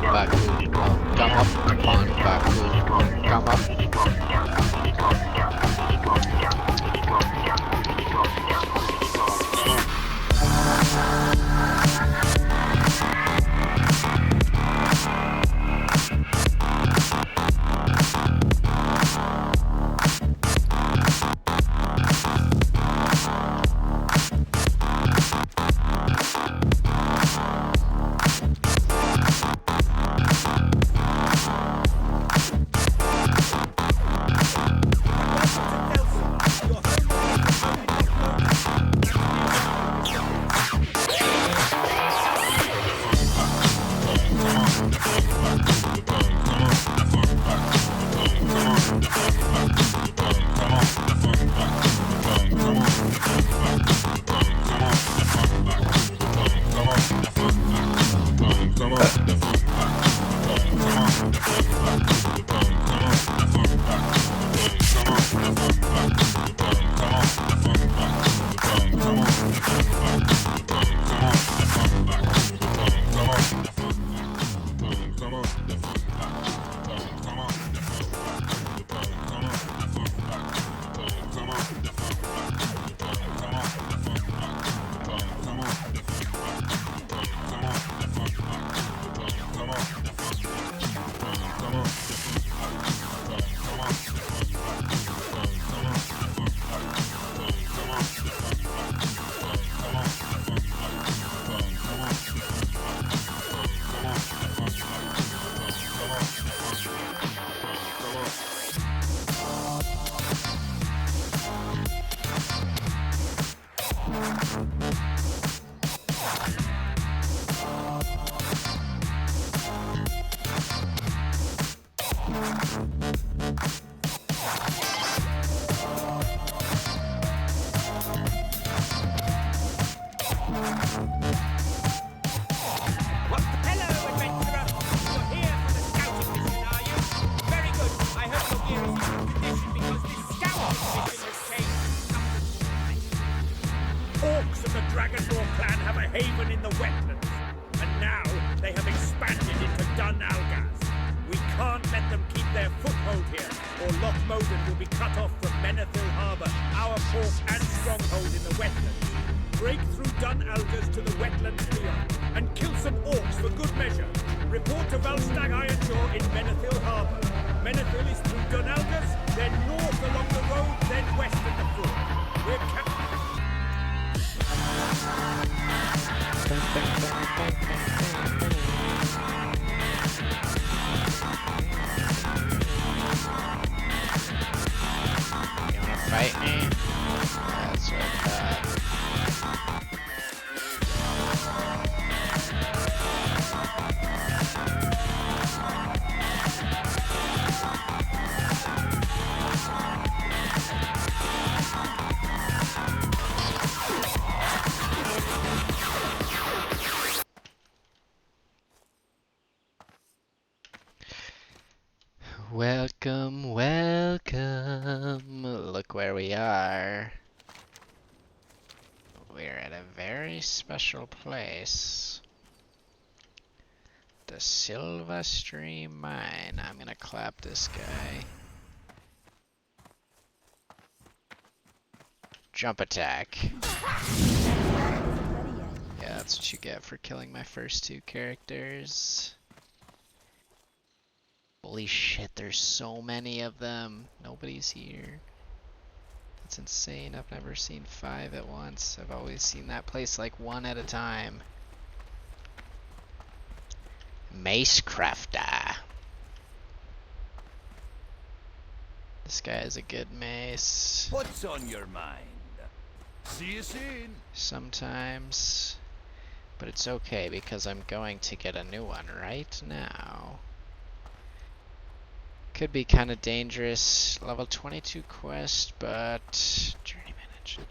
Baku, come up on Baku, come up. Fight me? That's what I thought. Welcome, welcome. Look where we are. We're at a very special place. The Silva Stream Mine. I'm gonna clap this guy. Jump attack. Yeah, that's what you get for killing my first two characters. Holy shit, there's so many of them. Nobody's here. That's insane. I've never seen 5 at once. I've always seen that place like 1 at a time. Mace crafter. This guy is a good mace. What's on your mind? See you soon. Sometimes. But it's okay because I'm going to get a new one right now. Could be kind of dangerous. Level 22 quest, but journeyman engineer.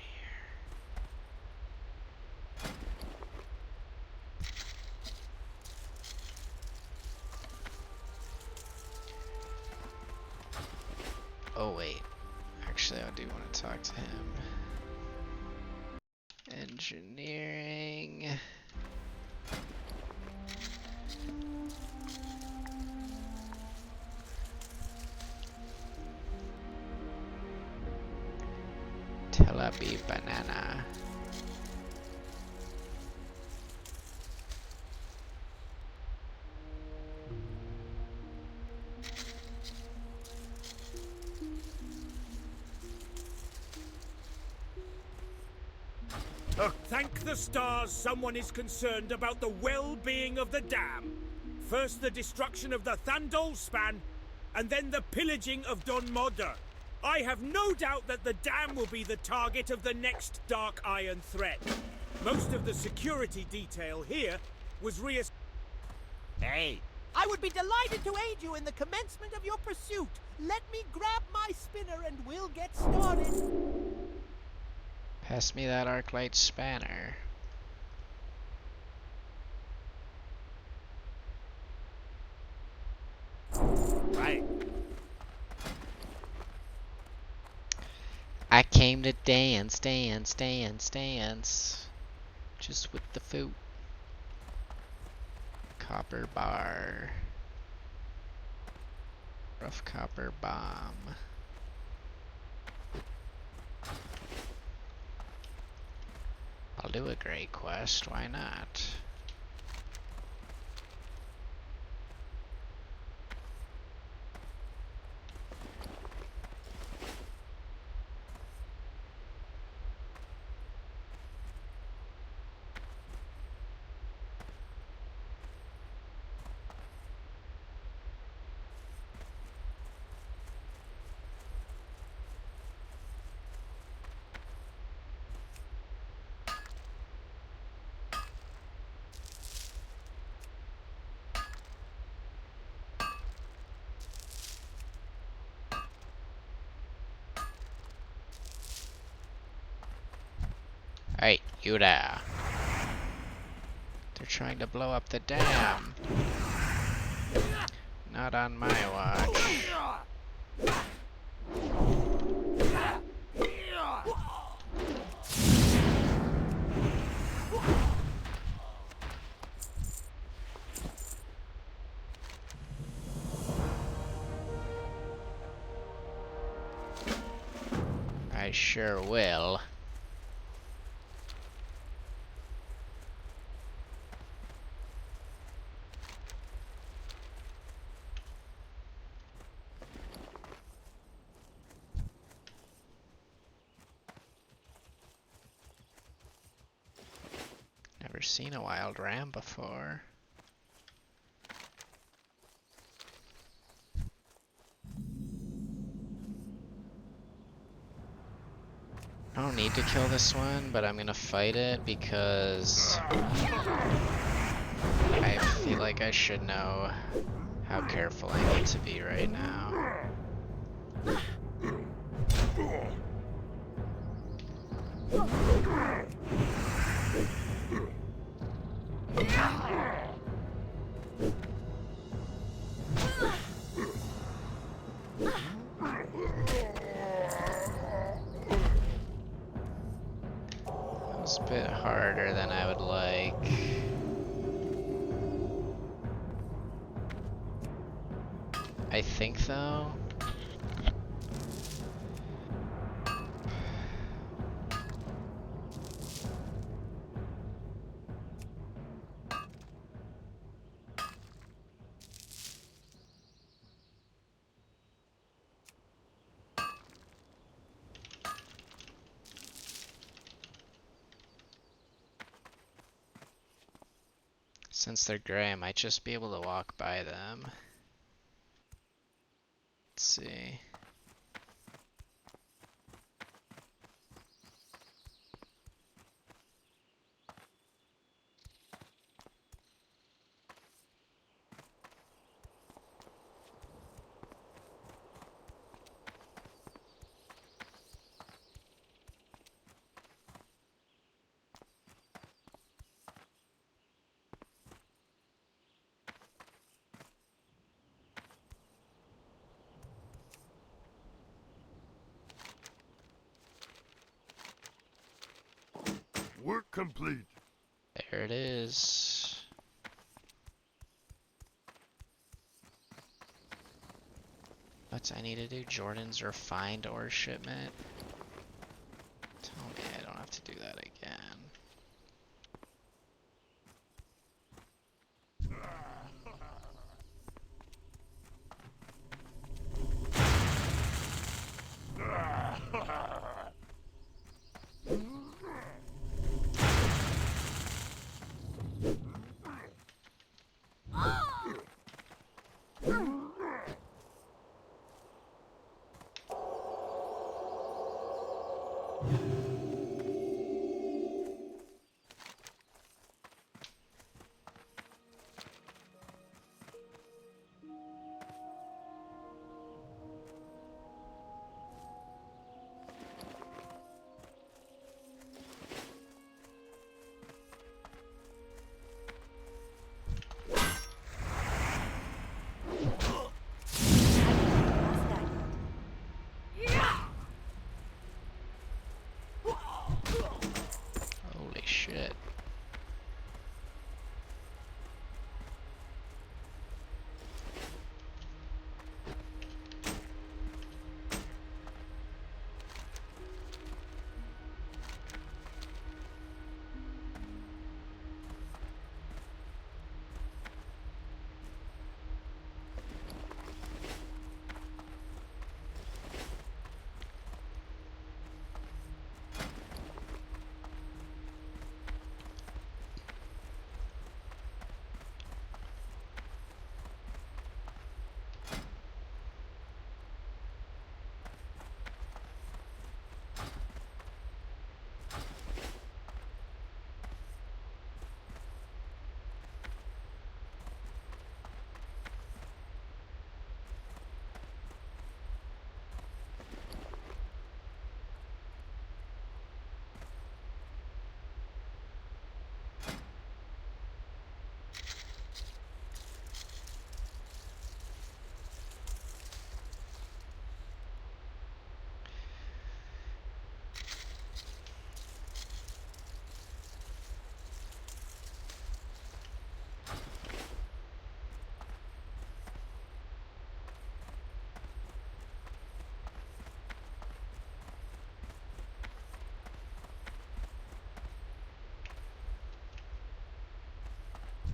Oh wait, actually I do want to talk to him. Engineering. Telebi banana. Thank the stars someone is concerned about the well-being of the dam. First the destruction of the Thandol span, and then the pillaging of Don Modder. I have no doubt that the dam will be the target of the next Dark Iron threat. Most of the security detail here was Hey! I would be delighted to aid you in the commencement of your pursuit. Let me grab my spinner and we'll get started. Pass me that Arclight spanner. Right. I came to dance, dance, dance, dance. Just with the food. Copper bar. Rough copper bomb. I'll do a great quest, why not? Hey, you there. They're trying to blow up the dam. Not on my watch. I sure will. Never seen a wild ram before. I don't need to kill this one, but I'm gonna fight it because I feel like I should know how careful I need to be right now. It's a bit harder than I would like. I think though. Since they're gray, I might just be able to walk by them. Let's see. Work complete. There it is. What I need to do? Jordan's refined ore shipment.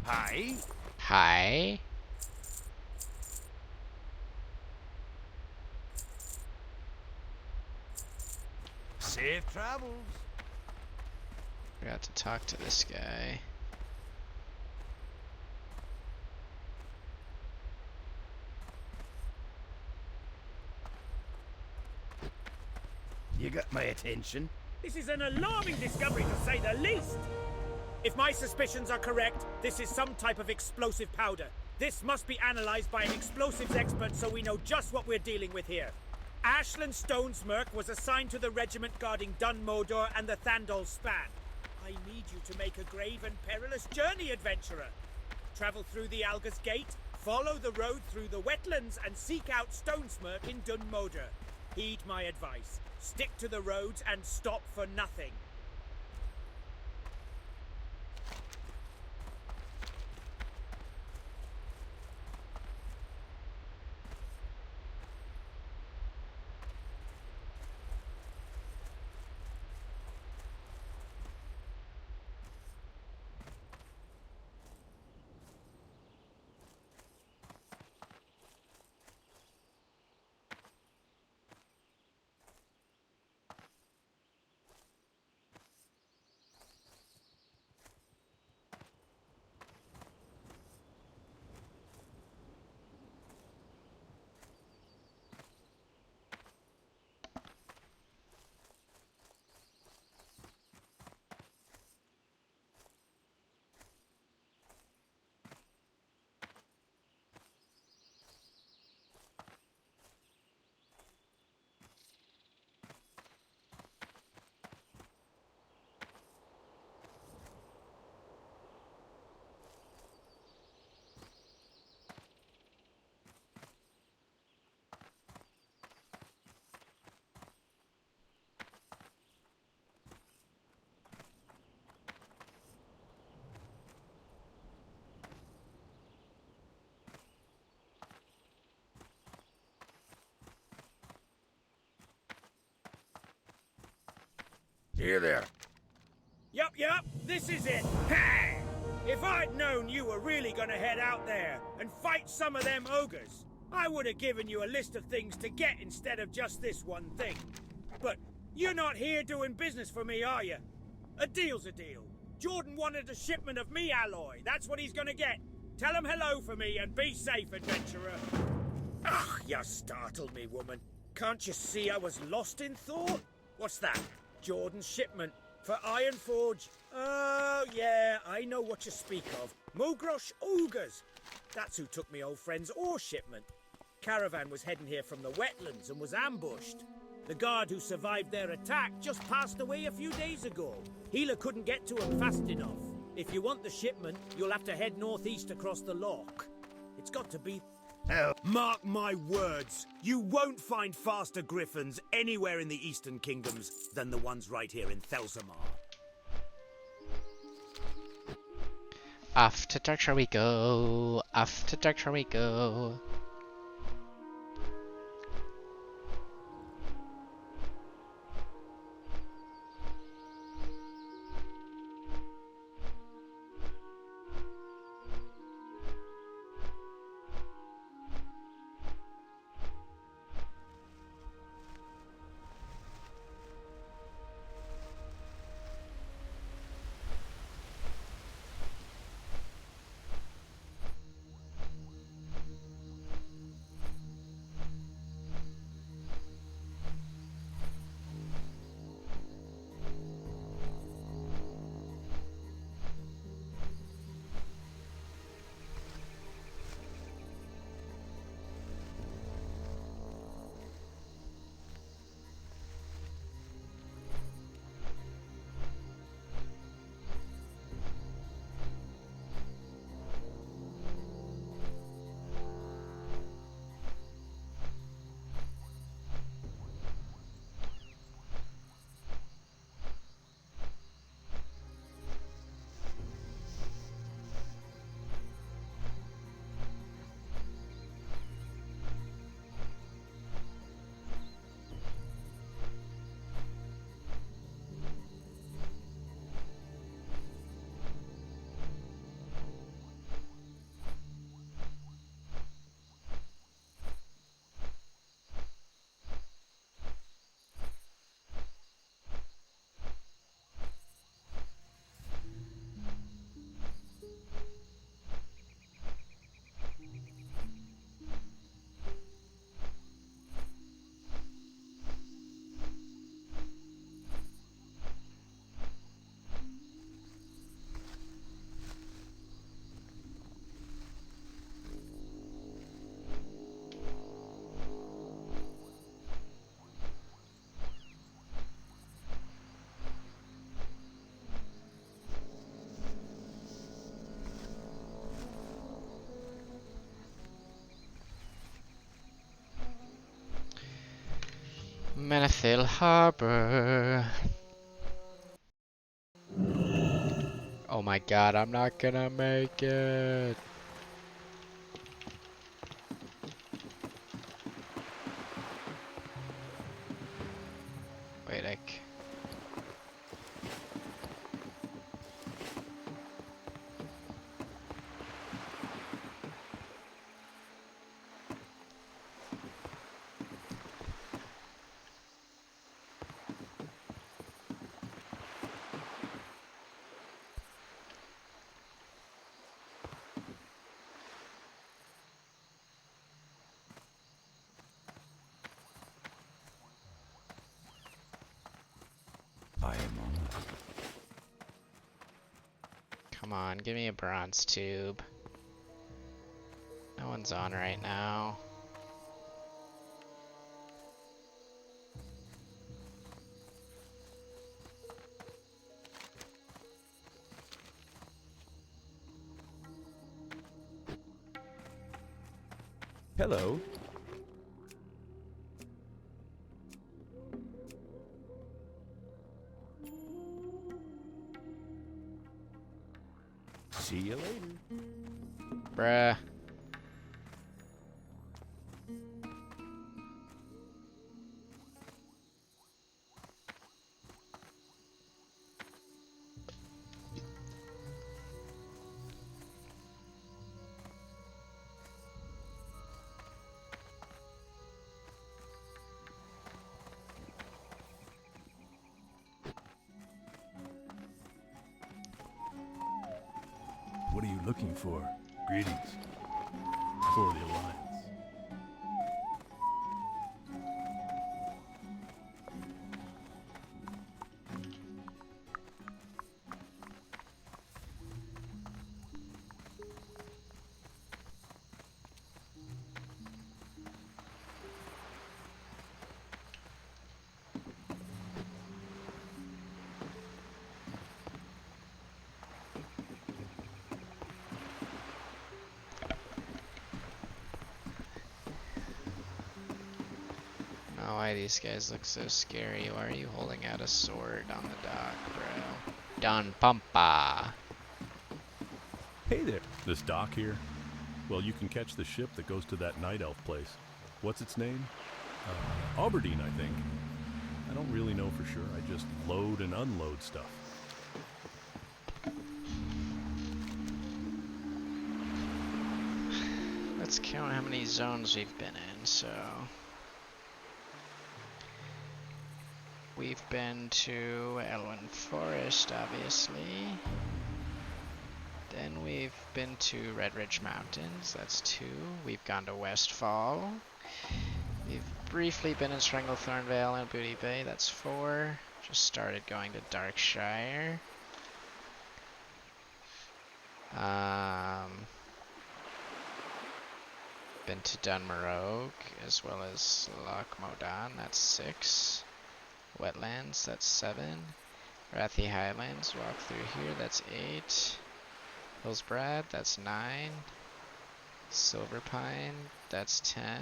Hi. Hi. Safe travels. Forgot to talk to this guy. You got my attention. This is an alarming discovery, to say the least. If my suspicions are correct, this is some type of explosive powder. This must be analyzed by an explosives expert so we know just what we're dealing with here. Ashland Stonesmirk was assigned to the regiment guarding Dun Modor and the Thandol Span. I need you to make a grave and perilous journey, adventurer. Travel through the Alga's Gate, follow the road through the wetlands, and seek out Stonesmirk in Dun Modor. Heed my advice. Stick to the roads and stop for nothing. Here there. Yup, this is it. Ha! If I'd known you were really gonna head out there and fight some of them ogres, I would have given you a list of things to get instead of just this one thing. But you're not here doing business for me, are you? A deal's a deal. Jordan wanted a shipment of me alloy. That's what he's gonna get. Tell him hello for me and be safe, adventurer. Ugh, you startled me, woman. Can't you see I was lost in thought? What's that? Jordan's shipment for Ironforge. Oh, yeah, I know what you speak of. Mogrosh ogres. That's who took me old friend's ore shipment. Caravan was heading here from the wetlands and was ambushed. The guard who survived their attack just passed away a few days ago. Healer couldn't get to him fast enough. If you want the shipment, you'll have to head northeast across the loch. It's got to be... Oh. Mark my words, you won't find faster griffins anywhere in the Eastern Kingdoms than the ones right here in Thelsamar. Off to Darkshire we go. Off to Darkshire we go. Menethil Harbor. Oh my god, I'm not gonna make it. Wait, I am on. come on, give me a bronze tube. No one's on right now. Hello. See you later. Bruh. What are you looking for? Greetings. For the Alliance. Oh, why these guys look so scary? Why are you holding out a sword on the dock, bro? Don Pampa. Hey there. This dock here? Well, you can catch the ship that goes to that night elf place. What's its name? Aberdeen, I think. I don't really know for sure. I just load and unload stuff. Let's count how many zones we've been in, so... We've been to Elwyn Forest, obviously. Then we've been to Red Ridge Mountains, that's 2. We've gone to Westfall. We've briefly been in Stranglethorn Vale and Booty Bay, that's 4. Just started going to Darkshire. Been to Dunmarogue, as well as Loch Modan, that's 6. Wetlands, that's 7. Rathi Highlands, walk through here, that's 8. Hillsbrad, that's 9. Silverpine, that's 10.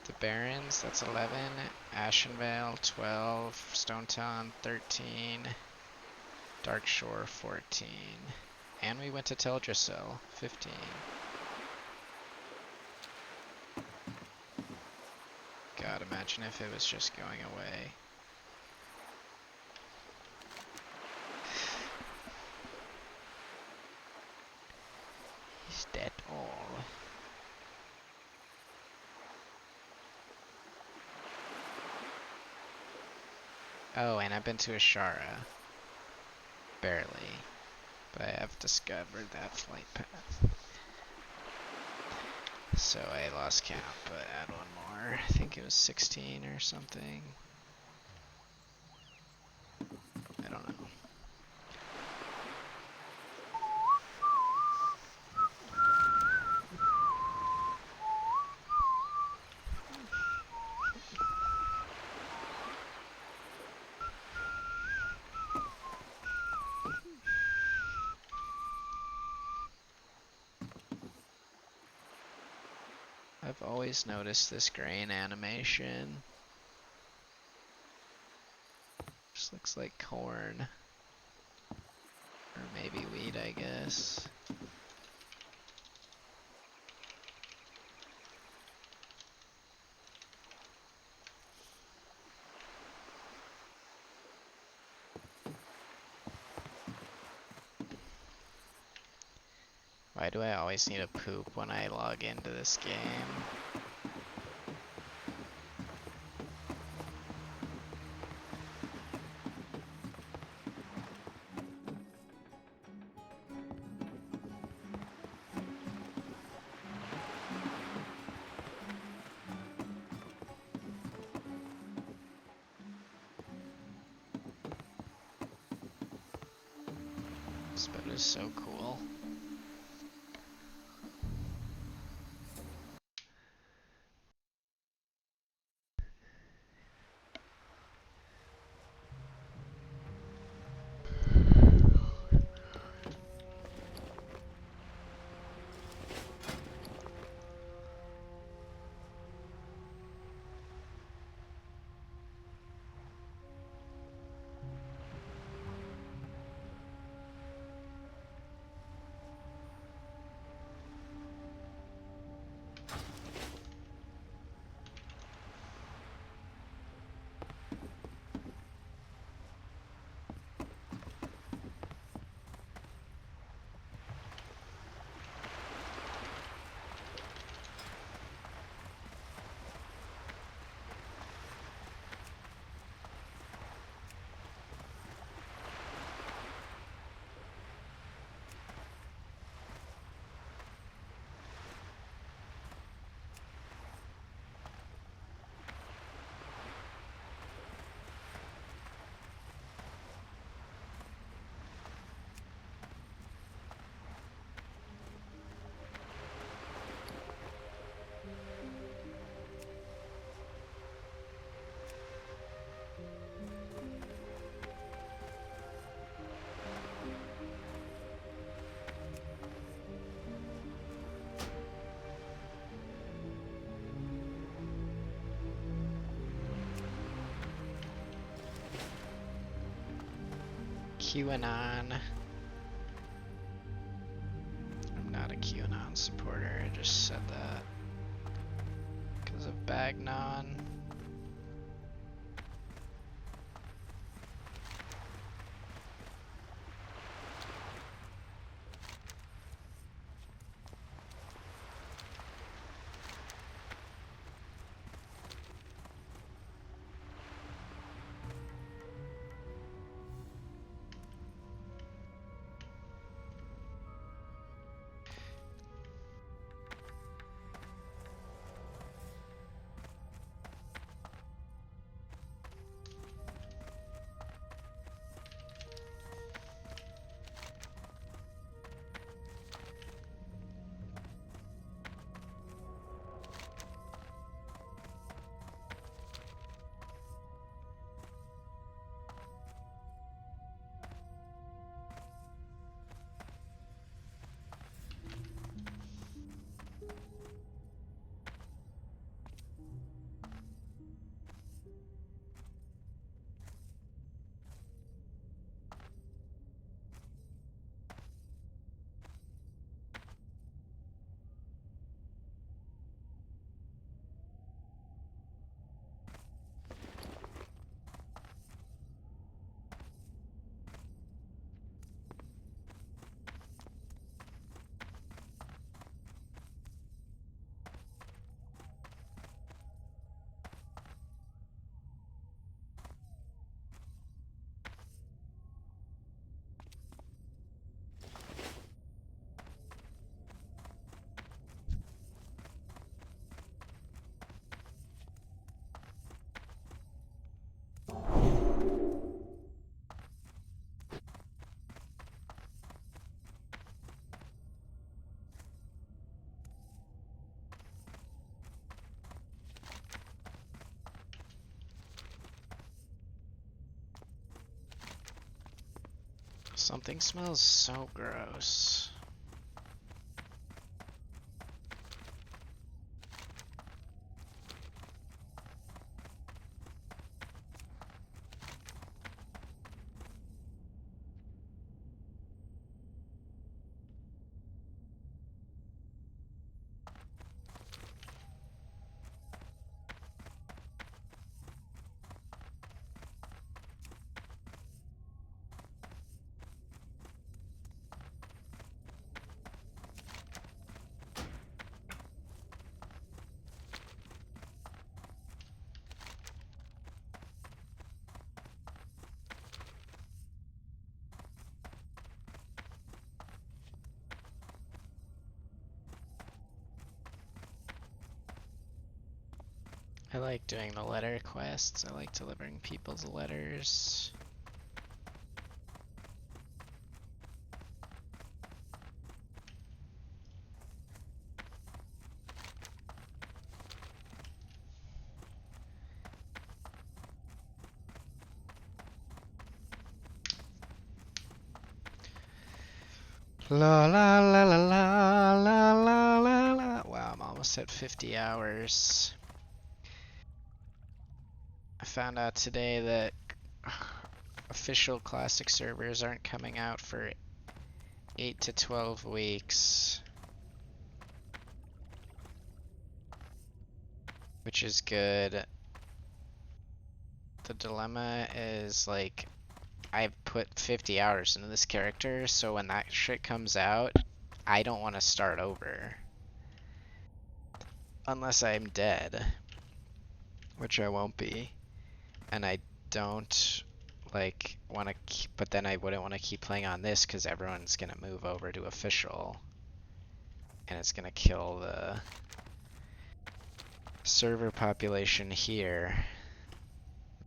The Barrens, that's 11. Ashenvale, 12. Stonetown, 13. Darkshore, 14. And we went to Teldrassil, 15. God, imagine if it was just going away. Is that all? Oh, and I've been to Ashara. Barely. But I have discovered that flight path. So I lost count, but add one more. I think it was 16 or something. I don't know. I've always noticed this grain animation. Just looks like corn. Or maybe wheat, I guess. Why do I always need a poop when I log into this game? This boat is so cool. QAnon. I'm not a QAnon supporter, I just said that because of Bagnon. Something smells so gross. I like doing the letter quests. I like delivering people's letters. La la la la la la la la la. Wow, I'm almost at 50 hours. I found out today that official classic servers aren't coming out for 8 to 12 weeks. Which is good. The dilemma is like, I've put 50 hours into this character, so when that shit comes out, I don't want to start over. Unless I'm dead. Which I won't be. And I don't like want to keep, but then I wouldn't want to keep playing on this because everyone's gonna move over to official. And it's gonna kill the server population here.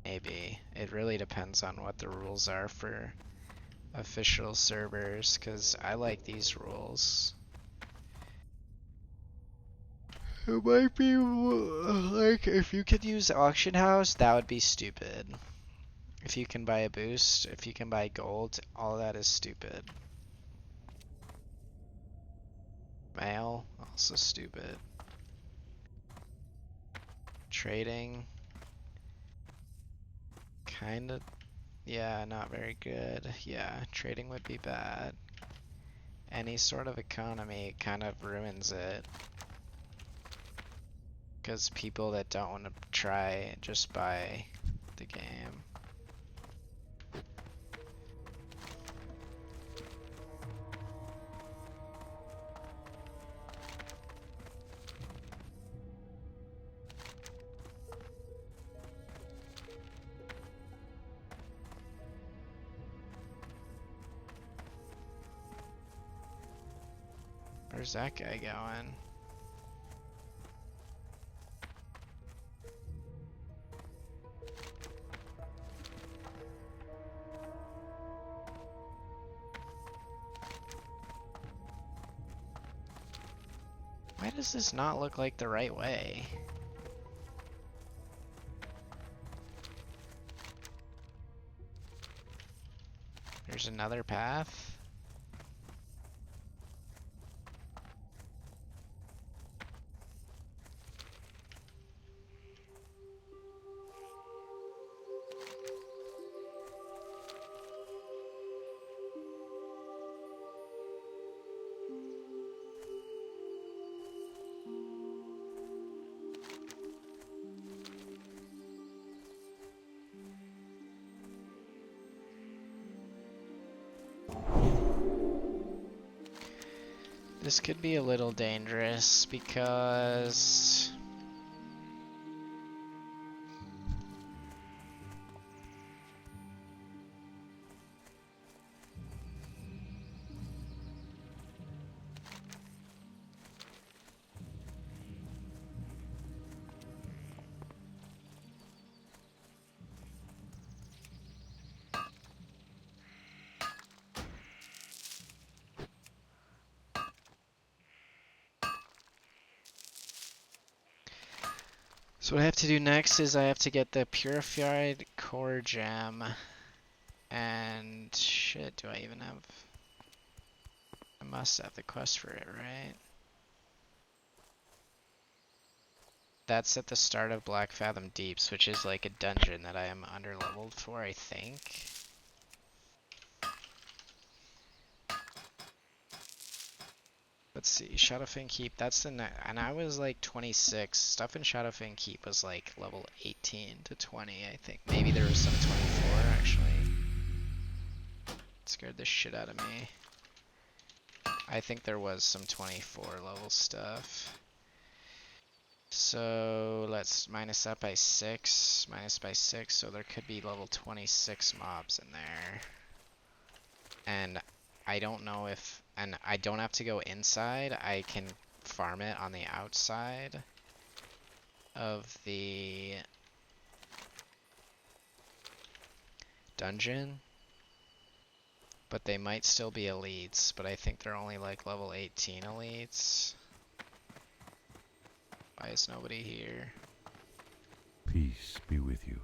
Maybe. It really depends on what the rules are for official servers, because I like these rules. It might be like, if you could use auction house, that would be stupid. If you can buy a boost, if you can buy gold, all that is stupid. Mail, also stupid. Trading, kinda, yeah, not very good. Yeah, trading would be bad. Any sort of economy kind of ruins it. Because people that don't want to try just buy the game. Where's that guy going? Why does this not look like the right way? There's another path. This could be a little dangerous because so what I have to do next is I have to get the purified core gem, and shit, do I even have, I must have the quest for it, right? That's at the start of Black Fathom Deeps, which is like a dungeon that I am underleveled for, I think. Let's see, Shadowfang Keep, that's the and I was like 26. Stuff in Shadowfang Keep was like level 18 to 20, I think. Maybe there was some 24 actually. It scared the shit out of me. I think there was some 24 level stuff. So let's minus that by 6, minus by 6, so there could be level 26 mobs in there. And I don't know if, and I don't have to go inside, I can farm it on the outside. of the dungeon, but they might still be elites, but I think they're only like level 18 elites. Why is nobody here? Peace be with you.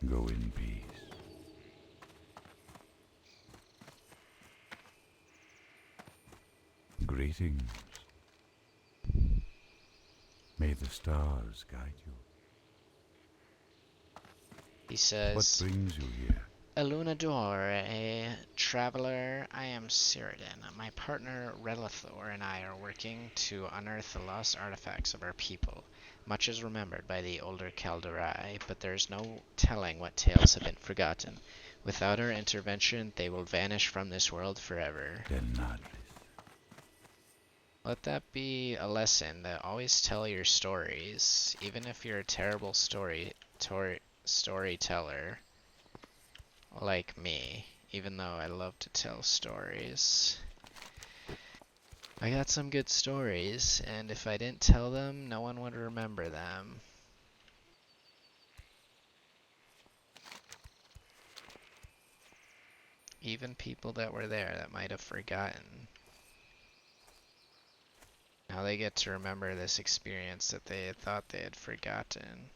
Go in peace. Greetings. May the stars guide you. He What says, brings you here? Elunador, a traveler, I am Cyrodiil. My partner Relithor and I are working to unearth the lost artifacts of our people. Much is remembered by the older Kaldurai, but there is no telling what tales have been forgotten. Without our intervention, they will vanish from this world forever. Denad. Let that be a lesson that always tell your stories, even if you're a terrible storyteller. Like me, even though I love to tell stories. I got some good stories, and if I didn't tell them, no one would remember them. Even people that were there that might have forgotten. Now they get to remember this experience that they thought they had forgotten.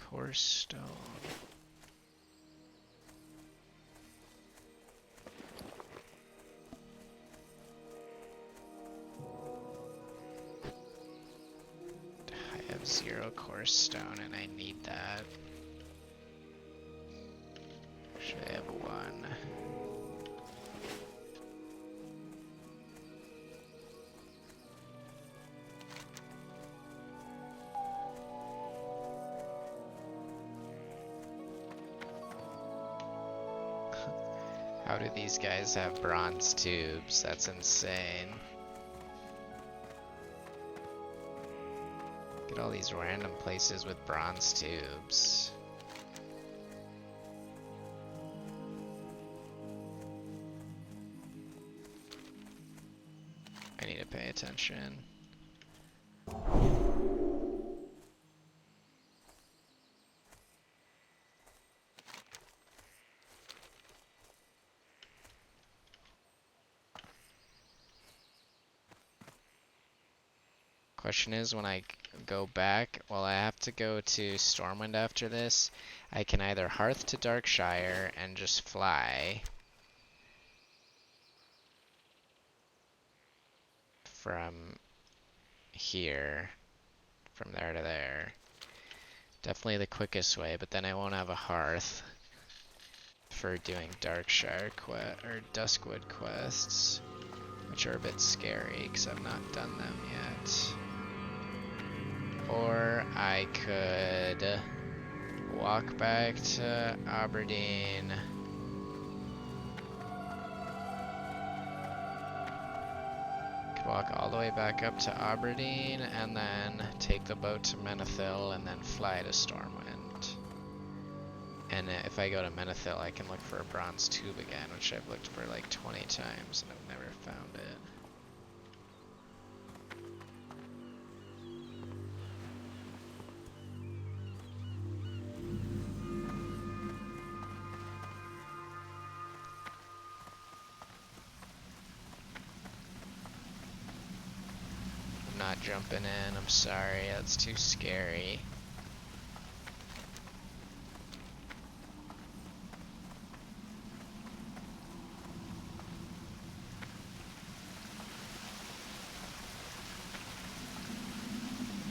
Coarse stone. I have 0 coarse stone and I need that. Should I have 1? How do these guys have bronze tubes? That's insane. Get all these random places with bronze tubes. I need to pay attention. Question is, when I go back, well, I have to go to Stormwind after this. I can either Hearth to Darkshire and just fly from here, from there to there. Definitely the quickest way, but then I won't have a Hearth for doing Darkshire or Duskwood quests, which are a bit scary because I've not done them yet. Or I could walk back to Aberdeen. Could walk all the way back up to Aberdeen and then take the boat to Menethil and then fly to Stormwind. And if I go to Menethil, I can look for a bronze tube again, which I've looked for like 20 times and I've never found it. Not jumping in, I'm sorry, that's too scary.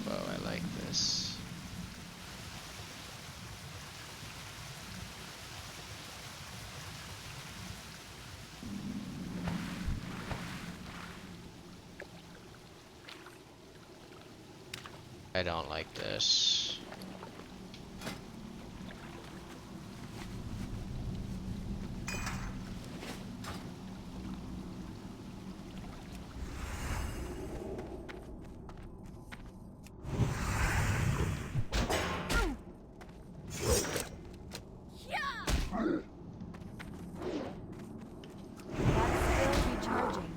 Whoa, I like this. I don't like this. That's still recharging.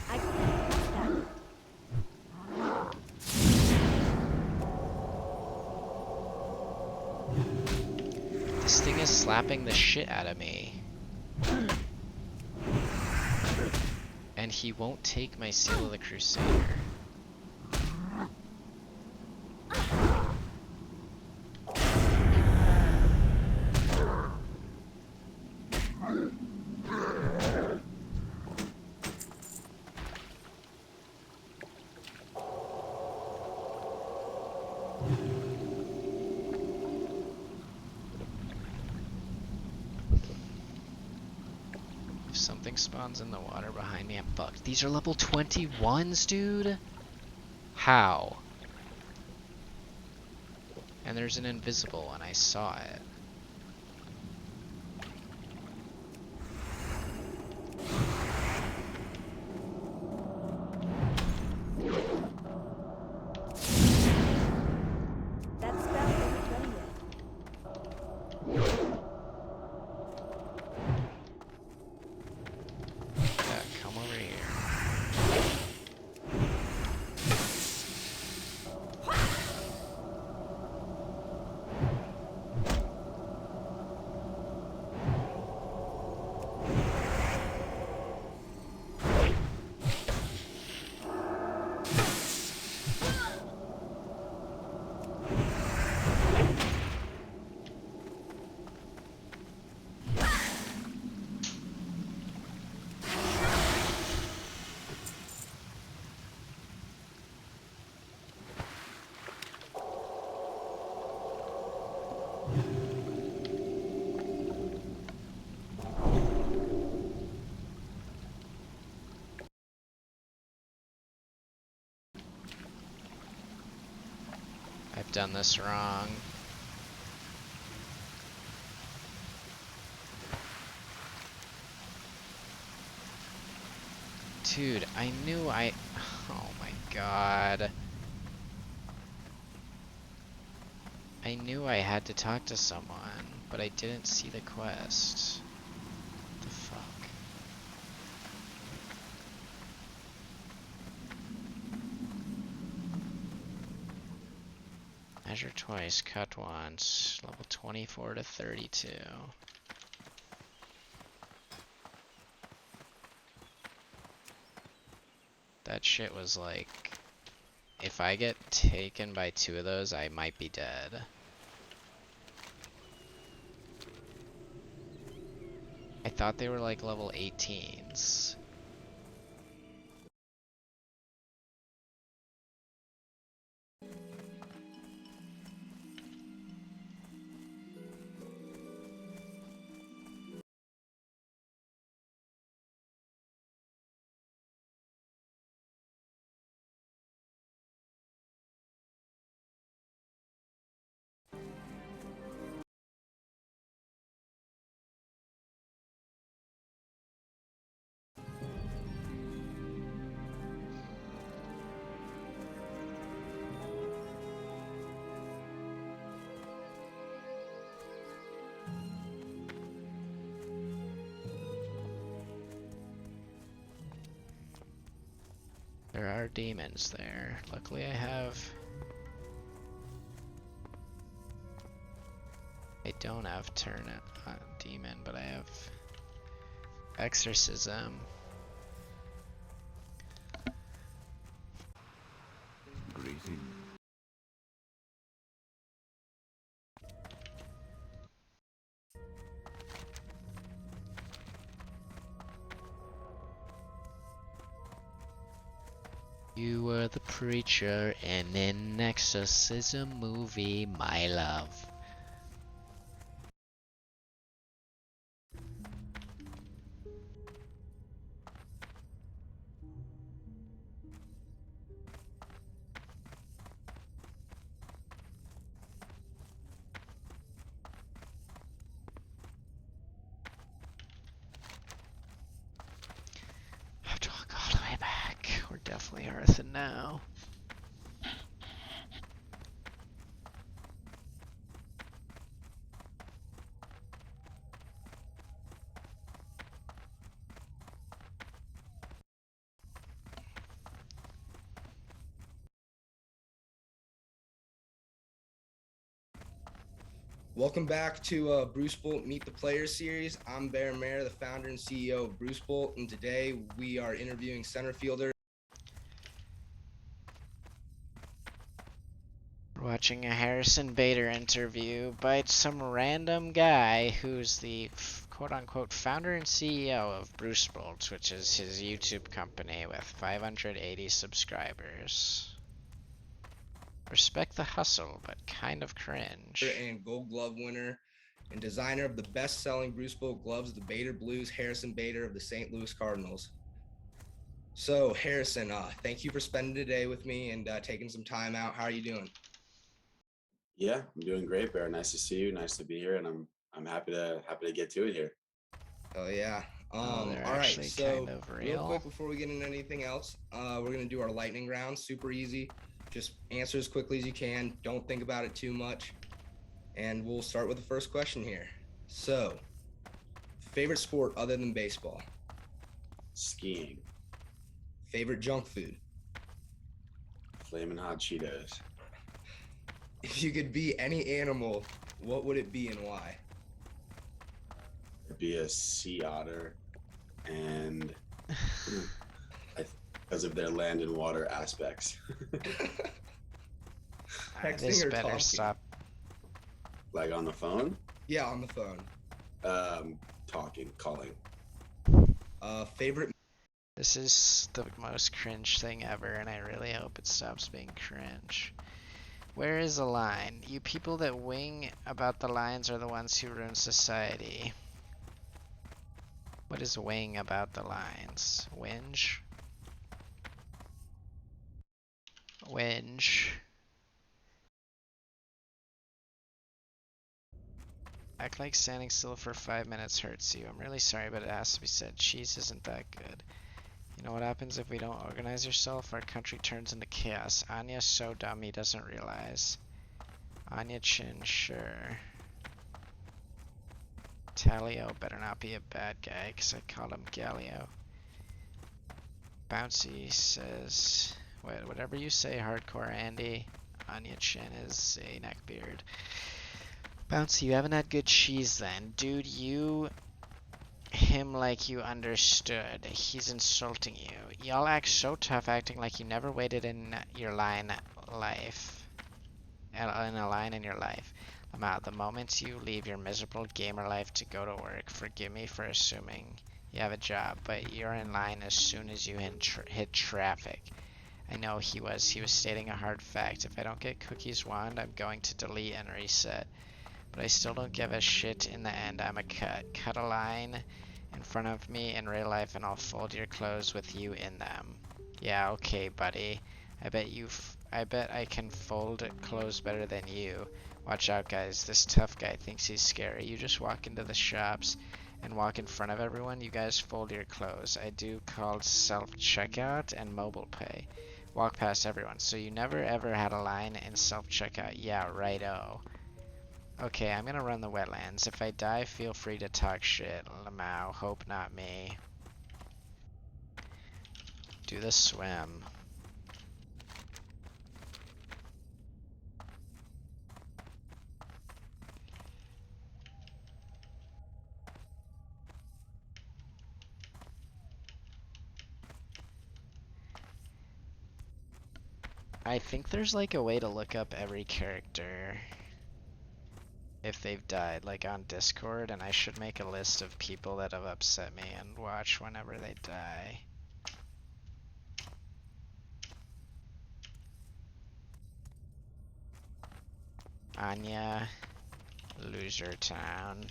I can't use that. This thing is slapping the shit out of me. And he won't take my Seal of the Crusader. If something spawns in the water behind me, I'm fucked. These are level 21s, dude? How? And there's an invisible one, I saw it. That spell isn't done yet. Yeah, come over here. I've done this wrong. Dude, I knew I... Oh my god. I knew I had to talk to someone, but I didn't see the quest. What the fuck? Measure twice, cut once. Level 24 to 32. That shit was like... If I get taken by 2 of those, I might be dead. I thought they were like level 18s. There are demons there. Luckily I have... I don't have demon, but I have exorcism. Greeting. You were the preacher in an exorcism movie, my love. I have to walk all the way back. We're definitely earthing now. Welcome back to Bruce Bolt Meet the Players series. I'm Bear Mayer, the founder and CEO of Bruce Bolt, and today we are interviewing center fielder. We're watching a Harrison Bader interview by some random guy who's the quote-unquote founder and CEO of Bruce Bolt, which is his YouTube company with 580 subscribers. Respect the hustle, but kind of cringe. And Gold Glove winner and designer of the best-selling Bruce Bolt gloves, the Bader Blues, Harrison Bader of the St. Louis Cardinals. So, Harrison, thank you for spending today with me and taking some time out. How are you doing? Yeah, I'm doing great, Bear. Nice to see you. Nice to be here, and I'm happy to get to it here. Oh yeah. They're All right. actually So kind of real real. quick before we get into anything else, we're gonna do our lightning round. Super easy. Just answer as quickly as you can. Don't think about it too much. And we'll start with the first question here. So, favorite sport other than baseball? Skiing, Favorite junk food? flaming hot Cheetos. If you could be any animal, what would it be and why? It'd be a sea otter, and because of their land and water aspects, Texting This or better talking? stop. like on the phone, Yeah, on the phone. talking, calling. Favorite This is the most cringe thing ever, and I really hope it stops being cringe. Where is the line? You people that wing about the lines are the ones who ruin society. What is wing about the lines? Whinge? Whinge. Act like standing still for 5 minutes hurts you. I'm really sorry, but it has to be said. Cheese isn't that good. You know what happens if we don't organize yourself? Our country turns into chaos. Anya's so dumb he doesn't realize. Anya Chin, sure. Talio better not be a bad guy, because I called him Galio. Bouncy says, whatever you say, hardcore Andy. Anya Chin is a neckbeard. Bouncy, you haven't had good cheese then. Dude, you him like you understood. He's insulting you. Y'all act so tough acting like you never waited in your line life. In a line in your life. The moment you leave your miserable gamer life to go to work, forgive me for assuming you have a job, but you're in line as soon as you hit traffic. I know he was stating a hard fact. If I don't get Cookie's wand, I'm going to delete and reset. But I still don't give a shit in the end. I'm a cut a line in front of me in real life and I'll fold your clothes with you in them. Yeah, okay, buddy. I bet I can fold clothes better than you. Watch out, guys. This tough guy thinks he's scary. You just walk into the shops and walk in front of everyone. You guys fold your clothes. I do called self-checkout and mobile pay. Walk past everyone. So you never ever had a line in self-checkout. Yeah, righto. Okay, I'm gonna run the wetlands. If I die, feel free to talk shit. Lamau, hope not me. Do the swim. I think there's like a way to look up every character if they've died, like on Discord, and I should make a list of people that have upset me and watch whenever they die. Anya, Loser Town.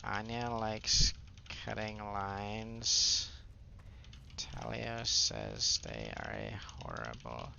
Anya likes cutting lines. Talio says they are a horrible.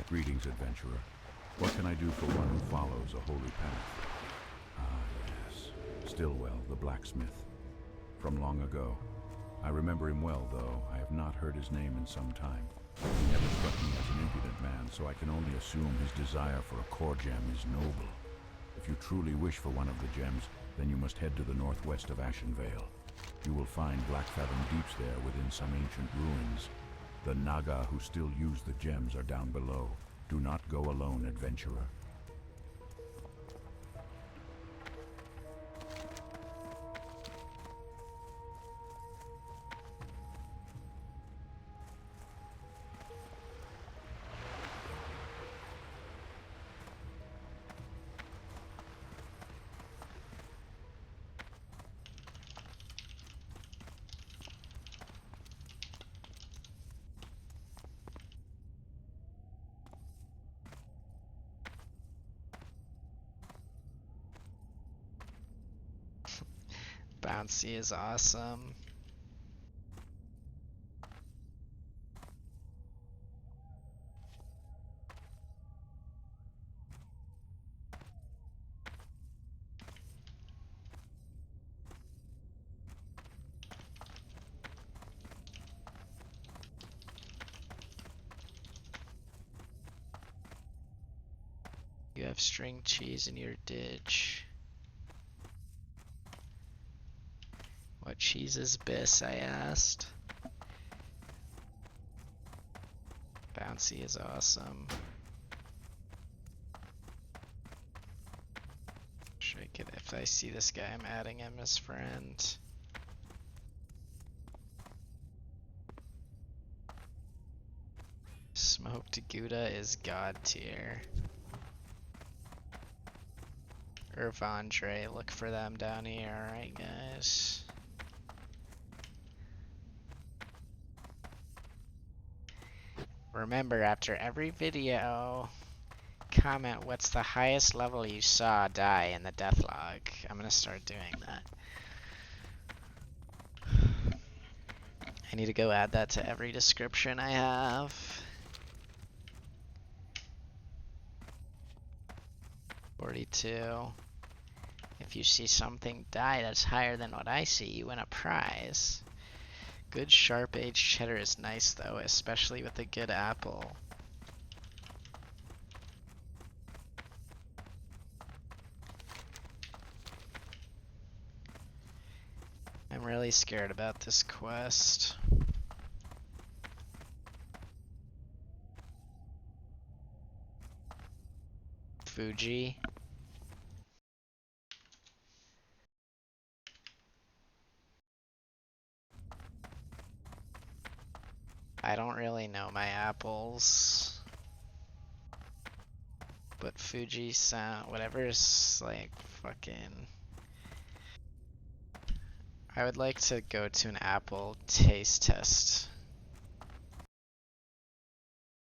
Greetings, adventurer. What can I do for one who follows a holy path? Ah, yes. Stillwell, the blacksmith. From long ago. I remember him well, though. I have not heard his name in some time. He never struck me as an impudent man, so I can only assume his desire for a core gem is noble. If you truly wish for one of the gems, then you must head to the northwest of Ashenvale. You will find Blackfathom Deeps there within some ancient ruins. The Naga who still use the gems are down below. Do not go alone, adventurer. Bouncy is awesome. You have string cheese in your ditch. What cheese is this? I asked. Bouncy is awesome. Should I get, if I see this guy, I'm adding him as friend. Smoked Gouda is god tier. Irvandre, look for them down here, alright guys. Remember, after every video, comment what's the highest level you saw die in the death log. I'm gonna start doing that. I need to go add that to every description I have. $42. If you see something die that's higher than what I see, you win a prize. Good sharp aged cheddar is nice though, especially with a good apple. I'm really scared about this quest. Fuji. I don't really know my apples. But Fuji sound, whatever's like fucking. I would like to go to an apple taste test.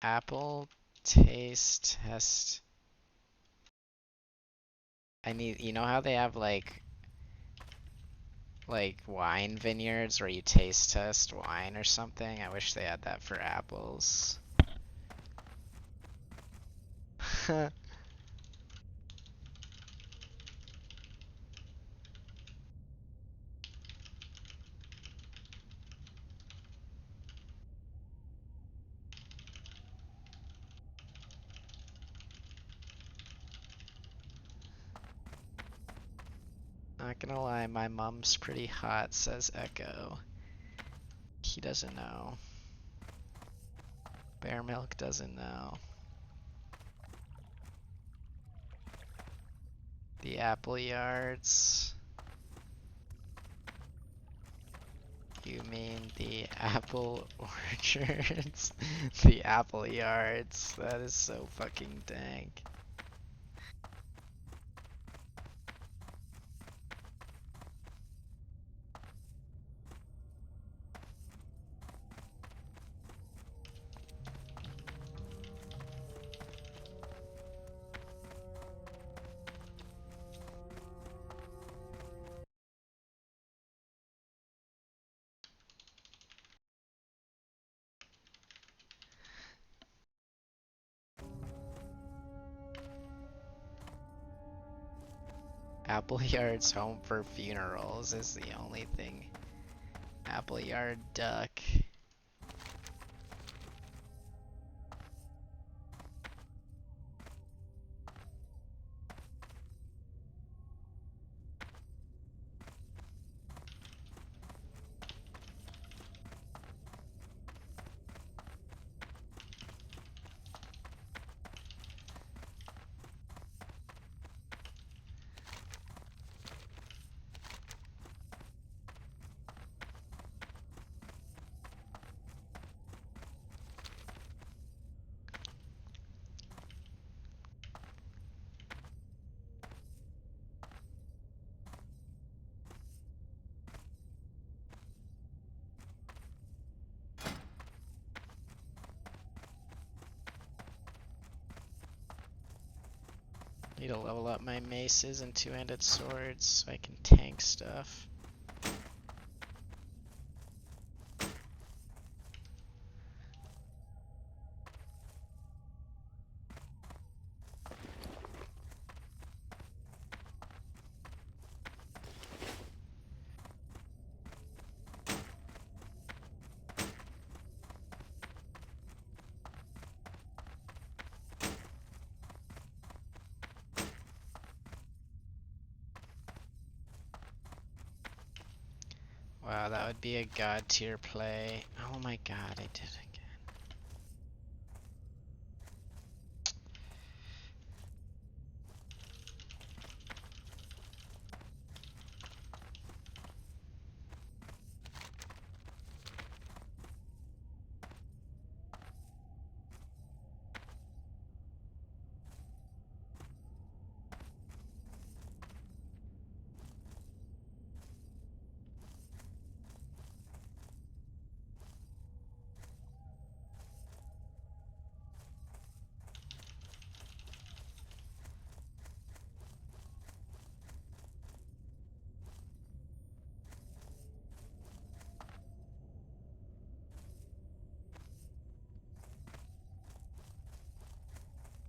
Apple taste test. I need, you know how they have like like wine vineyards where you taste test wine or something. I wish they had that for apples. Not gonna lie, my mom's pretty hot, says Echo. He doesn't know. Bear Milk doesn't know. The apple yards. You mean the apple orchards? The apple yards. That is so fucking dank. Appleyard's home for funerals is the only thing. Appleyard duck. Need to level up my maces and two-handed swords so I can tank stuff. Wow, that would be a god tier play. Oh my god, I did it again.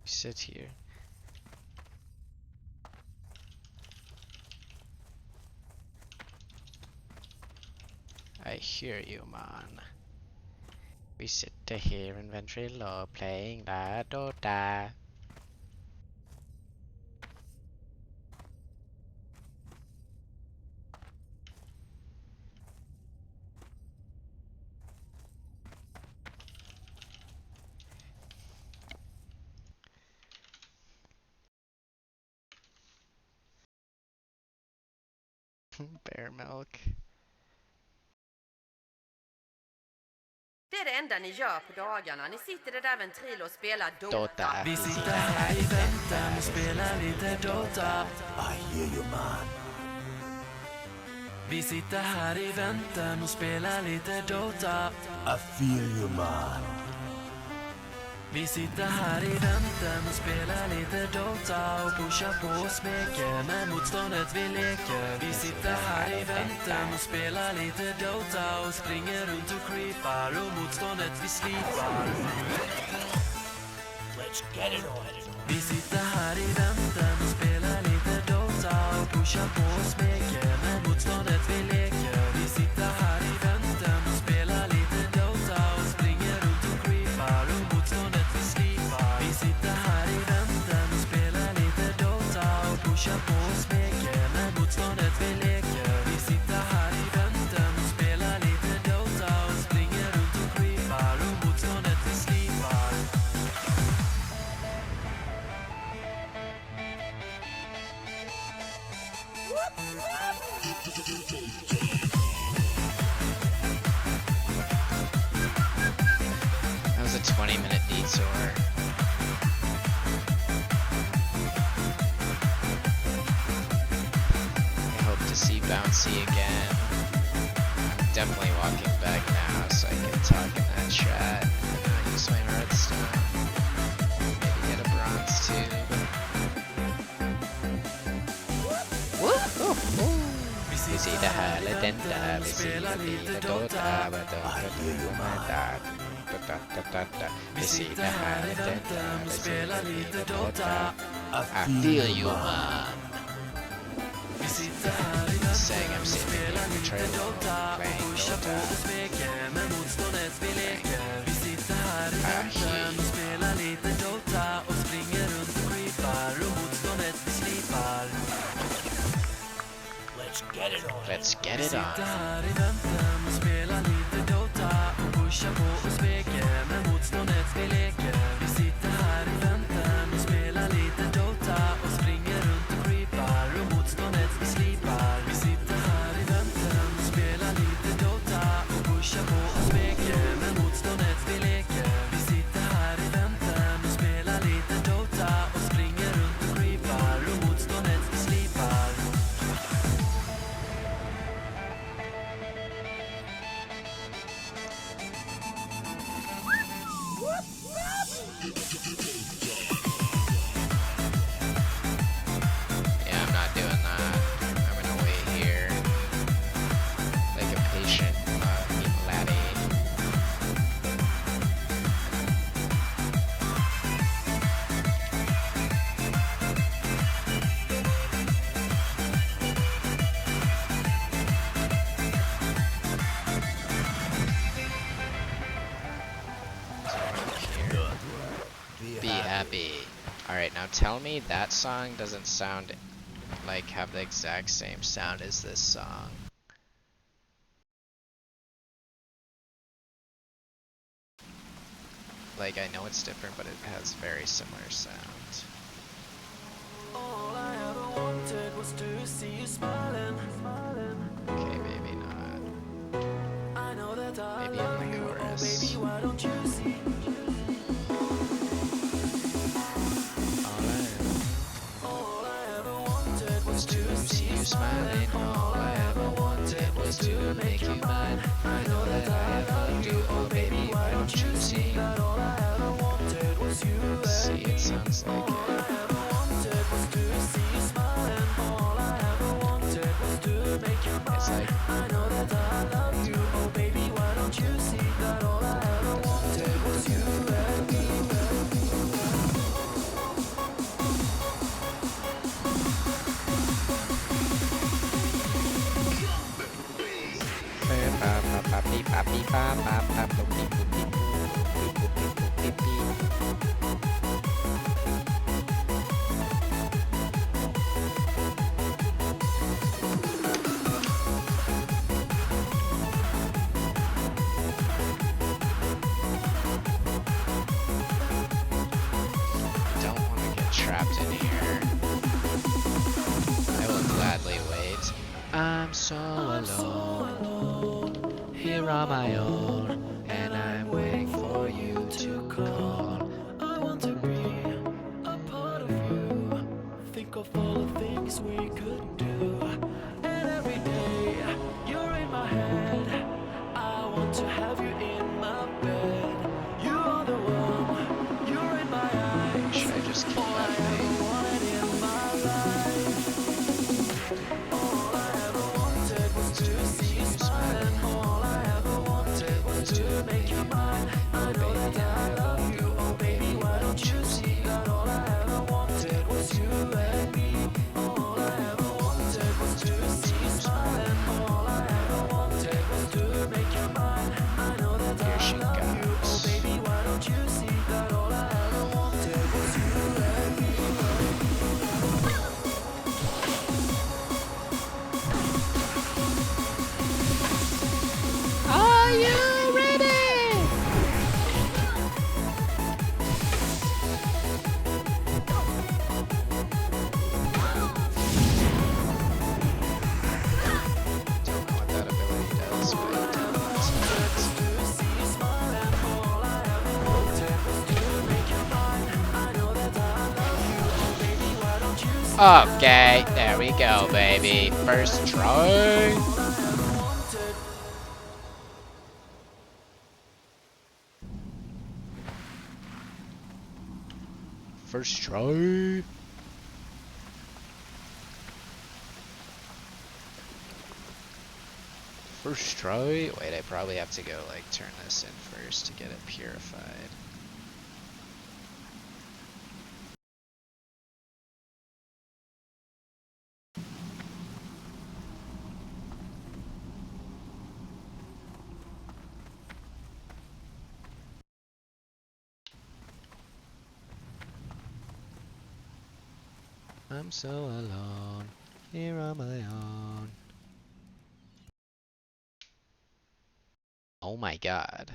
Sit here. I hear you, man. We sit here in Ventrilo playing La Dota. Bear milk. Det är det enda ni gör på dagarna. Ni sitter där vid en trilo och spelar Dota. Vi sitter här i väntan och spelar lite Dota. I hear you man. Vi sitter här i väntan och spelar lite Dota. I feel you man. Vi sitter här i väntan och spelar lite Dota och pushar på och smeker med motståndet vi leker. Vi sitter här i väntan och spelar lite Dota och springer runt och creepar och motståndet vi slipar. Let's get it on. Vi sitter här i väntan och spelar lite Dota och pushar på och smeker med motståndet vi leker. Vi sitter här i väntan och spelar lite Dota och springer runt och creepar och motståndet vi slipar. Vi sitter här i väntan och spelar lite Dota och pushar på och smeker med motståndet vi leker. Vi sitter här i väntan och spelar lite Dota och springer runt och creepar och motståndet vi slipar. That was a 20-minute detour. I hope to see Bouncy again. I'm definitely walking back now so I can talk in that chat. Use my redstone. Maybe get a bronze tube. Vi sitter här i väntan, vi sitter lite Dota, vi sitter här i väntan, vi spelar lite Dota. I feel you man. Vi sitter här i väntan och spelar lite Dota och pushar på och smeker med motståndet vi leker. Vi sitter här i väntan och spelar lite Dota och springer runt och creepar och motståndet vi slipar. Let's get it on. Let's get Vi it on. sitter här i väntan och spelar lite Dota och pushar på och smeker med motståndet vi leker. Vi sitter här i väntan och spelar lite Dota och springer runt och creepar och motståndet vi slipar. Vi sitter här i väntan och spelar lite Dota och pushar på och smeker med motståndet vi leker. Vi sitter här i väntan och spelar lite Dota och springer runt och creepar och motståndet vi slipar. Yeah, I'm not doing that. I'm gonna wait here. Like a patient laddie. Be happy. Alright, now tell me that song doesn't sound like have the exact same sound as this song. Like, I know it's different, but it has very similar sound. All I ever wanted was to see you smiling. Okay, maybe not. I know that I Maybe love in the you, oh chorus. baby, why don't you see? All I ever wanted was to see you smiling. All I ever wanted was to make you mine. I know that I love you, oh baby, why don't you see? That all I ever wanted was you and See, me. it sounds like All I it. ever wanted was to see you smiling. All I ever wanted was to make you It's mine. like I know that I love you, oh baby, why don't you see? That all I ever wanted was you and me. Don't want to get trapped in here. I will gladly wait. I'm so alone, here on my own, and I'm waiting for you to call. I want to be a part of you. Think of all the things we could do. And every day you're in my head. I want to have you in my bed. You are the one. Okay, there we go, baby. First try. First try. First try. Wait, I probably have to go like turn this in first to get it purified. I'm so alone, here on my own. Oh my god.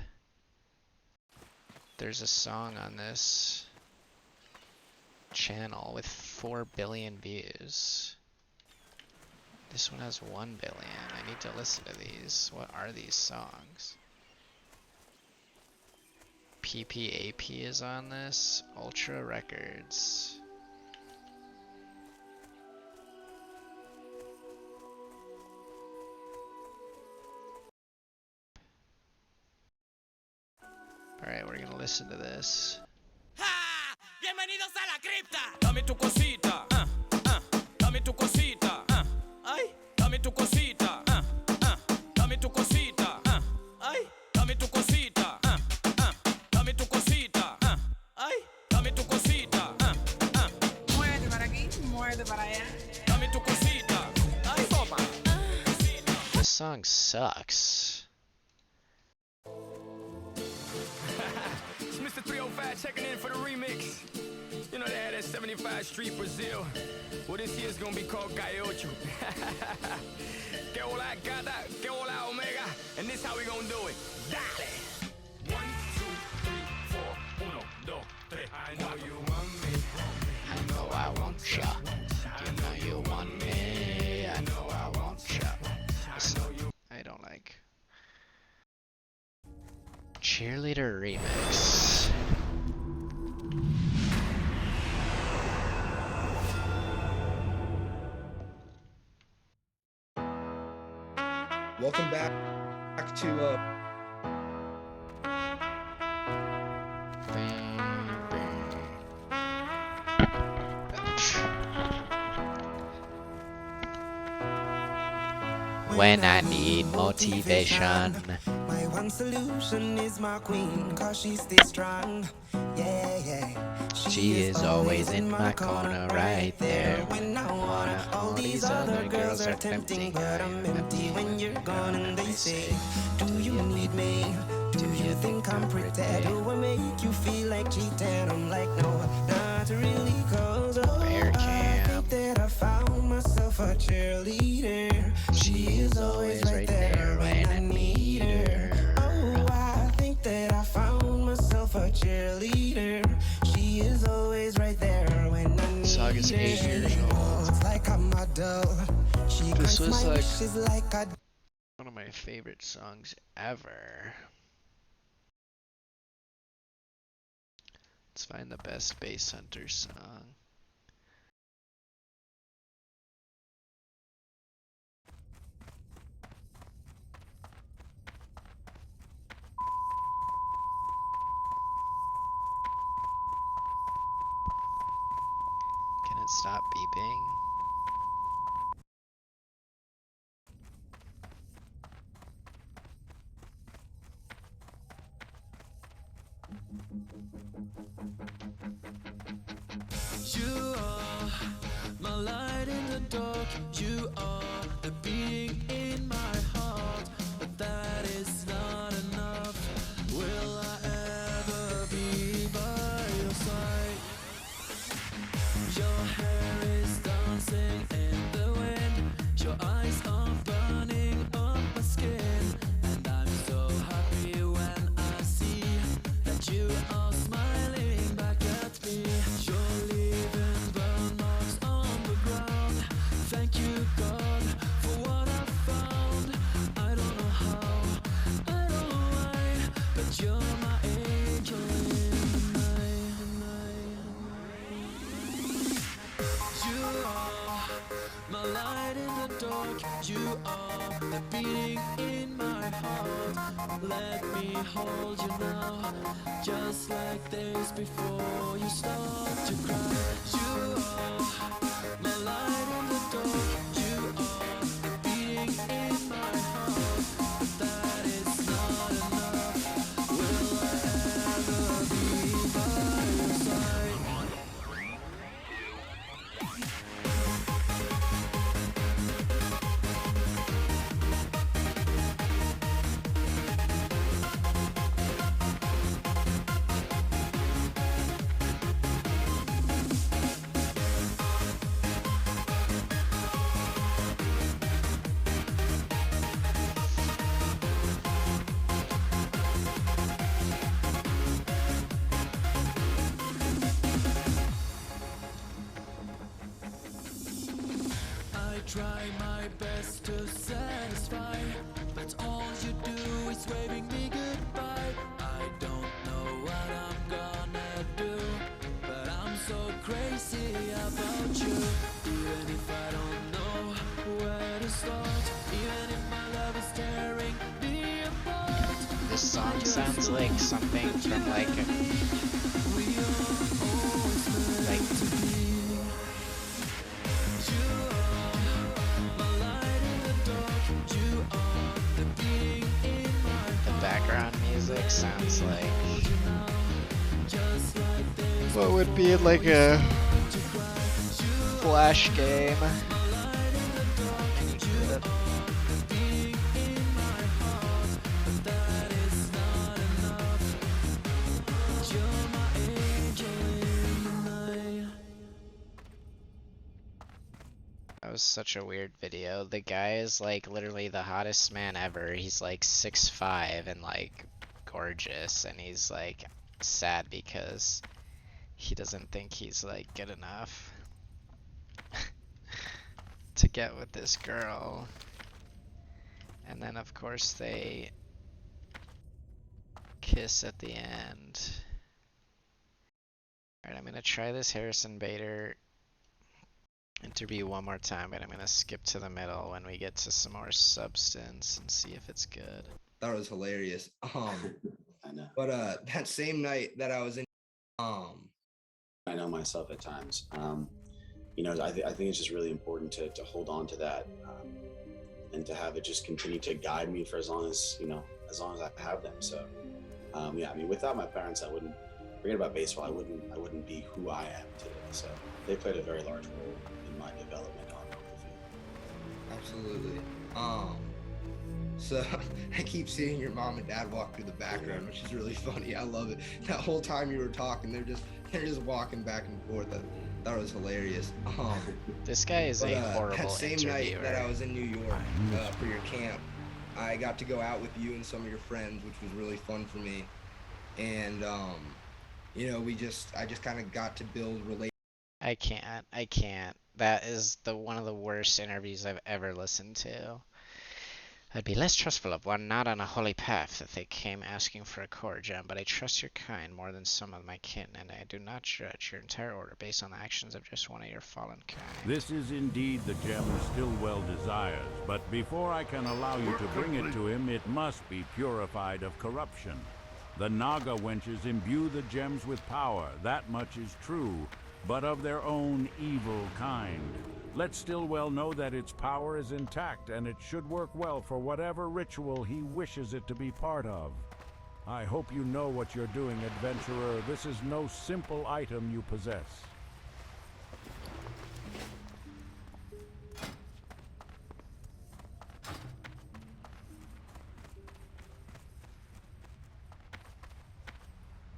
There's a song on this channel with 4 billion views. This one has 1 billion. I need to listen to these. What are these songs? PPAP is on this. Ultra Records. Alright, we're gonna listen to this. Bienvenidos a la cripta. Dame tu cosita, dame tu cosita, ay, dame tu cosita, dame tu cosita, ay, dame tu cosita, dame tu cosita, ay, dame tu cosita, muévete para aquí, muévete para allá, dame tu cosita, ay, toma. This song sucks. It's Mr. 305 checking in for the remix. You know they had that 75 Street Brazil. Well, this year's gonna be called Gaiocho. Que hola gata, que hola omega. And this how we gonna do it. Dale! 1, 2, 3, 4, 1, 2, 3. I know you want me. I know I want ya. You know you want me. I know I want ya. Listen, I don't like Cheerleader Remix. Welcome back to When I need motivation. My one solution is my queen, cause she stays strong. Yeah, yeah. She is always in my corner right there. When I wanna, all these other girls are tempting, but I'm empty when you're gone and they say, do you need me? Do you think I'm pretty? Do I make you feel like cheating? I'm like, no, not really, cause I think that I found myself a cheerleader. She is always right there when I need her. Oh, I think that I found myself a cheerleader. She is always right there when I need her. Song is 8 years old. It's like a model. This was like one of my favorite songs ever. Let's find the best Bass Hunter song. Can it stop beeping? You are my light in the dark. You are the beating in my heart. But that is not enough. Will I ever be by your side? Your hair is dancing in the wind. Your eyes are burning up my skin. And I'm so happy when I see that you are smiling back You are the beating in my heart. Let me hold you now, just like days before you start to cry. You are my light in the dark. You are the beating in my heart. But that is not enough. Will I ever be by your side? I try my best to satisfy, but all you do is waving me goodbye. I don't know what I'm gonna do, but I'm so crazy about you. Even if I don't know where to start, even if my love is tearing me apart. This song sounds like something from like a, the background music sounds like what would be like a flash game. That was such a weird video. The guy is like literally the hottest man ever. He's like 6'5" and like gorgeous, and he's like sad because he doesn't think he's like good enough to get with this girl. And then of course they kiss at the end. Alright, I'm gonna try this Harrison Bader interview one more time, but I'm gonna skip to the middle when we get to some more substance and see if it's good. That was hilarious. I know. But that same night that I was in, I know myself at times. You know, I think it's just really important to hold on to that, and to have it just continue to guide me for as long as, you know, as long as I have them. So, yeah, I mean, without my parents, I wouldn't, forget about baseball, I wouldn't be who I am today. So they played a very large role in my development on the field. absolutely. So I keep seeing your mom and dad walk through the background, which is really funny. I love it. That whole time you were talking, they're just walking back and forth. I thought it was hilarious. This guy is a horrible that same interviewer. night that I was in New York for your camp, I got to go out with you and some of your friends, which was really fun for me. And you know, I just kind of got to build relationships. I can't. That is one of the worst interviews I've ever listened to. I'd be less trustful of one not on a holy path if they came asking for a core gem, but I trust your kind more than some of my kin, and I do not judge your entire order based on the actions of just one of your fallen kind. This is indeed the gem Stillwell desires, but before I can allow you to bring it to him, it must be purified of corruption. The Naga wenches imbue the gems with power, that much is true, but of their own evil kind. Let Stillwell know that its power is intact, and it should work well for whatever ritual he wishes it to be part of. I hope you know what you're doing, adventurer. This is no simple item you possess.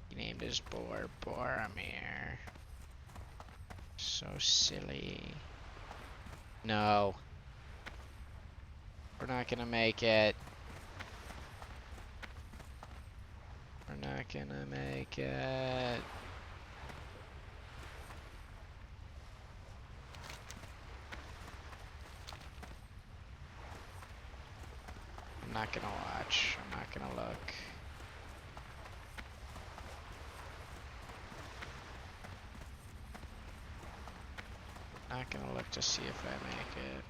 He named his boar Boromir. So silly. No. We're not gonna make it. We're not gonna make it. I'm not gonna watch. I'm not gonna look. Not gonna look to see if I make it.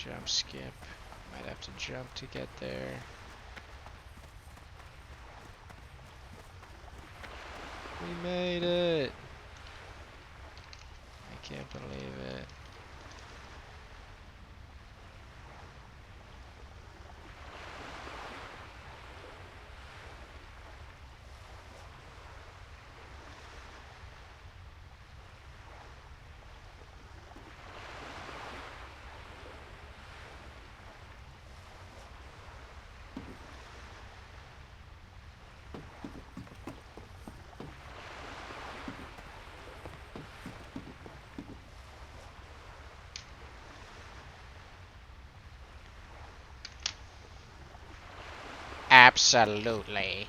Jump skip. Might have to jump to get there. We made it! I can't believe it. Absolutely.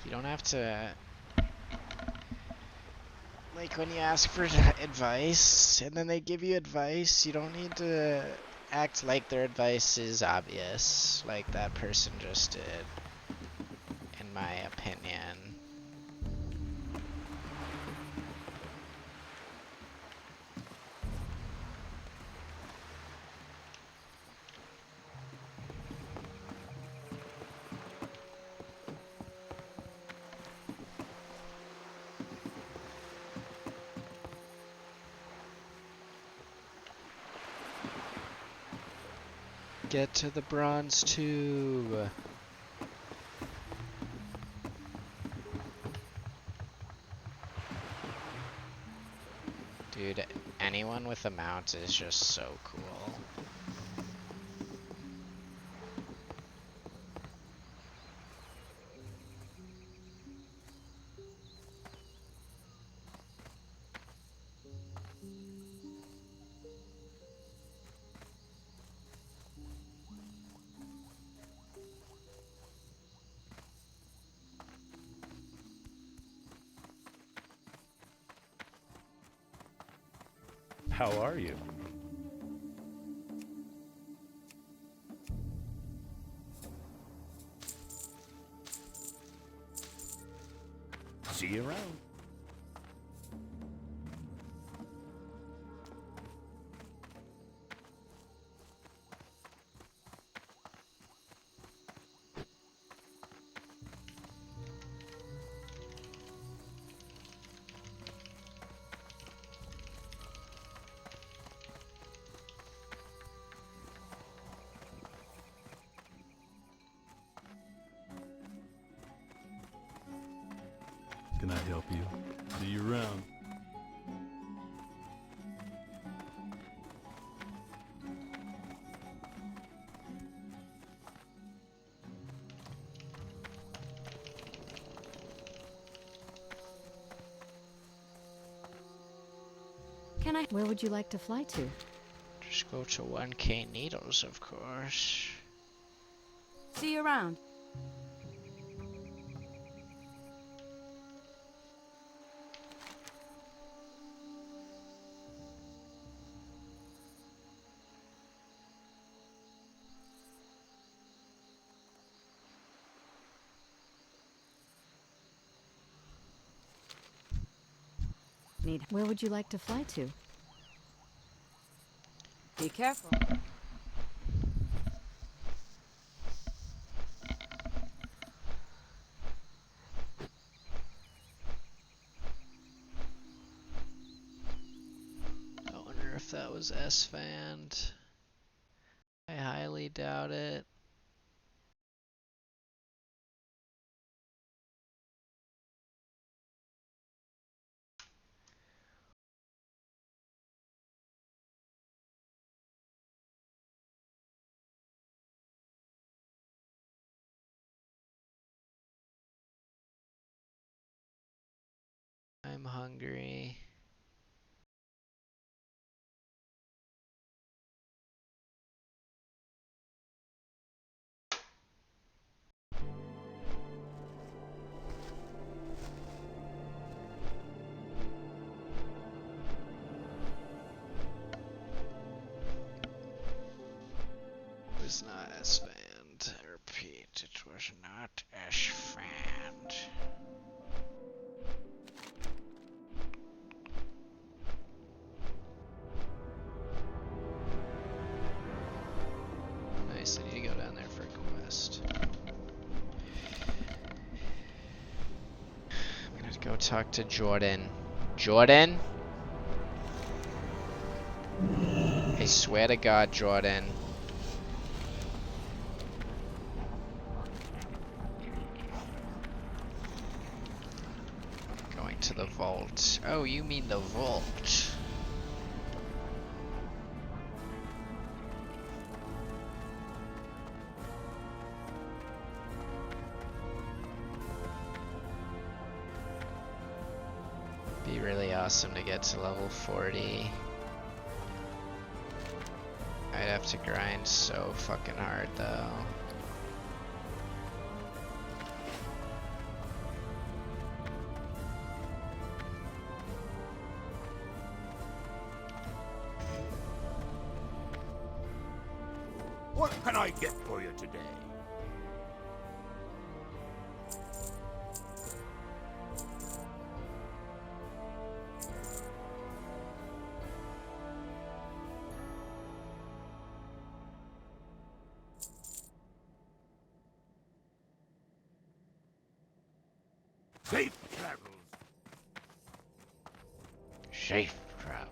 You don't have to... Like when you ask for advice and then they give you advice, you don't need to act like their advice is obvious, like that person just did, in my opinion. Get to the bronze tube. Dude, anyone with a mount is just so cool. How are you? See you around. Can I help you? See you around. Where would you like to fly to? Just go to 1K Needles, of course. See you around. Where would you like to fly to? Be careful. I wonder if that was S-Fand. I highly doubt it. I'm hungry. It was not S-Fand. I repeat, it was not S-Fand. Go talk to Jordan. Jordan? I swear to God, Jordan. Going to the vault. Oh, you mean the vault. Be really awesome to get to level 40. I'd have to grind so fucking hard though. What can I get for you today? Safe travels. Safe travel.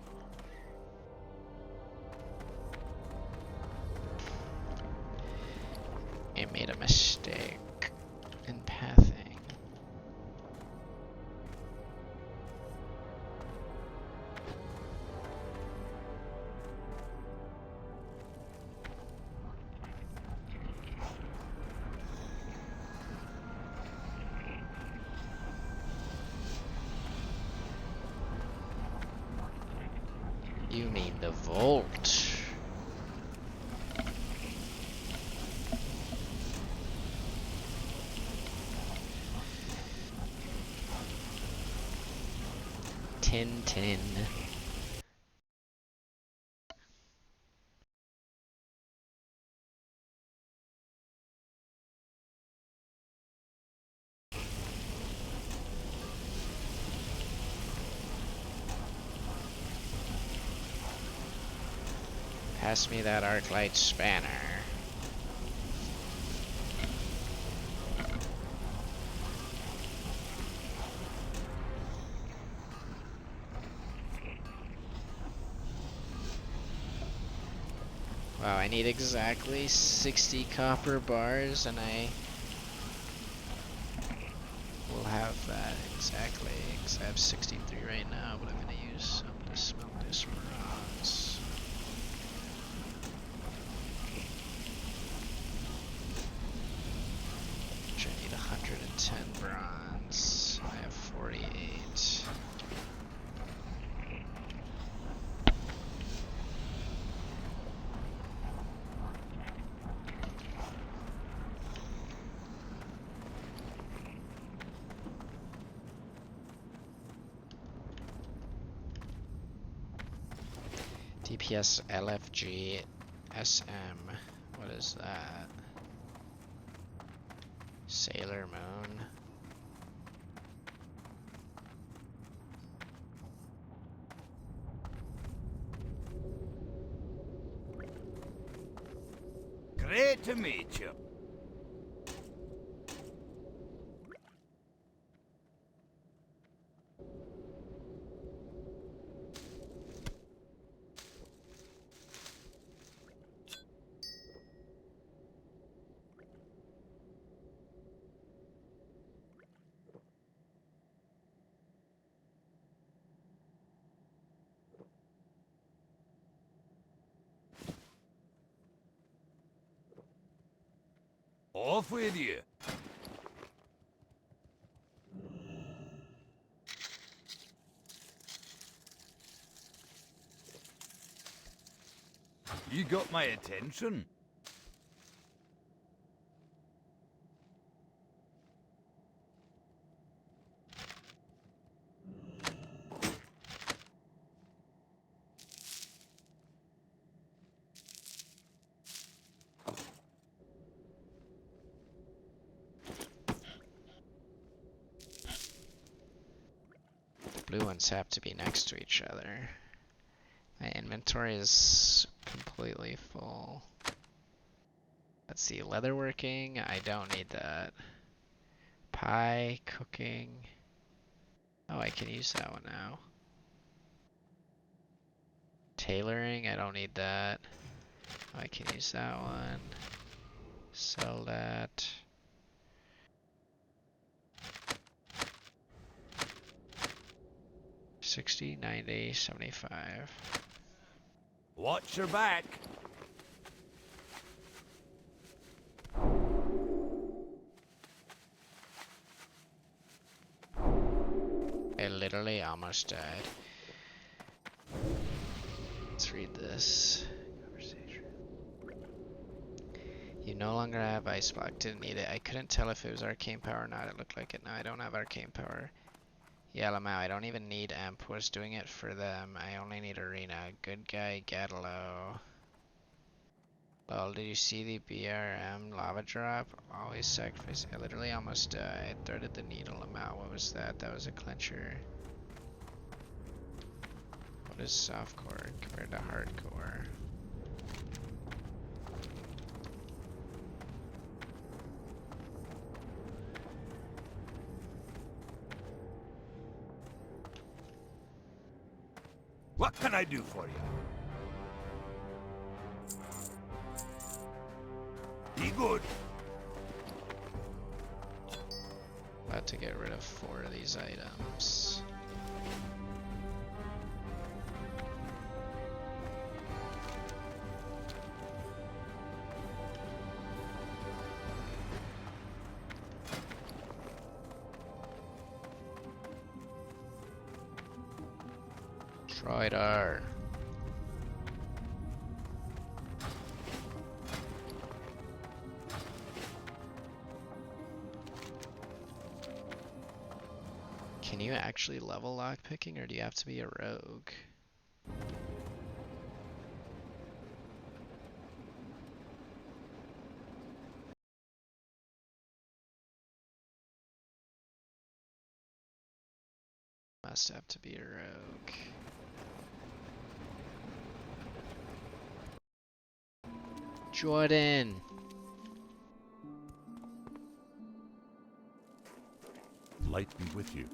I made a mistake in pathing. You mean the vault? Tin. Pass me that arclight spanner. Wow, I need exactly 60 copper bars and I will have that exactly, because I have 63 right now, but I'm going to use some to smelt this bronze. Which I need 110 bronze. I have 48. DPS LFG SM. What is that? Sailor Moon. Great to meet you. Off with you. You got my attention. Blue ones have to be next to each other. My inventory is completely full. Let's see, leatherworking, I don't need that. Pie, cooking. Oh, I can use that one now. Tailoring, I don't need that. Oh, I can use that one. Sell that. $60, $90, $75. Watch your back. I literally almost died. Let's read this. Conversation. You no longer have ice block. Didn't need it. I couldn't tell if it was arcane power or not. It looked like it. No, I don't have arcane power. Yeah, Lamau, I don't even need amp. Was doing it for them. I only need arena. Good guy, Gatalo. Well, did you see the BRM lava drop? Always sacrifice. I literally almost died. Threaded the needle. Lamau, what was that? That was a clincher. What is softcore compared to hardcore? What can I do for you? Be good. About to get rid of 4 of these items. Strider. Can you actually level lockpicking, or do you have to be a rogue? Must have to be a rogue. Jordan! Light be with you.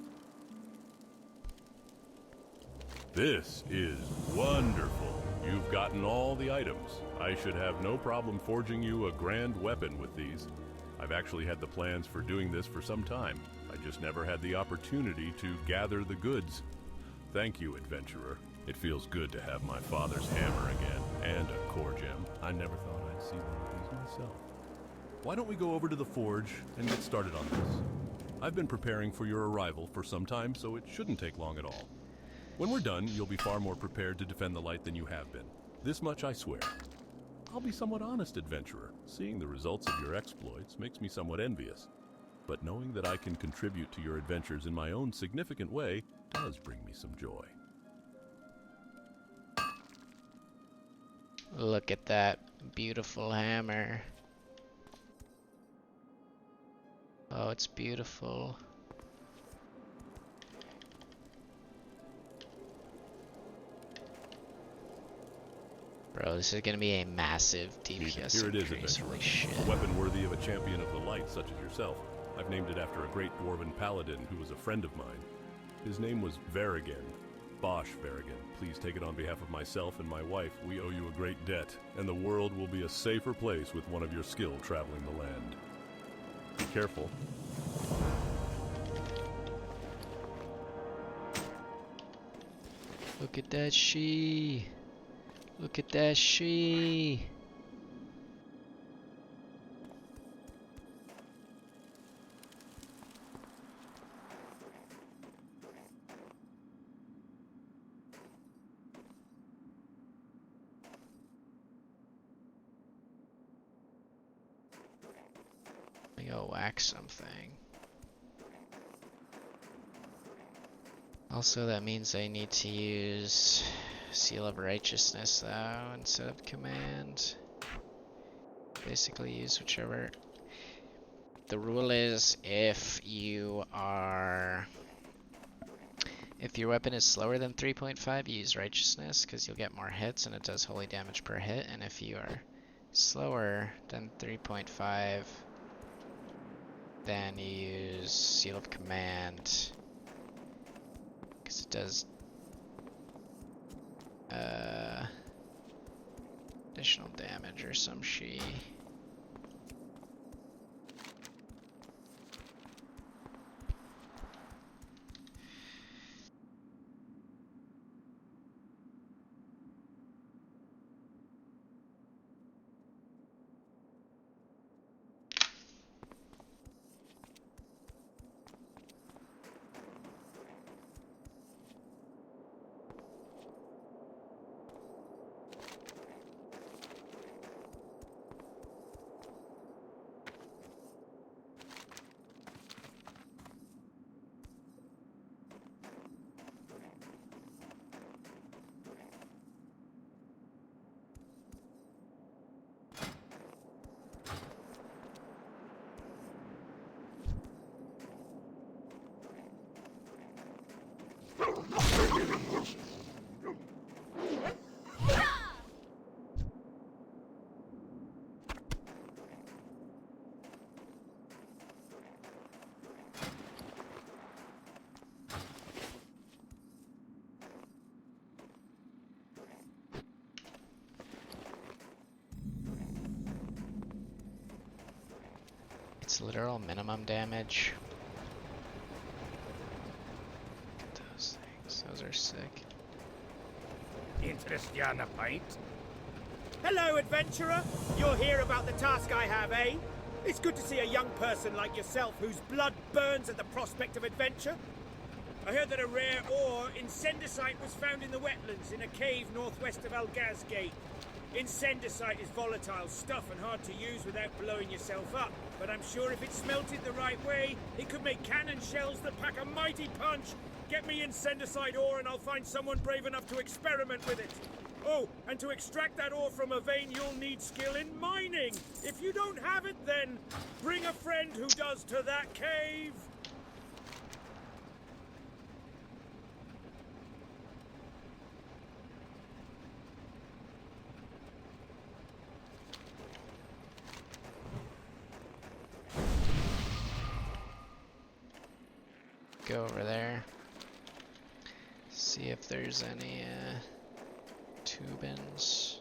This is wonderful. You've gotten all the items. I should have no problem forging you a grand weapon with these. I've actually had the plans for doing this for some time. I just never had the opportunity to gather the goods. Thank you, adventurer. It feels good to have my father's hammer again, and a core gem. I never thought I'd see one of these myself. Why don't we go over to the forge and get started on this? I've been preparing for your arrival for some time, so it shouldn't take long at all. When we're done, you'll be far more prepared to defend the light than you have been. This much I swear. I'll be somewhat honest, adventurer. Seeing the results of your exploits makes me somewhat envious. But knowing that I can contribute to your adventures in my own significant way does bring me some joy. Look at that beautiful hammer. Oh, it's beautiful. Bro, this is gonna be a massive DPS Here it is, increase. adventurer. Holy shit. A weapon worthy of a champion of the light such as yourself. I've named it after a great dwarven paladin who was a friend of mine. His name was Verigan. Bosch Verigan. Please take it on behalf of myself and my wife. We owe you a great debt, and the world will be a safer place with one of your skill traveling the land. Be careful. Look at that she. Look at that she. Let me go whack something. Also, that means I need to use Seal of Righteousness though instead of command. Basically use whichever. The rule is if your weapon is slower than 3.5, you use Righteousness because you'll get more hits and it does holy damage per hit. And if you are slower than 3.5, then you use Seal of Command Because it does additional damage or some shit. It's literal minimum damage. Look at those things. Those are sick. Interest you on a pint? Hello, adventurer. You're here about the task I have, eh? It's good to see a young person like yourself whose blood burns at the prospect of adventure. I heard that a rare ore, incendicite, was found in the wetlands in a cave northwest of Algaz Gate. Incendicite is volatile stuff and hard to use without blowing yourself up, but I'm sure if it's smelted the right way, it could make cannon shells that pack a mighty punch. Get me incendicite ore and I'll find someone brave enough to experiment with it. Oh, and to extract that ore from a vein, you'll need skill in mining. If you don't have it, then bring a friend who does to that cave. Go over there. See if there's any tubins.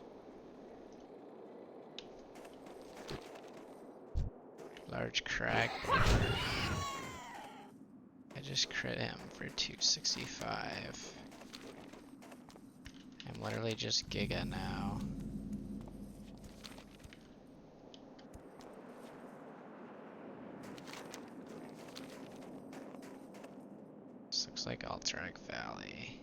Large crack. I just crit him for 265. I'm literally just Giga now. This looks like Alterac Valley.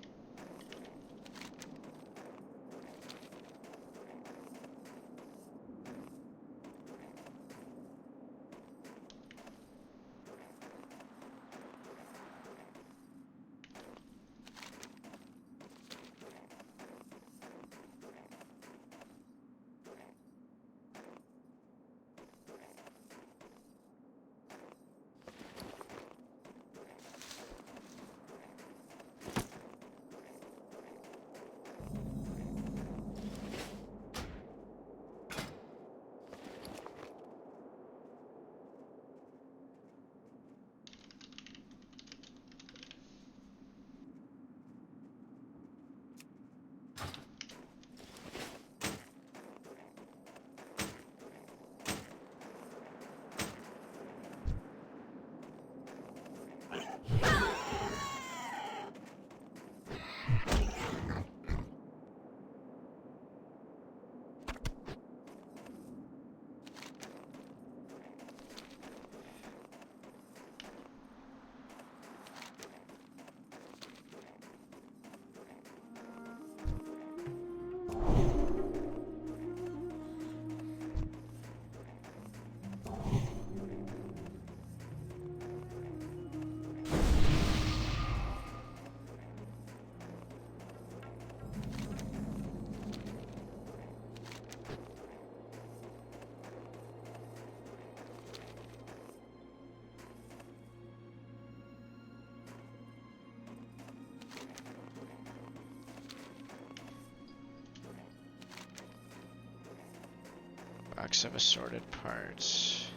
Box of assorted parts.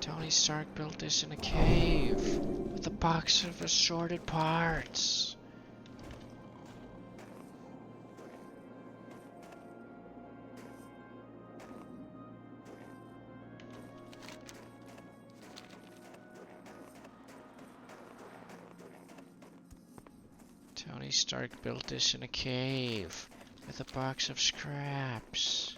Tony Stark built this in a cave with a box of assorted parts. Tony Stark built this in a cave with a box of scraps.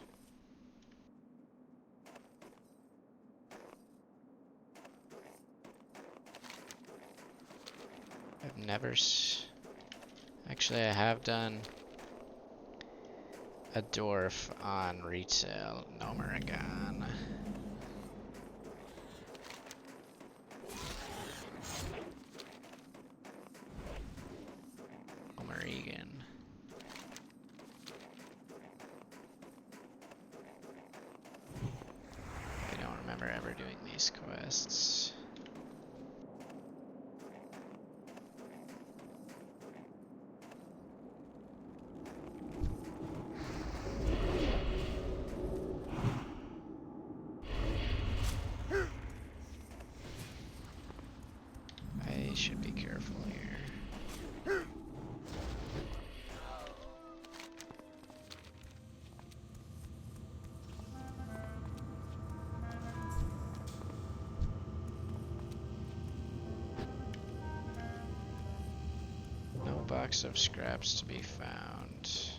I've never actually, I have done a dwarf on retail, no Verigan. Verigan. I don't remember ever doing these quests. I should be careful here. No box of scraps to be found.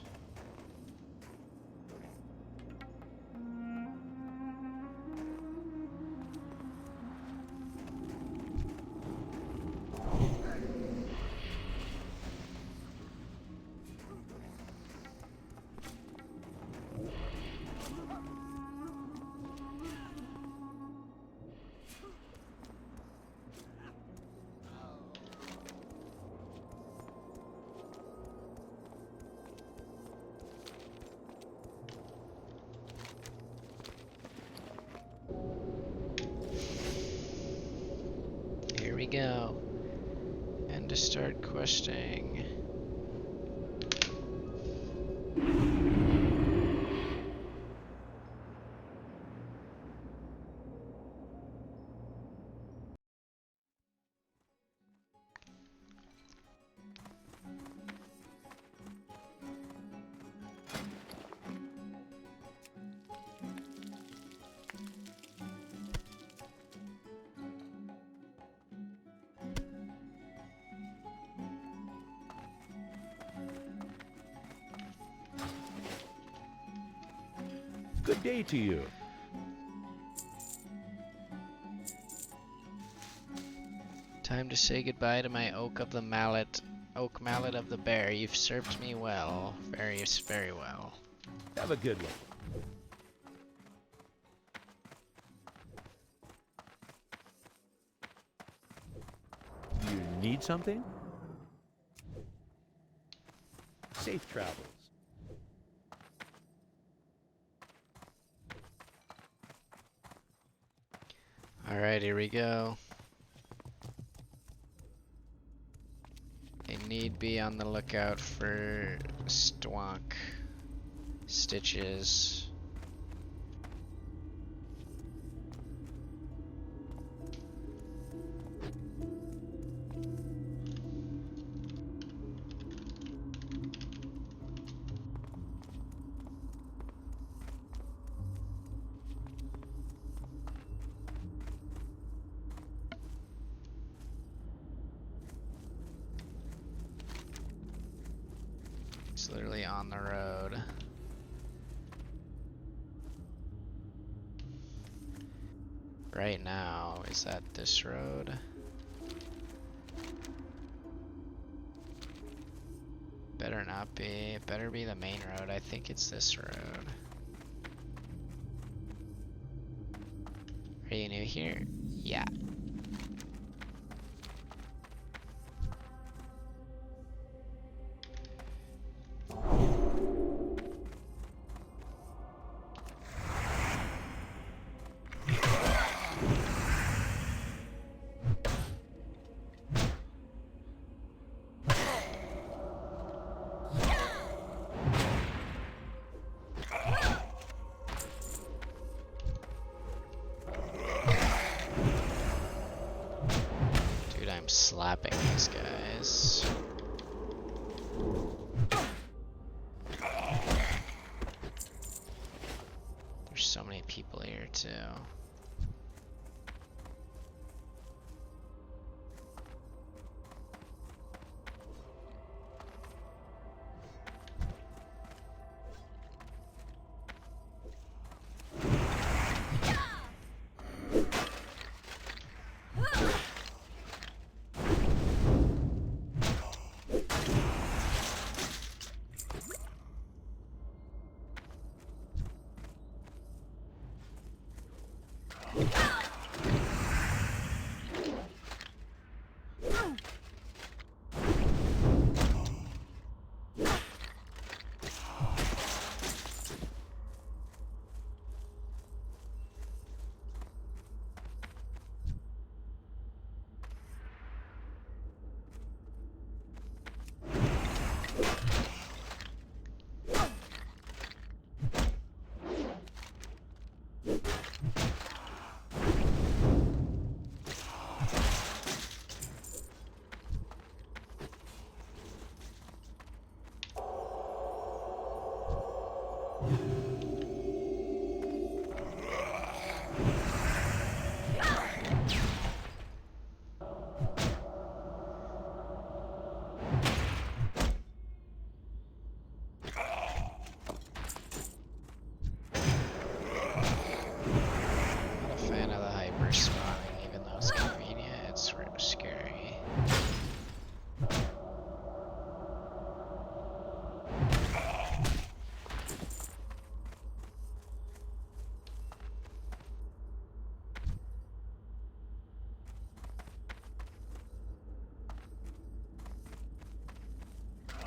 Here we go. And to start questing. Good day to you. Time to say goodbye to my oak mallet of the bear. You've served me well, very well. Have a good one. You need something? Safe travels. Alright, here we go. I need be on the lookout for stitches. It's literally on the road. Right now, is that this road? Better not be. It better be the main road. I think it's this road. Are you new here? Yeah. Slapping these guys. There's so many people here too.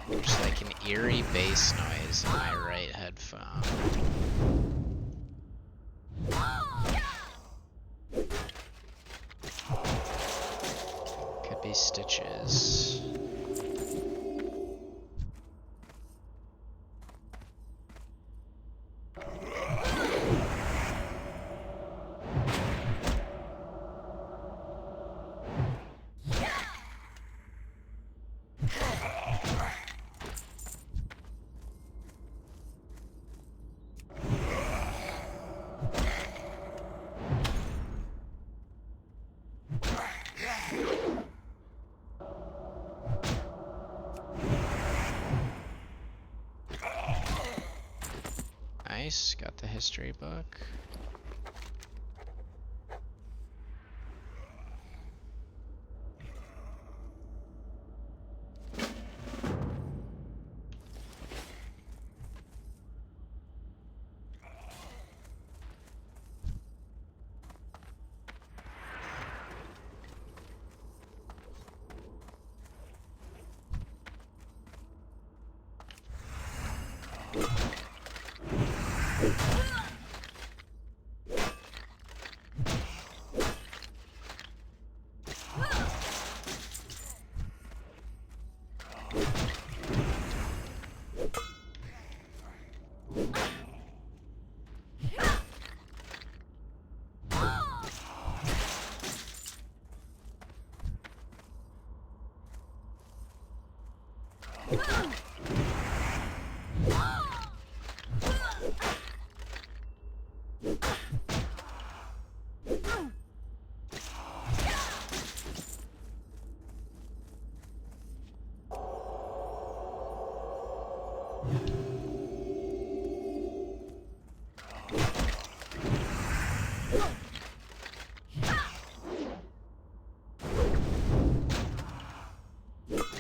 There's like an eerie bass noise in my right headphone. Could be stitches. Nice, got the history book.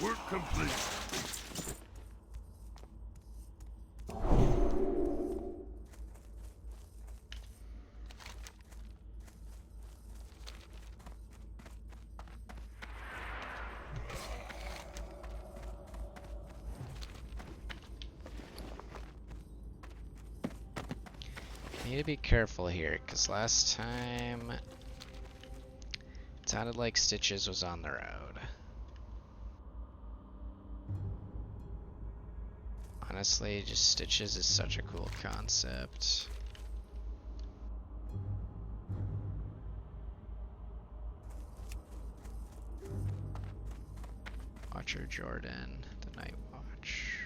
Work complete. Need to be careful here, because last time it sounded like Stitches was on the road. Honestly, just Stitches is such a cool concept. Watcher Jordan, the Night Watch.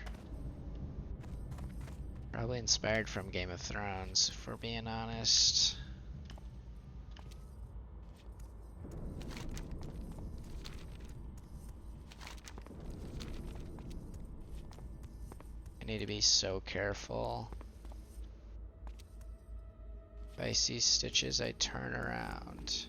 Probably inspired from Game of Thrones, if we're being honest. I need to be so careful. If I see Stitches, I turn around.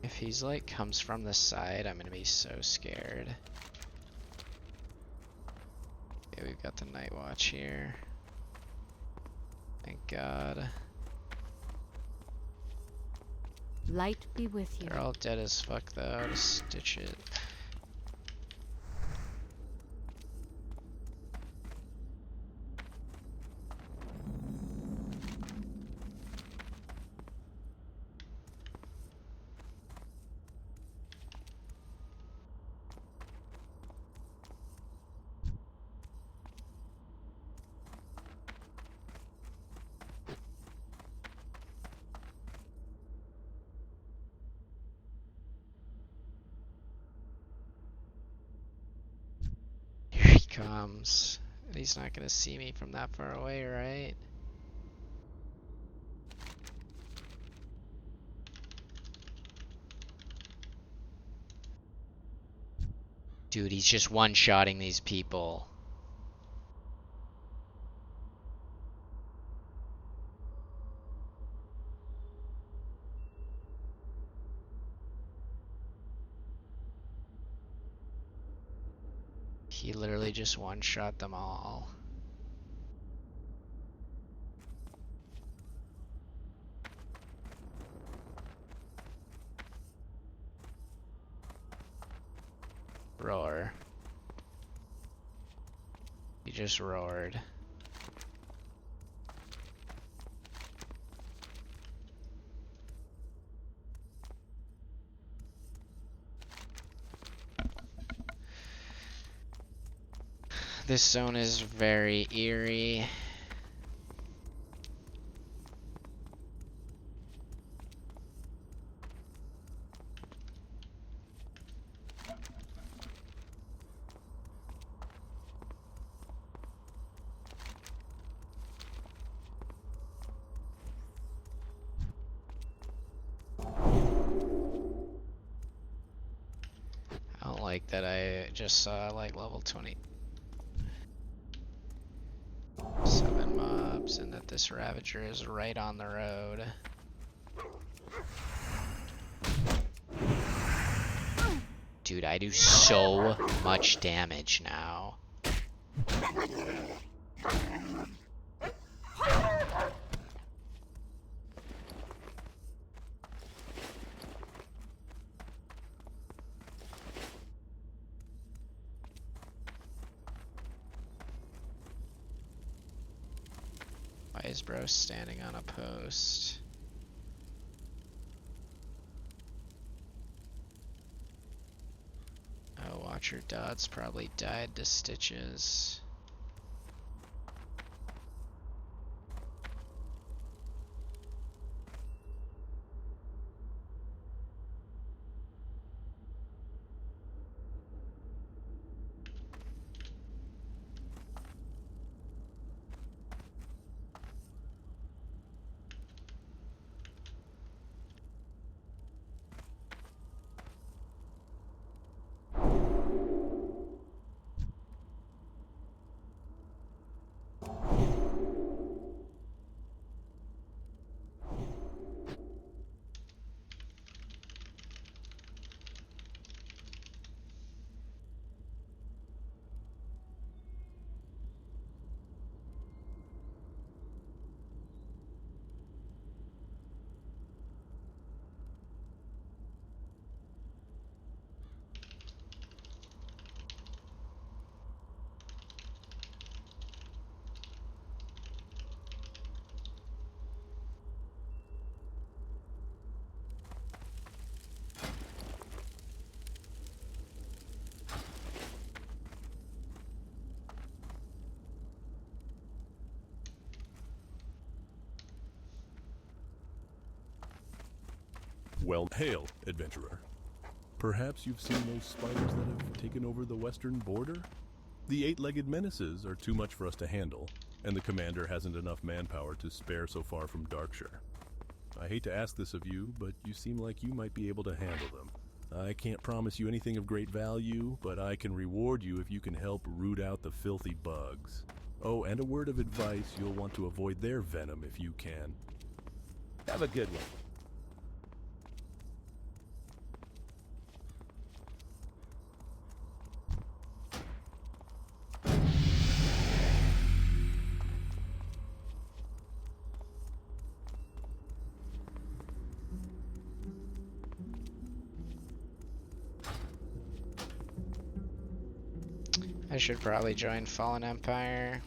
If he's like comes from the side, I'm gonna be so scared. Okay, we've got the Night Watch here. Thank God. Light be with you. They're all dead as fuck though. Just stitch it. Here he comes. He's not gonna see me from that far away, right? Dude, he's just one-shotting these people. He literally just one-shot them all. Roar. He just roared. This zone is very eerie. I don't like that I just saw like level 20. 7 mobs, and that this Ravager is right on the road. Dude, I do so much damage now. Why is bro standing on a post? Oh, Watcher Dots probably died to stitches. Well, hail, adventurer. Perhaps you've seen those spiders that have taken over the western border? The 8-legged menaces are too much for us to handle, and the commander hasn't enough manpower to spare so far from Darkshire. I hate to ask this of you, but you seem like you might be able to handle them. I can't promise you anything of great value, but I can reward you if you can help root out the filthy bugs. Oh, and a word of advice, you'll want to avoid their venom if you can. Have a good one. I should probably join Fallen Empire.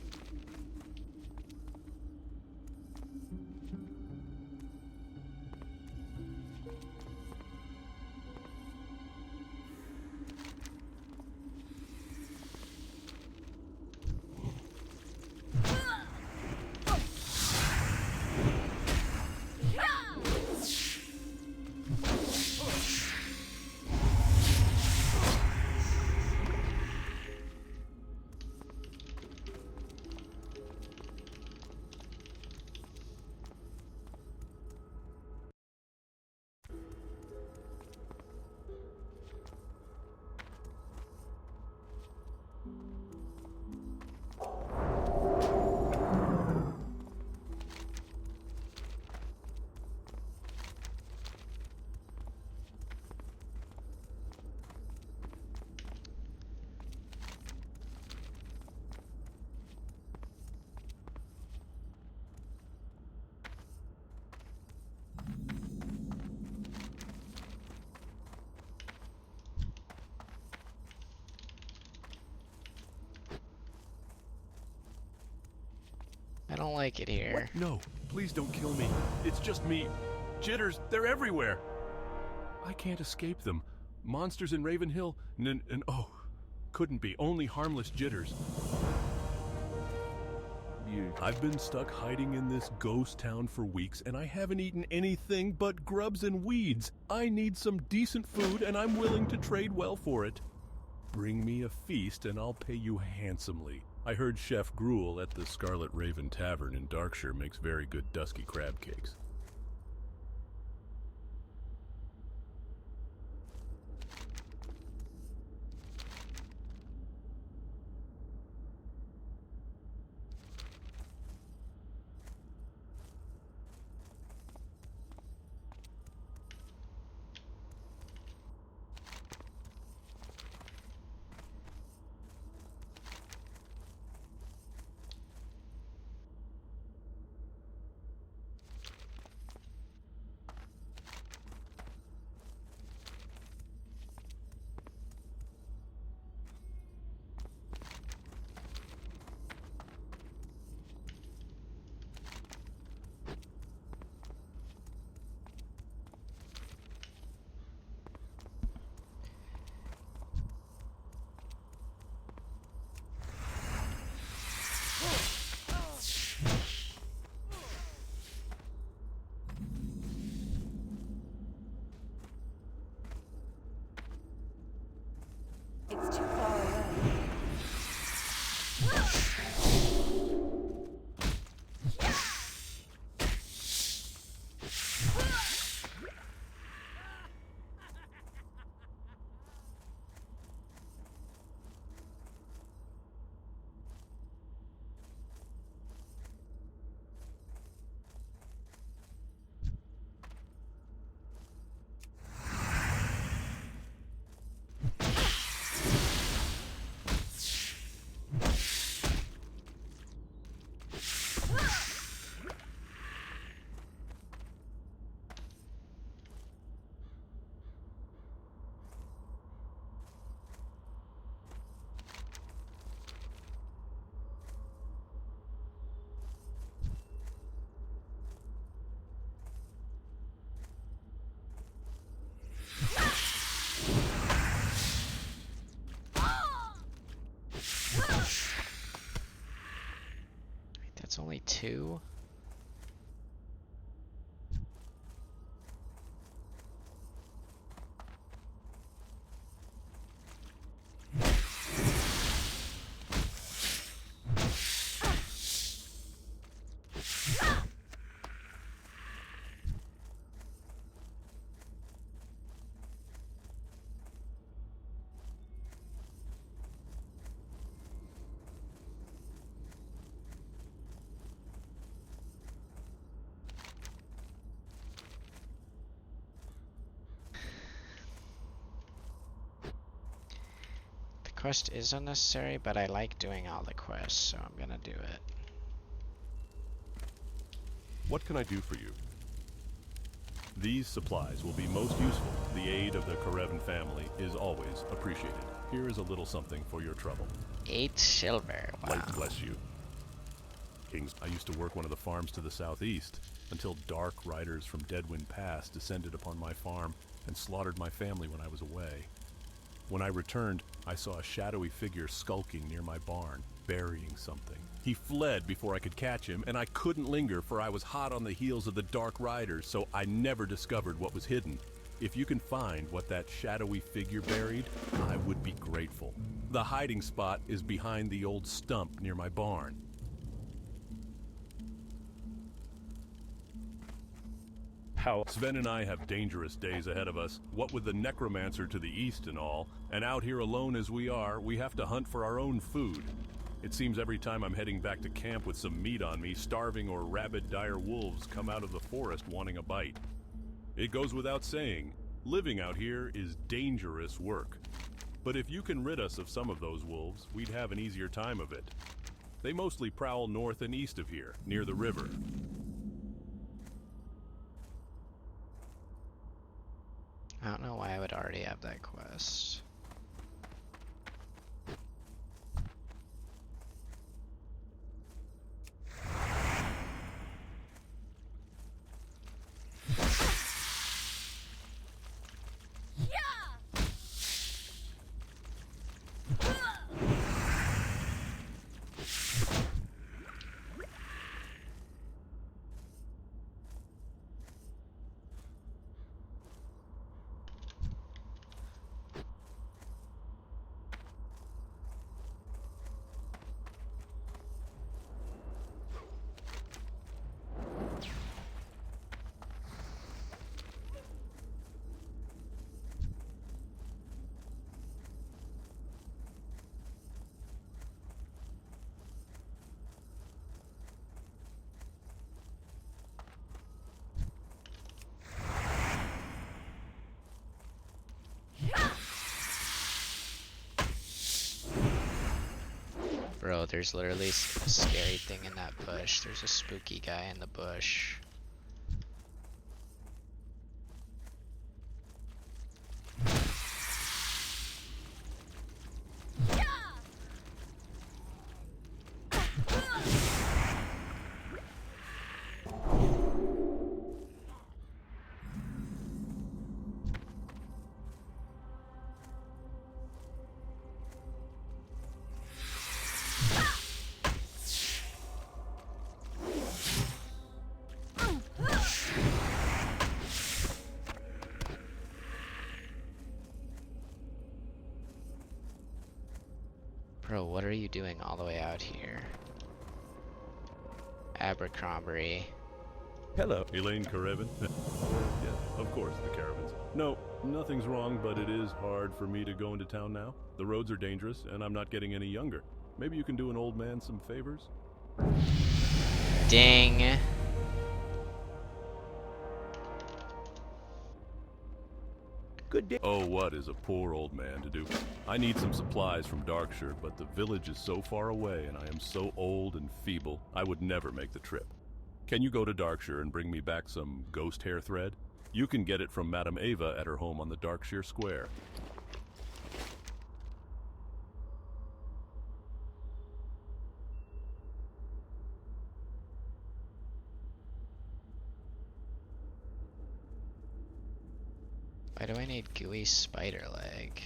don't like it What? here. No, please don't kill me. It's just me. Jitters, they're everywhere. I can't escape them. Monsters in Ravenhill, and oh, couldn't be. Only harmless jitters. I've been stuck hiding in this ghost town for weeks, and I haven't eaten anything but grubs and weeds. I need some decent food, and I'm willing to trade well for it. Bring me a feast, and I'll pay you handsomely. I heard Chef Gruel at the Scarlet Raven Tavern in Darkshire makes very good dusky crab cakes. It's too far away. That's only 2? Quest is unnecessary, but I like doing all the quests, so I'm gonna do it. What can I do for you? These supplies will be most useful. The aid of the Karevan family is always appreciated. Here is a little something for your trouble. 8 silver. Wow. Light bless you. Kings, I used to work one of the farms to the southeast until dark riders from Deadwind Pass descended upon my farm and slaughtered my family when I was away. When I returned, I saw a shadowy figure skulking near my barn, burying something. He fled before I could catch him, and I couldn't linger for I was hot on the heels of the Dark Riders, so I never discovered what was hidden. If you can find what that shadowy figure buried, I would be grateful. The hiding spot is behind the old stump near my barn. How? Sven and I have dangerous days ahead of us, what with the necromancer to the east and all, and out here alone as we are, we have to hunt for our own food. It seems every time I'm heading back to camp with some meat on me, starving or rabid dire wolves come out of the forest wanting a bite. It goes without saying, living out here is dangerous work. But if you can rid us of some of those wolves, we'd have an easier time of it. They mostly prowl north and east of here, near the river. I don't know why I would already have that quest. Bro, there's literally a scary thing in that bush. There's a spooky guy in the bush. Bro, what are you doing all the way out here? Abercrombie. Hello. Elaine Karevan? Yes, of course, the caravans. No, nothing's wrong, but it is hard for me to go into town now. The roads are dangerous, and I'm not getting any younger. Maybe you can do an old man some favors? Ding. Good day. Oh, what is a poor old man to do? I need some supplies from Darkshire, but the village is so far away, and I am so old and feeble, I would never make the trip. Can you go to Darkshire and bring me back some ghost hair thread? You can get it from Madame Ava at her home on the Darkshire Square. Why do I need gooey spider leg?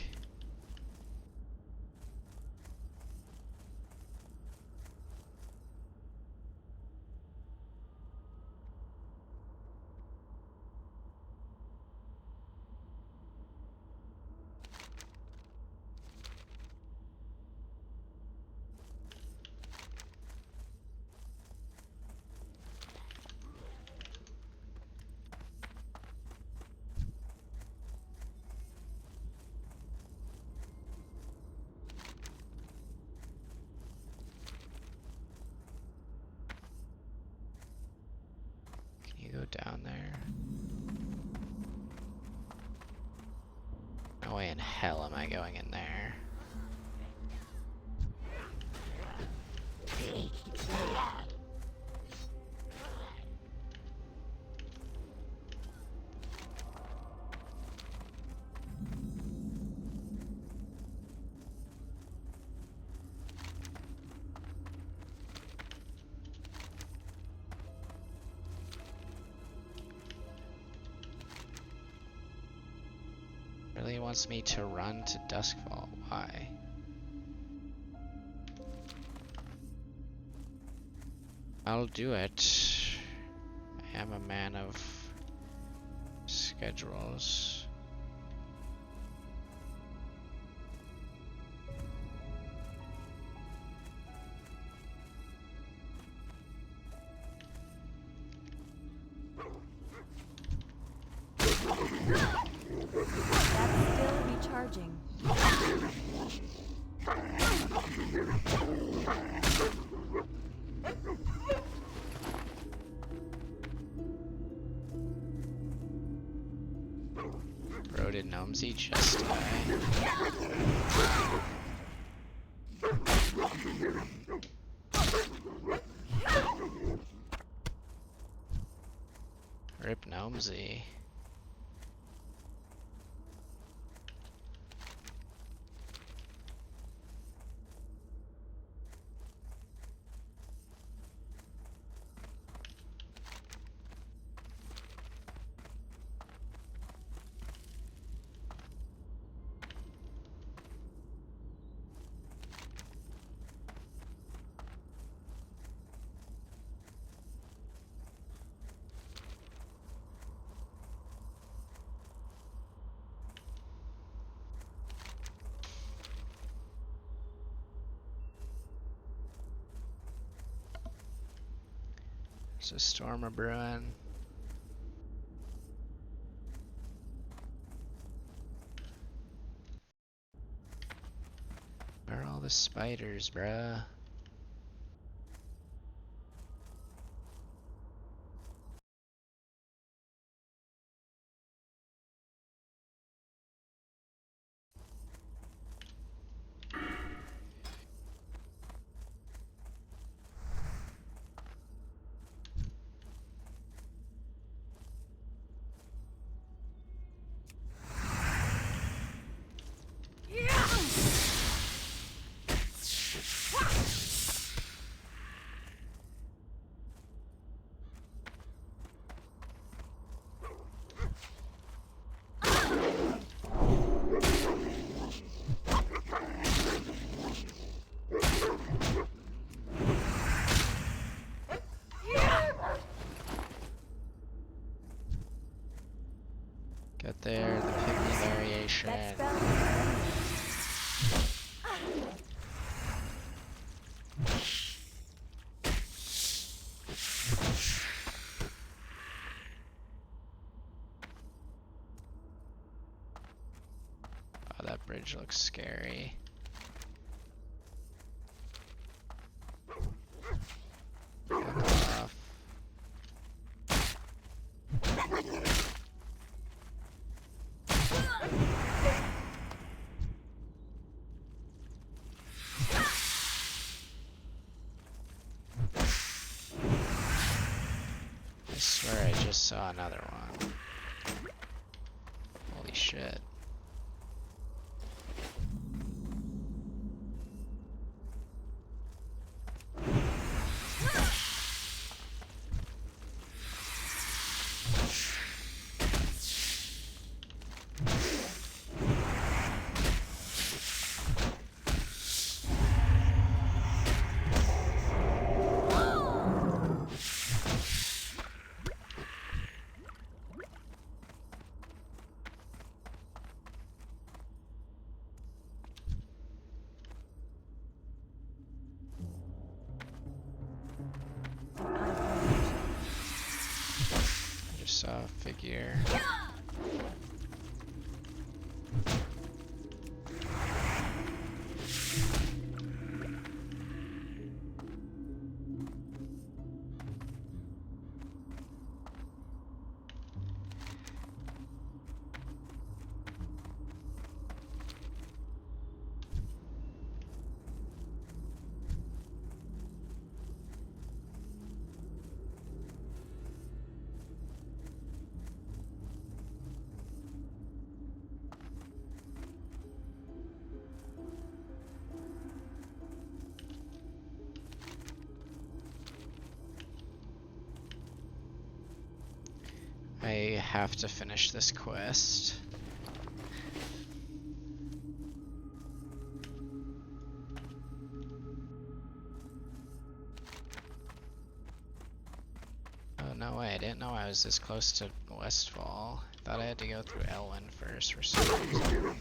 Go down there. No way in hell am I going in there. Really wants me to run to Duskfall. Why? I'll do it. I am a man of schedules. Recharging. Bro, did Gnomesy just die? Rip Gnomesy. There's a storm a-brewing. Where are all the spiders, bruh? there, the pygmy variation. That spell. Oh, that bridge looks scary. Back off. I swear I just saw another one. Holy shit. I just saw a figure. I have to finish this quest. Oh no way, I didn't know I was this close to Westfall. Thought I had to go through Elwyn first for some reason.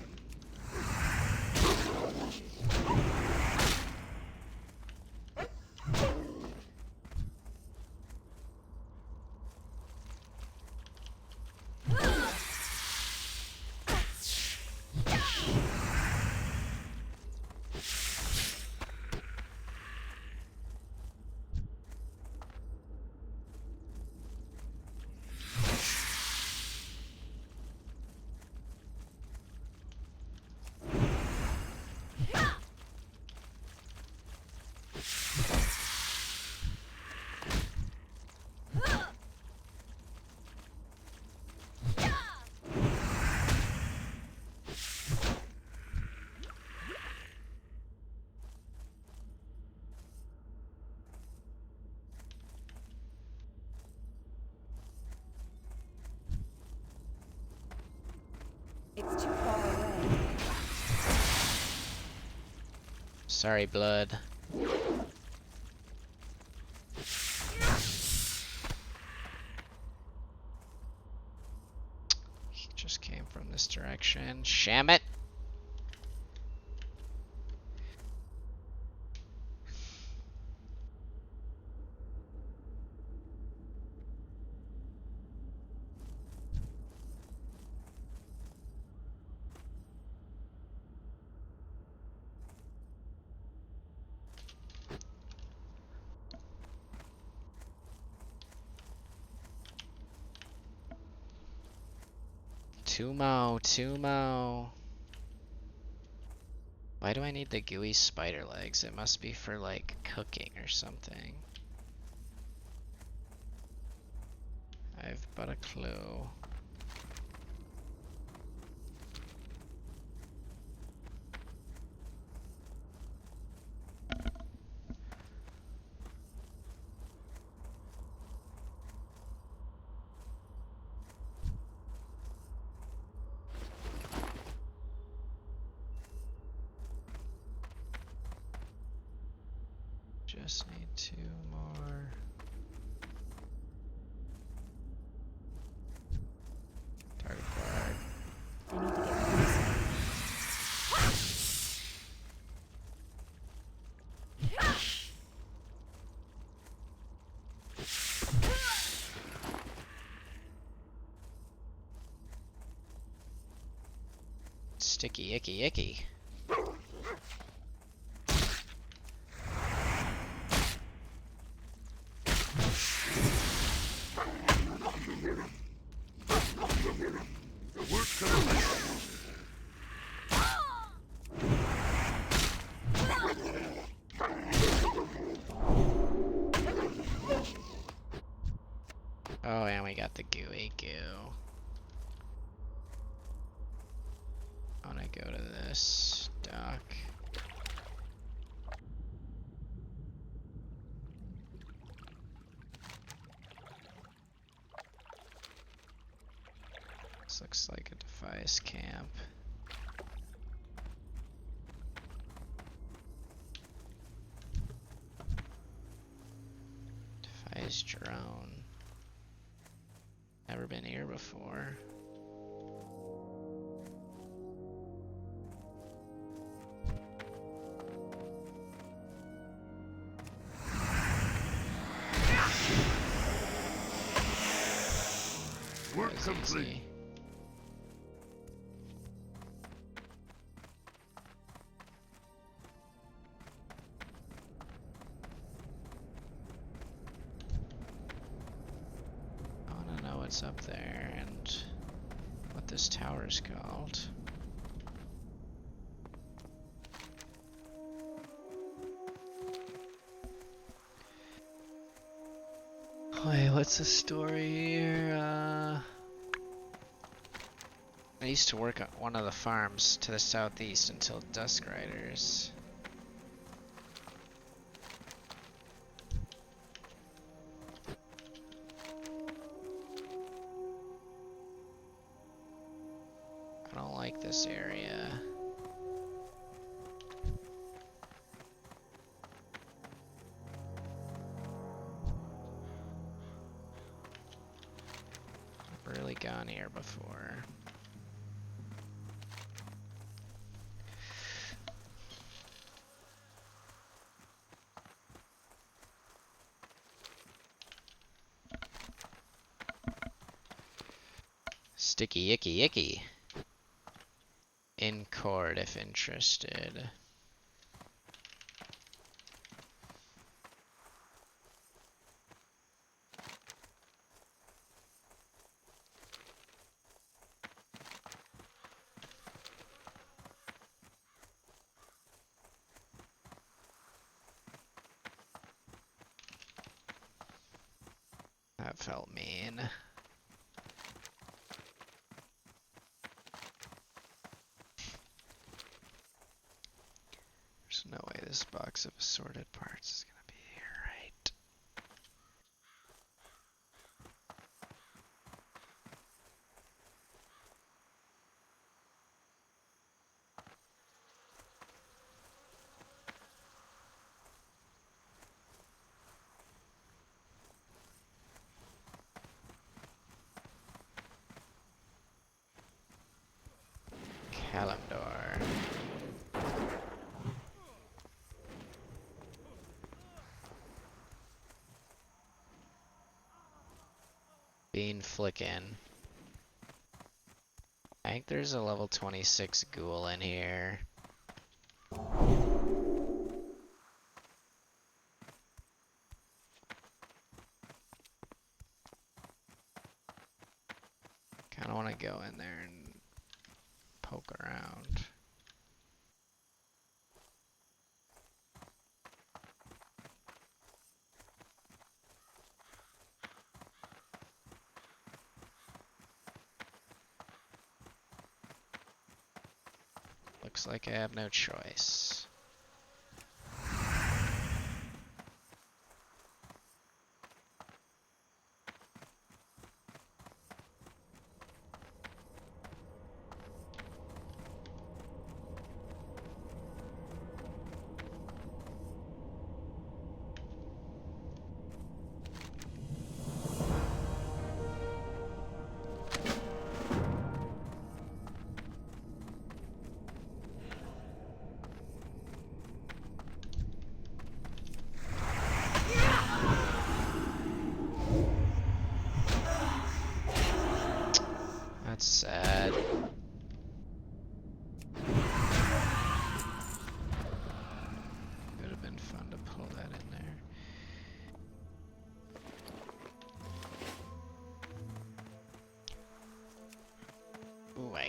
It's too far away. Sorry, blood. He just came from this direction. Sham it! Tumo. Why do I need the gooey spider legs? It must be for like cooking or something. I've but a clue. Just need 2 more. Target guard. Sticky, icky, icky. Oh, and we got the gooey goo. I wanna go to this dock. This looks like a device camp. Device drone. Never been here before. Work complete. I wanna know what's up there and what this tower's called. Wait, what's the story here? I used to work at one of the farms to the southeast until Dusk Riders. I don't like this area. I've really gone here before. Sticky, icky, icky. In court if interested. That felt mean. There's no way this box of assorted parts is gonna be here, right? Kalimdor. Bean flickin'. I think there's a level 26 ghoul in here. Kinda wanna go in there and poke around. Looks like I have no choice.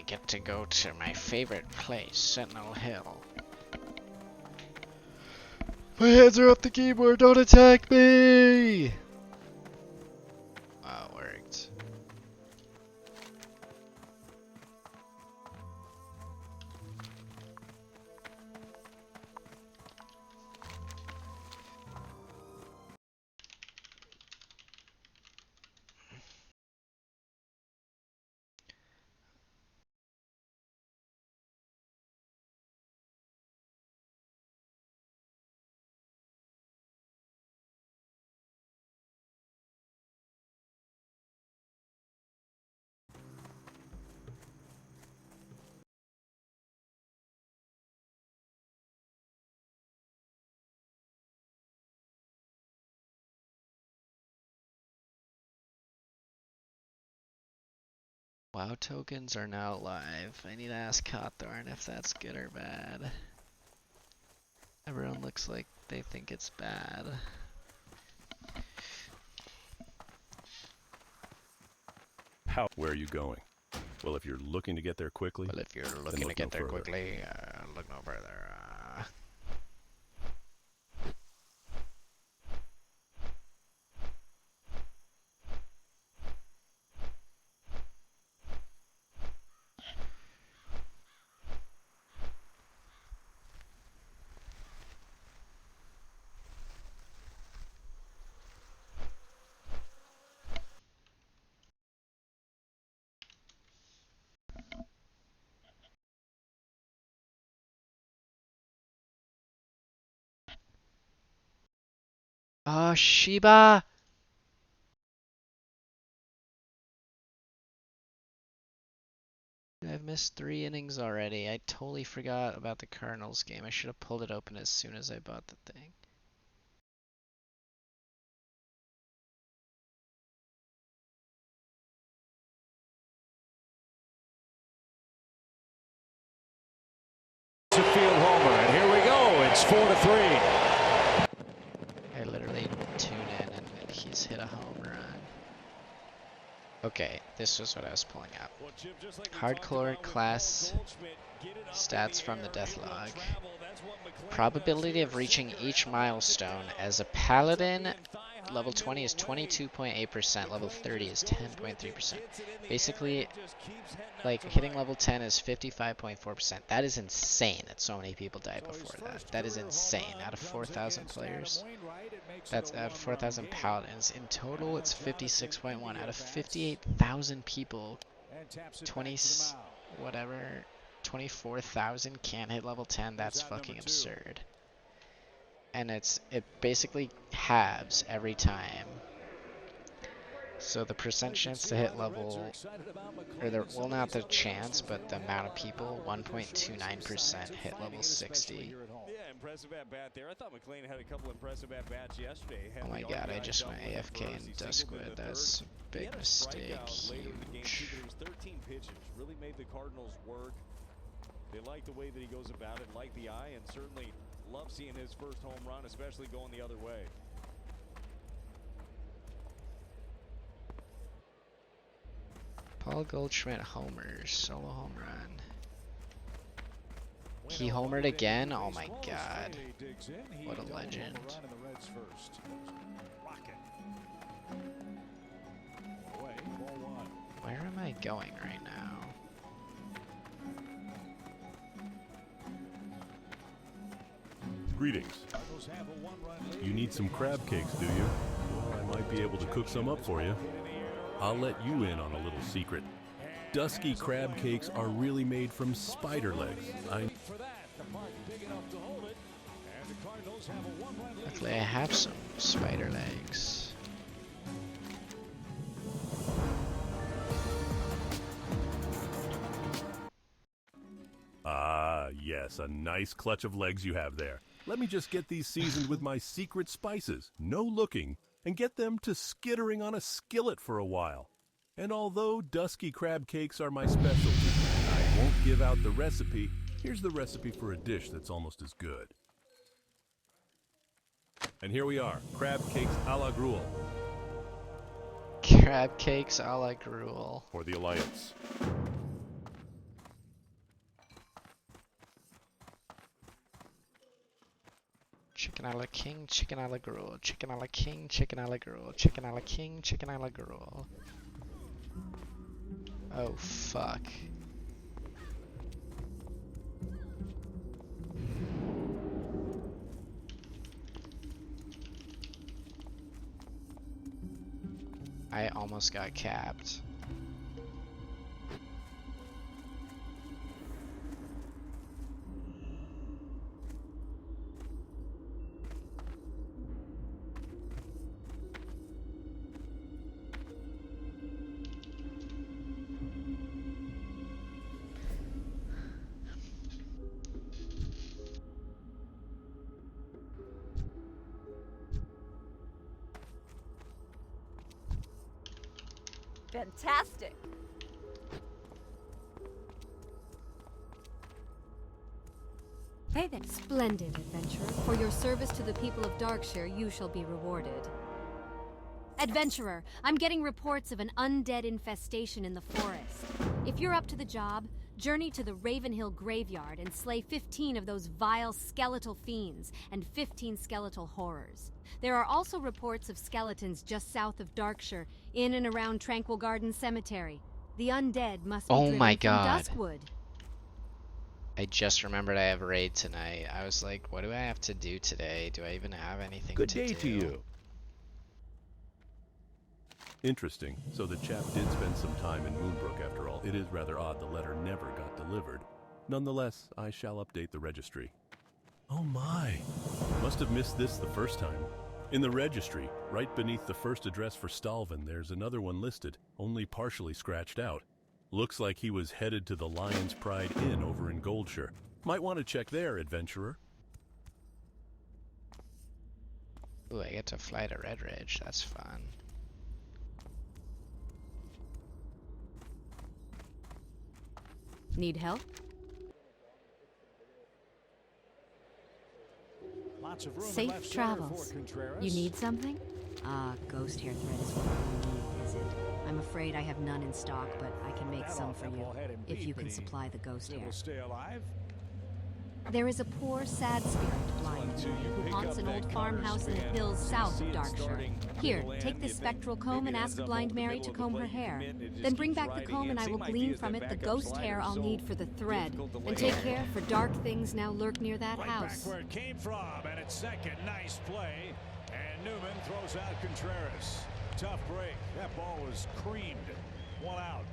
get to go to my favorite place, Sentinel Hill. My hands are off the keyboard, don't attack me! Wow, it worked. WoW tokens are now live. I need to ask Cawthorn if that's good or bad. Everyone looks like they think it's bad. Where are you going? Well, if you're looking to get there quickly, Well, if you're then looking to look get no there further. quickly, look no further. Oh, Shiba! I've missed 3 innings already. I totally forgot about the Cardinals game. I should have pulled it open as soon as I bought the thing. To field homer, and here we go. It's 4-3. I literally tune in and he's hit a home run. Okay, this was what I was pulling up. Hardcore class stats from the death log. Probability of reaching each milestone as a paladin, level 20 is 22.8%, level 30 is 10.3%. Basically, like, hitting level 10 is 55.4%. That is insane that so many people died before that. That is insane. Out of 4,000 players, that's out of 4,000 paladins. In total, it's 56.1. Out of 58,000 people, 24,000 can't hit level 10. That's fucking absurd. And it basically halves every time. So the percent chance to hit level, well, not the chance, but the amount of people, 1.29% hit level 60. Yeah, impressive at bat there. I thought McLean had a couple impressive at bats yesterday. Oh my god, I just went AFK in Duskwood. That's a big mistake. Huge. 13 pitches really made the Cardinals work. They like the way that he goes about it, like the eye, and certainly love seeing his first home run, especially going the other way. Paul Goldschmidt homers, solo home run. He homered again? Oh my god. What a legend. Where am I going right now? Greetings. You need some crab cakes, do you? Well, I might be able to cook some up for you. I'll let you in on a little secret. Dusky crab cakes are really made from spider legs. Luckily I have some spider legs. Ah, yes, a nice clutch of legs you have there. Let me just get these seasoned with my secret spices, no looking, and get them to skittering on a skillet for a while. And although dusky crab cakes are my specialty, I won't give out the recipe. Here's the recipe for a dish that's almost as good. And here we are, crab cakes a la gruel. Crab cakes a la gruel. For the Alliance. Chicken a la king, chicken a la gruel, chicken a la king, chicken a la gruel, chicken a la king, chicken a la gruel. Oh fuck. I almost got capped. Fantastic! Hey there. Splendid, adventurer. For your service to the people of Darkshire, you shall be rewarded. Adventurer, I'm getting reports of an undead infestation in the forest. If you're up to the job, journey to the Ravenhill graveyard and slay 15 of those vile skeletal fiends and 15 skeletal horrors. There are also reports of skeletons just south of Darkshire, in and around Tranquil Garden Cemetery. The undead must be driven from Duskwood. I just remembered I have a raid tonight. I was like, what do I have to do today? Do I even have anything to do? Good day to you. Interesting. So the chap did spend some time in Moonbrook after all. It is rather odd the letter never got delivered. Nonetheless, I shall update the registry. Oh my. Must have missed this the first time. In the registry, right beneath the first address for Stalvin, there's another one listed, only partially scratched out. Looks like he was headed to the Lion's Pride Inn over in Goldshire. Might want to check there, adventurer. Ooh, I get to fly to Red Ridge. That's fun. Need help? Safe travels. You need something? Ghost hair thread is what you need, is it? I'm afraid I have none in stock, but I can make some for you, if you can supply the ghost hair. There is a poor, sad spirit, blind man, who haunts an old farmhouse in the hills south of Darkshire. Here, take this spectral comb and ask Blind Mary to comb her hair. Then bring back the comb and I will glean from it the ghost hair I'll need for the thread. And take care, for dark things now lurk near that house. Back where it came from, and it's second, nice play. And Newman throws out Contreras. Tough break. That ball was creamed. One out.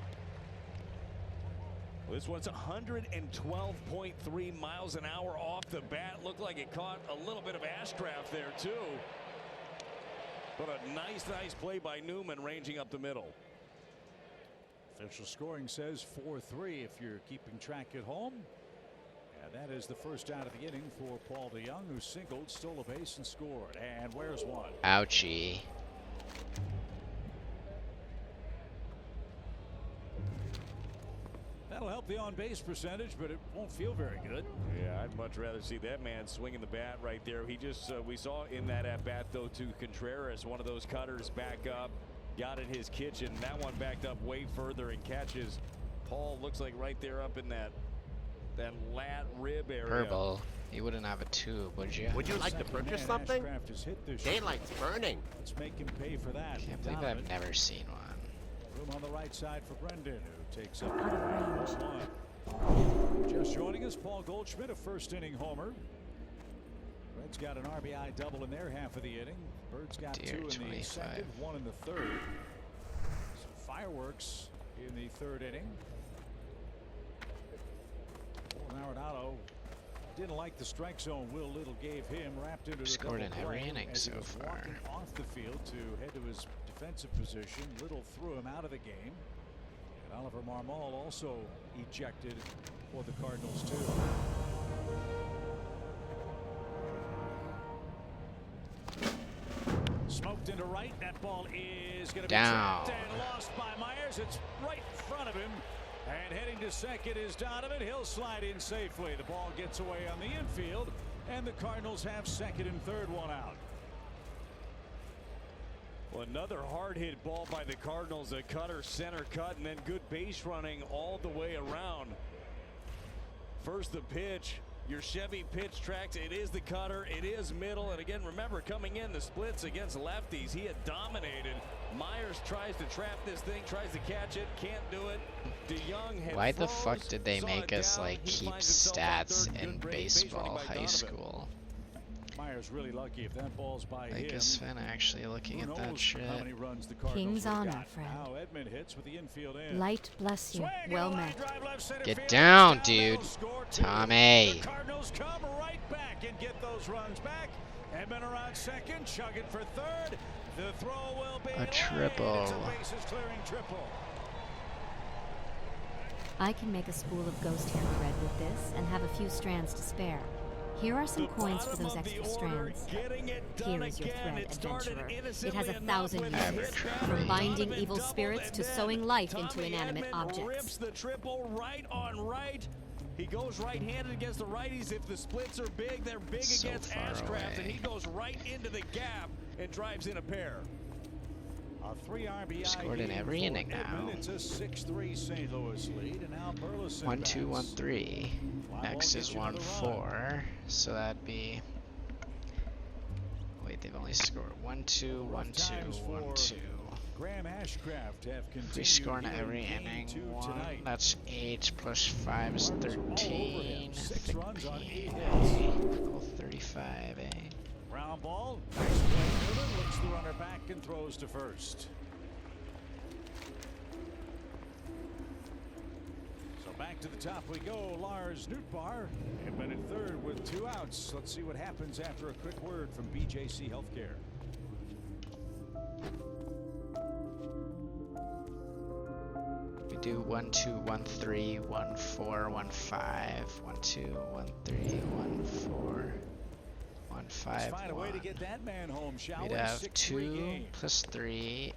This one's 112.3 miles an hour off the bat. Looked like it caught a little bit of Ashcraft there, too. But a nice play by Newman ranging up the middle. Official scoring says 4-3 if you're keeping track at home. And that is the first out of the inning for Paul DeYoung, who singled, stole a base, and scored. And where's one? Ouchie. That'll help the on-base percentage, but it won't feel very good. Yeah, I'd much rather see that man swinging the bat right there. He just, we saw in that at-bat, though, to Contreras, one of those cutters back up, got in his kitchen. That one backed up way further and catches. Paul looks like right there up in that lat rib area. Herbal. You wouldn't have a tube, would you? Would you like to purchase something? Daylight's burning. Let's make him pay for that. Can't believe I've never seen one. Room on the right side for Brendan, who takes up one. Just joining us, Paul Goldschmidt, a first inning homer. Reds got an RBI double in their half of the inning. Birds got two in the second, one in the third. Some fireworks in the third inning. Arenado didn't like the strike zone Will Little gave him, wrapped into the scored in every inning so far. Off the field to head to his defensive position. Little threw him out of the game. And Oliver Marmol also ejected for the Cardinals too. Smoked into right. That ball is going to be trapped and lost by Myers. It's right in front of him. And heading to second is Donovan. He'll slide in safely. The ball gets away on the infield, and the Cardinals have second and third, one out. Well, another hard hit ball by the Cardinals. A cutter, center cut, and then good base running all the way around. First the pitch. your Chevy pitch tracks. It is the cutter. It is middle. And again, remember, coming in the splits against lefties, he had dominated. Myers tries to trap this thing, tries to catch it, can't do it. DeYoung had Why the froze, fuck did they saw make it us down. like He keep finds himself on stats third. in Good grade base running baseball by high Donovan. school? Myers really lucky if that ball's by Like, him. is Sven actually looking Who at that knows shit? how many runs the Cardinals King's would've honor, got. friend. Now Edmund hits with the infield end. Light bless you. Well met. Get down, dude. Tommy. The Cardinals come right back and get those runs back. Edmund around second, chugging for third. The throw will be A triple. It's a bases clearing triple. I can make a spool of ghost hair thread with this and have a few strands to spare. Here are some coins for those extra strands. Here is your thread, adventurer. It has 1,000 uses, from binding evil spirits to sewing life into inanimate objects. Rips the triple right on right. He goes right-handed against the righties. If the splits are big, they're big So against far Ashcraft, and away. he goes right into the gap and drives in a pair. A 3 RBI Scored in game every for inning Edmund. now. It's a 6-3 St. Louis lead, and now Burleson 1-2, bats. 1-3. Next is 1-4. So that'd be. Wait, they've only scored 1-2, 1-2, 1-2. Graham Ashcraft have If we score in every inning, that's 8 plus 5 is 13. 6 runs on 8 hits. 35, eh? Ground ball. Nice play. Miller looks the runner back and throws to first. So back to the top we go. Lars Nootbaar. Edmund in third with 2 outs. Let's see what happens after a quick word from BJC Healthcare. We do 1-2, 1-3, 1-4, 1-5, 1-2, 1-3, 1-4, 1-5, Let's find a way to 1. get that man home, shall We'd we? have 6-3 2 game. plus 3.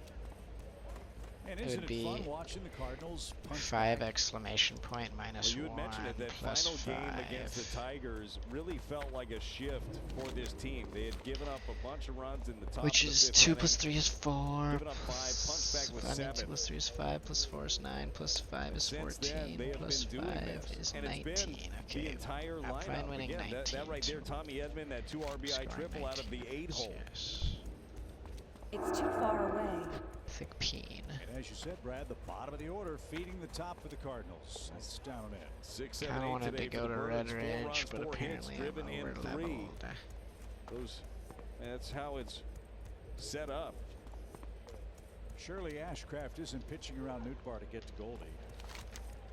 And It isn't would it be fun watching the Cardinals punch 5 exclamation point minus Well, you 1 had mentioned it, that plus final game 5. against the Tigers really felt like a shift for this team. They had given up a bunch of runs in the top Which of the is fifth 2 inning, plus 3 is 4. given up 5, punched back with 2 7. plus 3 is 5, plus 4 is 9, plus 5 is Since then, 14, they have plus been doing 5 this, is and 19. it's been Okay, the entire I'm fine lineup. winning Again, 19. that right there, Tommy Edmund, that 2 RBI Scoring triple out of the 8 hole. Yes. It's too far away. Thick peen. And as you said, Brad, the bottom of the order feeding the top for the Cardinals. That's down in. 6, Kinda 7, 8 wanted today to for go the to Birds. Red 4 Ridge, runs, but 4 hits, apparently I'm driven in over 3. leveled. That's how it's set up. Surely Ashcraft isn't pitching around Nootbaar to get to Goldie.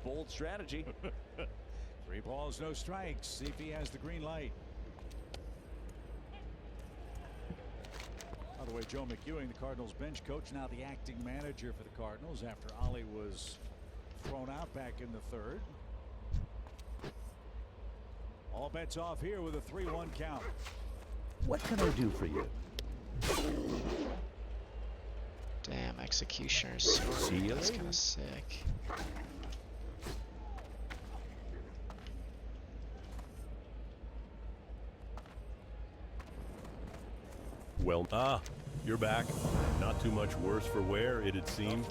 Bold strategy. 3 balls, no strikes. See if he has the green light. By the way, Joe McEwing, the Cardinals bench coach, now the acting manager for the Cardinals after Ollie was thrown out back in the third. All bets off here with a 3-1 count. What can I do for you? Damn, Executioner's sword. That's kind of sick. Well, you're back. Not too much worse for wear, it'd seem.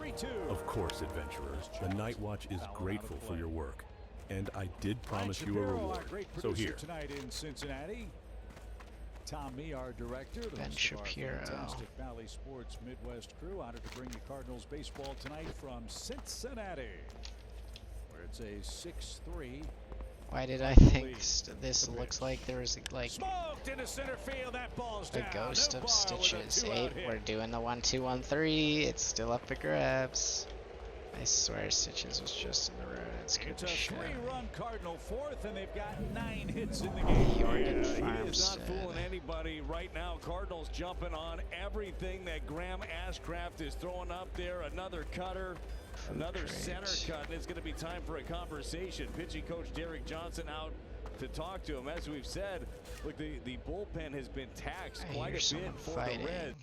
Of course, adventurers. The Night Watch is grateful for your work. And I did promise you a reward. So here. Tonight in Cincinnati. Tom Mee, our director, the Ben host of our Shapiro. fantastic Valley Sports Midwest crew, honored to bring you Cardinals baseball tonight from Cincinnati, where it's a 6-3. Why did I think this looks like there was like Smoked into center field. That ball's the down. ghost of Nootbaar with a Stitches? 2-out 8. hit. We're doing the 1-2, 1-3. It's still up for grabs. I swear Stitches was just in the road. It's good It's to a shit. 3-run Cardinal fourth, and they've got 9 hits in the game. Jordan He is not Farmstead. fooling anybody right now. Cardinals jumping on everything that Graham Ashcraft is throwing up there. Another cutter, another crate. center cut, and it's going to be time for a conversation. Pitching coach Derek Johnson out to talk to him. As we've said, look, the bullpen has been taxed I quite hear a someone bit for fighting. the Reds.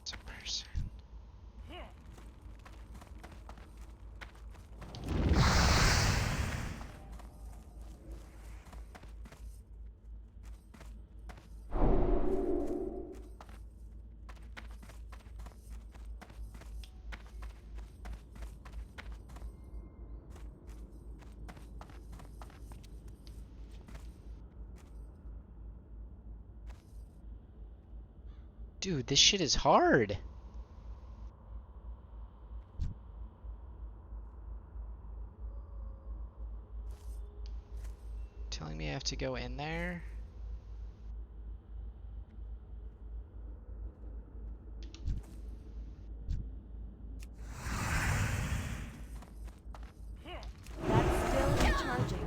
It's a person. Dude, this shit is hard. Telling me I have to go in there? That's still charging.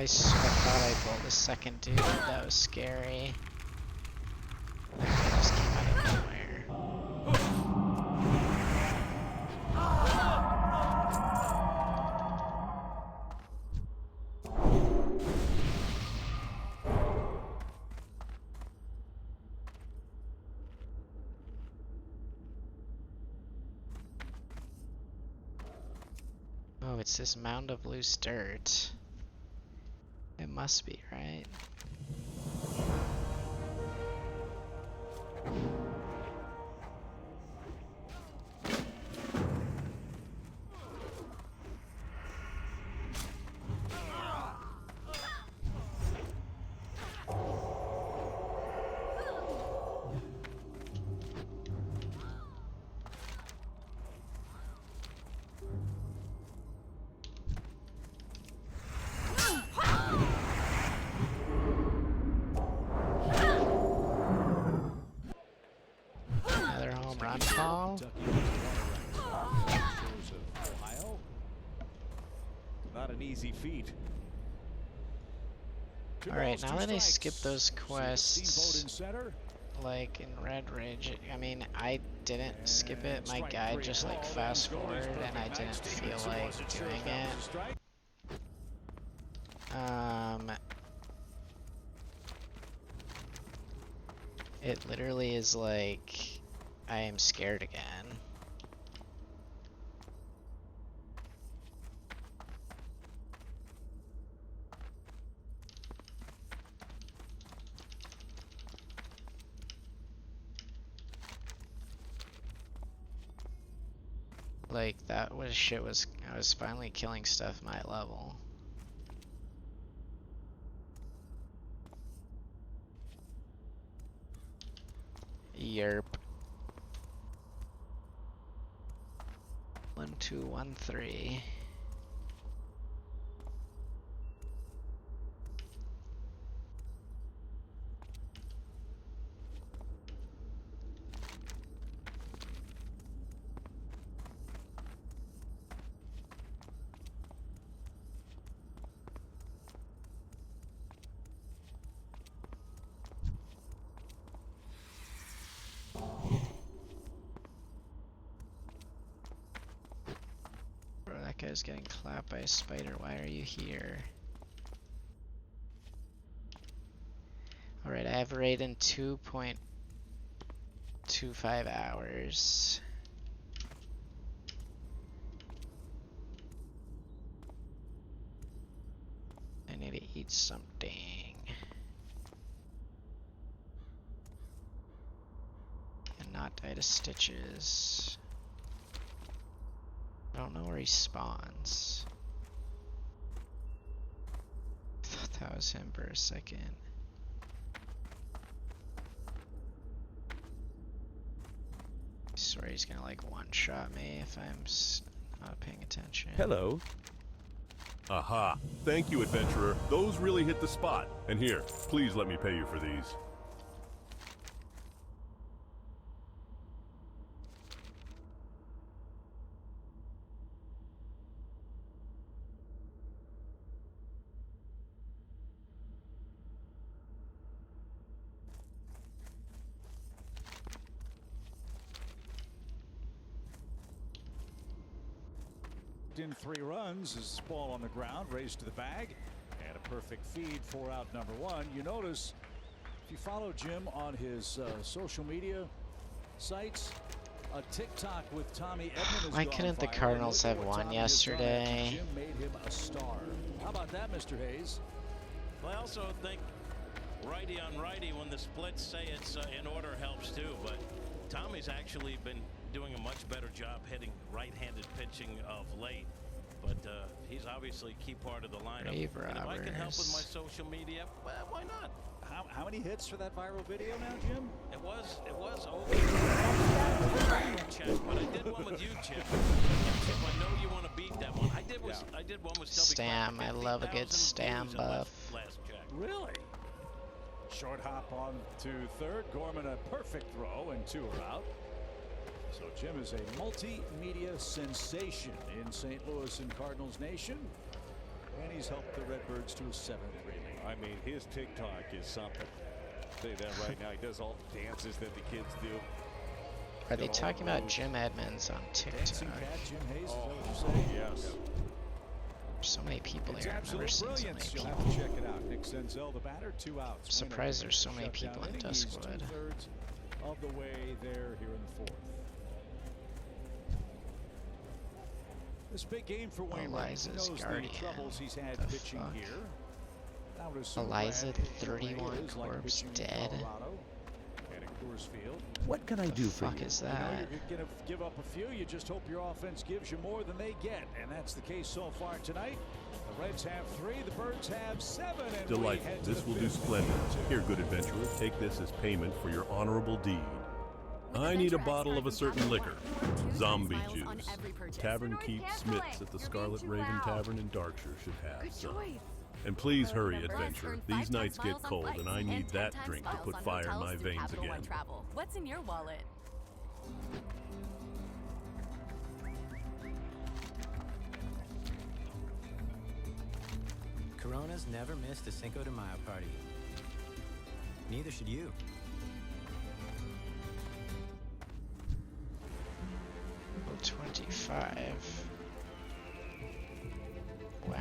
I thought I pulled a second dude. That was scary. That guy just came out of nowhere. Oh, it's this mound of loose dirt. It must be, right? Another home run call. Not an easy feat. Alright, now that I skip those quests, like in Red Ridge, I mean, I didn't skip it, my guide just like fast forward and I didn't feel like doing it. It literally is like, I am scared again. Like, that was shit was, I was finally killing stuff my level. Yerp. 1213. That guy's getting clapped by a spider. Why are you here? Alright, I have Raiden 2.25 hours. I need to eat something. And not die to stitches. I don't know where he spawns. I thought that was him for a second. I swear he's gonna like one-shot me if I'm not paying attention. Hello. Aha. Thank you, adventurer. Those really hit the spot. And here, please let me pay you for these. In 3 runs, his ball on the ground, raised to the bag, and a perfect feed for out number 1. You notice, if you follow Jim on his social media, sites. A TikTok with Tommy Edmond. Why couldn't the Cardinals have won yesterday? Jim made him a star. How about that, Mr. Hayes? Well, I also think righty on righty when the splits say it's in order helps too, but Tommy's actually been doing a much better job hitting right-handed pitching of late. But he's obviously a key part of the lineup. And if I can help with my social media, well, why not? How many hits for that viral video now, Jim? It was okay. Check, but I did one with you, Chip. Chip, I know you want to beat that one. I did one with Stam. I love a good Stam buff. Last check. Really? Short hop on to third. Gorman a perfect throw, and 2 are out. So Jim is a multimedia sensation in St. Louis and Cardinals Nation, and he's helped the Redbirds to a 7-3 lead. I mean, his TikTok is something. I'll tell you that right now. He does all the dances that the kids do. Are they talking about Jim Edmonds on TikTok? Dancing cat, Jim Hayes, is that what you're saying? Yes. There's so many people here. I've never seen so many You'll people. have to check it out. Nick Senzel, the batter, 2 outs. I'm surprised there's so many people in Duskwood. 2/3 of the way there here in the 4th. This big game for Wayne. Eliza's guardian. Troubles he's had The pitching fuck? here. Eliza, 31 corpse, dead. What can I do for you? Fuck is You know that? you're going to give up a few. You just hope your offense gives you more than they get, and that's the case so far tonight. The Reds have 3, the Birds have 7. And Delightful. This will do splendid. Here, good adventurer, take this as payment for your honorable deed. I need a bottle of a certain liquor. Zombie juice. Tavern Keith Smith's at the Scarlet Raven Tavern in Darkshire should have some. And please hurry, adventurer. These nights get cold, and I need that drink to put fire in my veins again. What's in your wallet? Corona's never missed a Cinco de Mayo party. Neither should you. Level 25. Wow.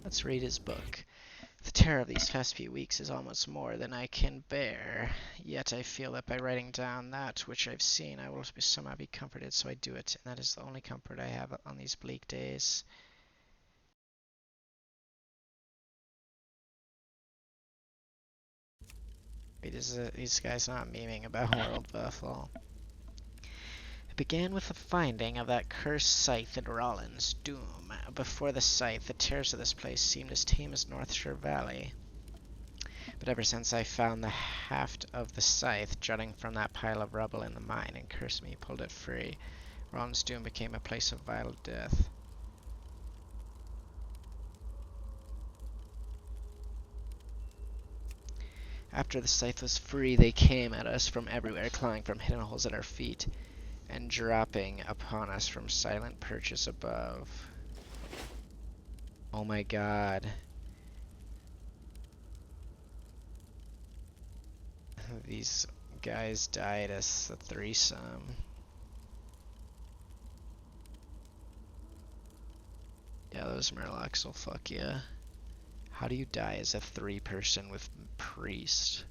Let's read his book. The terror of these past few weeks is almost more than I can bear. Yet I feel that by writing down that which I've seen, I will somehow be comforted, so I do it. And that is the only comfort I have on these bleak days. Wait, is these guys not memeing about World Buffalo? It began with the finding of that cursed scythe in Rollins' Doom. Before the scythe, the terrors of this place seemed as tame as North Shore Valley. But ever since I found the haft of the scythe jutting from that pile of rubble in the mine and cursed me, pulled it free, Rollins' Doom became a place of vile death. After the scythe was free, they came at us from everywhere, clawing from hidden holes at our feet, and dropping upon us from silent perches above. Oh my god. These guys died as a threesome. Yeah, those Murlocs will fuck ya. How do you die as a 3-person with priest?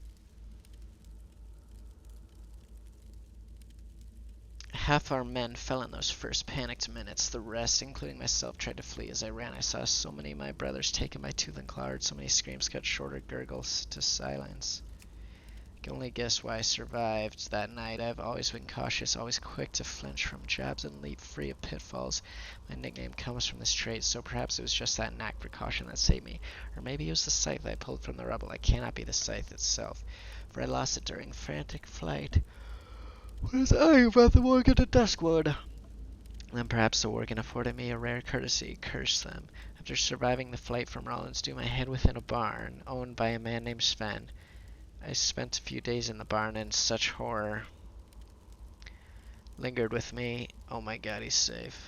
Half our men fell in those first panicked minutes. The rest, including myself, tried to flee. As I ran, I saw so many of my brothers taken by tooth and claw, so many screams cut shorter gurgles to silence. can only guess why I survived that night. I've always been cautious, always quick to flinch from jabs and leap free of pitfalls. My nickname comes from this trait, so perhaps it was just that knack for caution that saved me. Or maybe it was the scythe I pulled from the rubble. It cannot be the scythe itself, for I lost it during frantic flight. Was I about the Worgen to Duskwood? Then perhaps the Worgen afforded me a rare courtesy. Curse them. After surviving the flight from Rollins Doom, I hid within a barn owned by a man named Sven. I spent a few days in the barn, and such horror lingered with me. Oh my god, he's safe.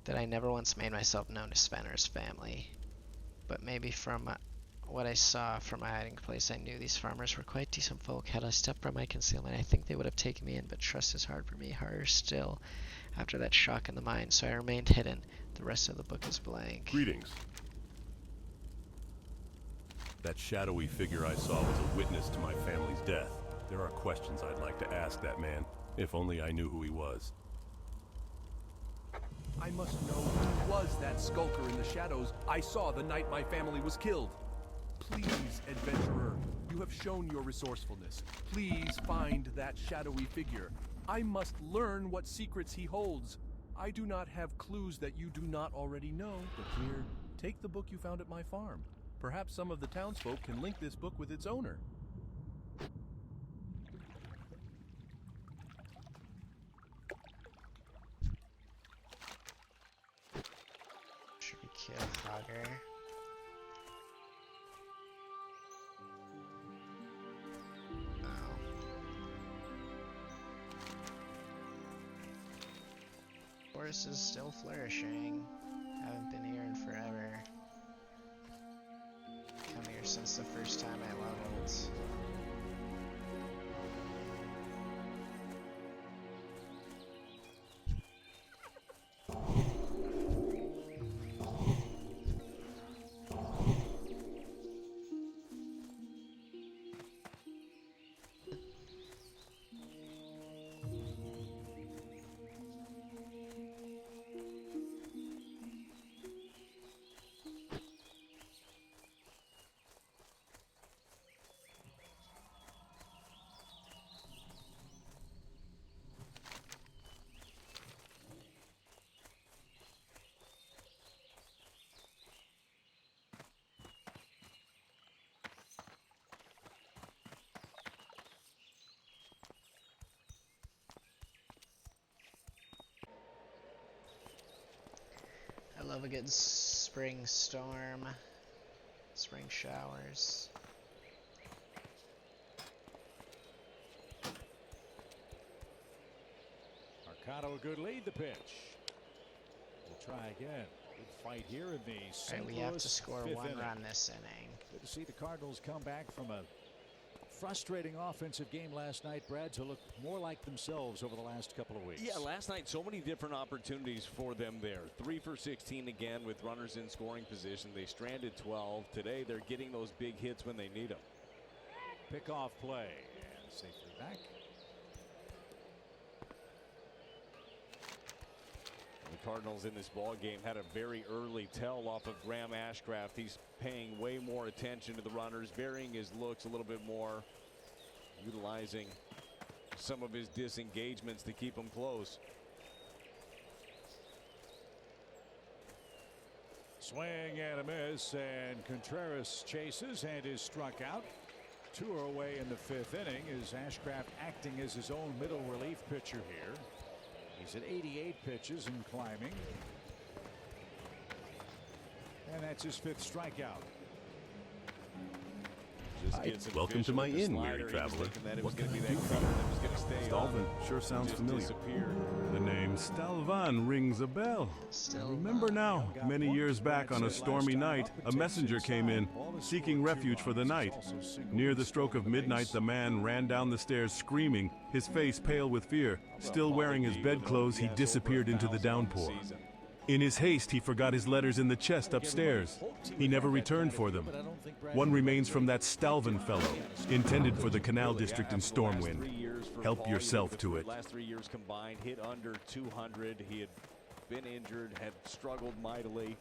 That I never once made myself known to Sven or his family. But maybe from what I saw from my hiding place, I knew these farmers were quite decent folk. Had I stepped from my concealment, I think they would have taken me in, but trust is hard for me, harder still after that shock in the mine, so I remained hidden. The rest of the book is blank. Greetings. That shadowy figure I saw was a witness to my family's death. There are questions I'd like to ask that man, if only I knew who he was. I must know who was that skulker in the shadows I saw the night my family was killed. Please, adventurer, you have shown your resourcefulness. Please find that shadowy figure. I must learn what secrets he holds. I do not have clues that you do not already know, but here, take the book you found at my farm. Perhaps some of the townsfolk can link this book with its owner. Should we kill Hogger? Forest is still flourishing. Haven't been here in forever. Come here since the first time I leveled. I love a good spring storm, spring showers. Mercado, a good lead, the pitch. We'll try again. Good fight here in the St. Right, we Louis have to score fifth one inning. run this inning. Good to see the Cardinals come back from a frustrating offensive game last night, Brad, to look more like themselves over the last couple of weeks. Yeah, last night so many different opportunities for them there. 3 for 16 again with runners in scoring position. They stranded 12. Today they're getting those big hits when they need them. Pickoff play and safely back. The Cardinals in this ball game had a very early tell off of Graham Ashcraft. He's paying way more attention to the runners, varying his looks a little bit more, utilizing some of his disengagements to keep them close. Swing and a miss, and Contreras chases and is struck out. 2 are away in the 5th inning as Ashcraft acting as his own middle relief pitcher here. He's at 88 pitches and climbing. And that's his 5th strikeout. Welcome to my inn, weary traveler. What can I do for you? Stalvan sure sounds familiar. The name Stalvan rings a bell. I remember now, many years back on a stormy night, a messenger came in, seeking refuge for the night. Near the stroke of midnight, the man ran down the stairs screaming, his face pale with fear. Still wearing his bedclothes, he disappeared into the downpour. In his haste, he forgot his letters in the chest upstairs. He never returned for them. One remains from that Stalvan fellow, intended for the Canal District in Stormwind. Help yourself to it. Last 3 years combined, hit under 200. He had been injured, had struggled mightily.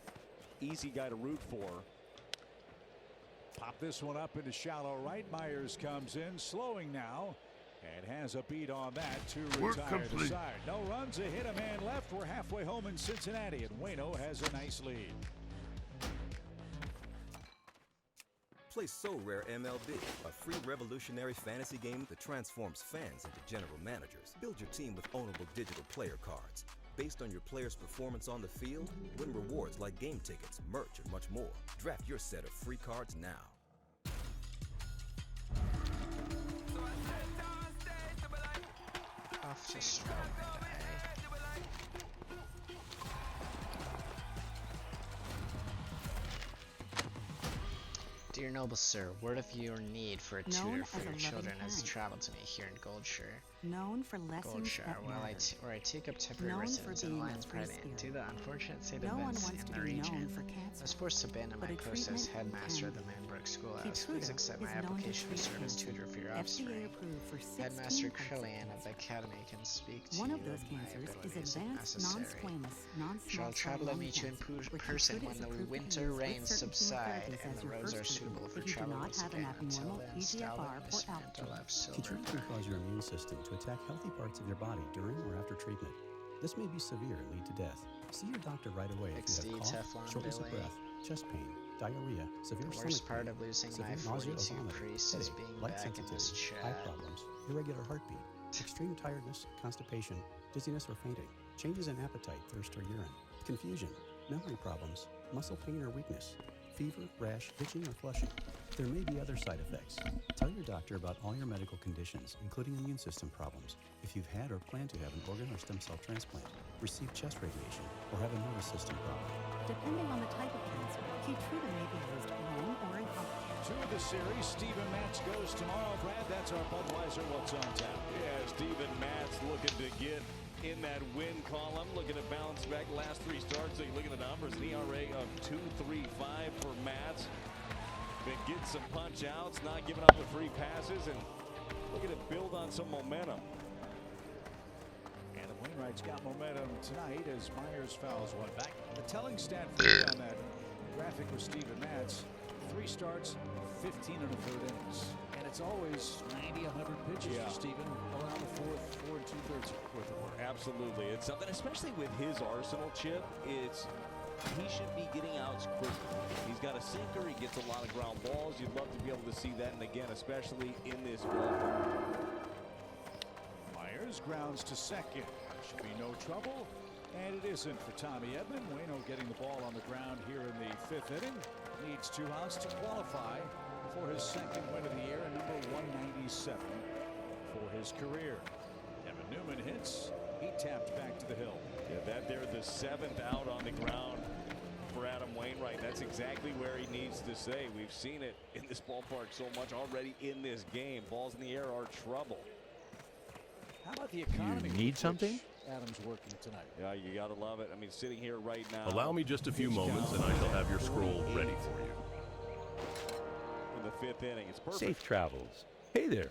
Easy guy to root for. Pop this one up into shallow right. Myers comes in, slowing now, and has a beat on that to retire the side. No runs, a hit, a man left. We're halfway home in Cincinnati, and Wayno has a nice lead. Play So Rare MLB, a free revolutionary fantasy game that transforms fans into general managers. Build your team with ownable digital player cards. Based on your player's performance on the field, win rewards like game tickets, merch, and much more. Draft your set of free cards now. Off to strong die. Dear noble sir, word of your need for a tutor for your children has traveled to me here in Goldshire. Known for lessons that matter. Where I take up temporary Known residence for in being a Lion's free Pride Inn. Due to the unfortunate state of No one events wants in to the be known region, for I cancer. was forced to abandon But my a post as treatment headmaster of can. the Manbrook Schoolhouse. Keytruda Please accept my is known to application for treat service cancer. tutor for your FDA offspring. approved for 16 Headmaster types of Krillian of cancer. the Academy can speak to One you of those my cancers is abilities if advanced necessary. non-squamous, non-small Shall cell travel and lung meet you in cancer, where person Keytruda when is the approved to be winter used with rains certain subside chemotherapies and as the your roads first are suitable for treatment if you do travel not once have an again. Until abnormal then, EGFR Stalin, or Miss altitude. Mantle of Silver. Keytruda can cause your immune system to attack healthy parts of your body during or after treatment. This may be severe and lead to death. See your doctor right away if XD you have cough, Teflon shortness of Billy. breath, chest pain, diarrhea, severe The worst stomach part pain, of losing severe my nausea or 42 vomiting, priests is headache, being light back in this sensitivity, chat. eye problems, irregular heartbeat, extreme tiredness, constipation, dizziness or fainting, changes in appetite, thirst or urine, confusion, memory problems, muscle pain or weakness, fever, rash, itching or flushing. There may be other side effects. Tell your doctor about all your medical conditions, including immune system problems. If you've had or plan to have an organ or stem cell transplant, receive chest radiation, or have a nervous system problem. Depending on the type of cancer, Keytruda may be used alone or in combination. Two of the series, Steven Matz goes tomorrow. Brad, that's our Budweiser What's on Tap. Yeah, Steven Matz looking to get in that win column, looking to bounce back last three starts. So you look at the numbers, an ERA of 2.35 for Matz. Been getting some punch outs, not giving up the free passes, and looking to build on some momentum. And Wainwright's got momentum tonight as Myers fouls one back. The telling stat for me on that graphic with Steven Matz, 3 starts, 15 and a third innings. And it's always 90, 100 pitches for Steven around the 4 and 2/3 worth of work. Absolutely. It's something, especially with his arsenal, Chip, he should be getting outs quicker. He's got a sinker. He gets a lot of ground balls. You'd love to be able to see that, and again, especially in this ballpark. Myers grounds to second. Should be no trouble. And it isn't for Tommy Edman. Wayno getting the ball on the ground here in the 5th inning. Needs 2 outs to qualify for his second win of the year and number 197 for his career. Evan Newman hits. He tapped back to the hill. Yeah, they're the 7th out on the ground for Adam Wainwright. That's exactly where he needs to stay. We've seen it in this ballpark so much already in this game. Balls in the air are trouble. How about the economy? You need something? Adams working tonight. Yeah, you got to love it. I mean, sitting here right now. Allow me just a few moments and I shall have your scroll ready for you. In the 5th inning, it's perfect. Safe travels. Hey there.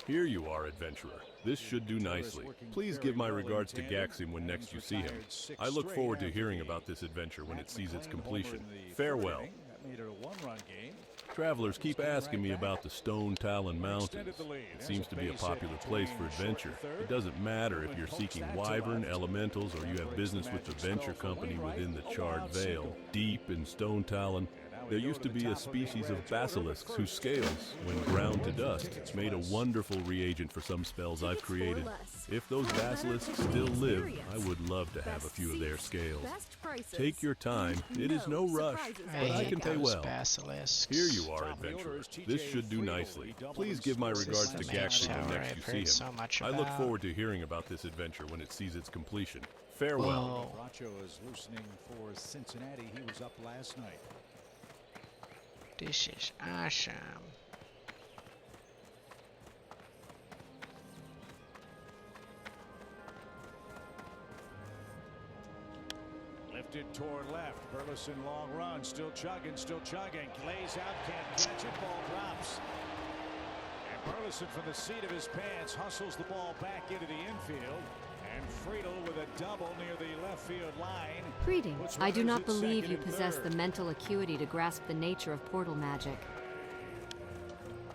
Here you are, adventurer. This should do nicely. Please give my regards to Gaxim when next you see him. I look forward to hearing about this adventure when it sees its completion. Farewell. That made it a 1-run game. Travelers keep asking me about the Stone Talon Mountains. It seems to be a popular place for adventure. It doesn't matter if you're seeking wyvern, elementals, or you have business with the venture company within the Charred Vale. Deep in Stone Talon, there used to be a species of basilisks whose scales, when ground to dust, made a wonderful reagent for some spells I've created. If those basilisks still live, I would love to have a few of their scales. Take your time. It is no rush, but I can pay well. Here you are, adventurer. This should do nicely. Please give my regards to Gaxim when next you see him. I look forward to hearing about this adventure when it sees its completion. Farewell. Bracho is loosening for Cincinnati. He was up last night. This is awesome. Lifted toward left. Burleson long run. Still chugging, still chugging. Lays out, can't catch it. Ball drops. And Burleson from the seat of his pants hustles the ball back into the infield. And Friedel with a double near the left field line. Greetings. I do not believe you possess the mental acuity to grasp the nature of portal magic.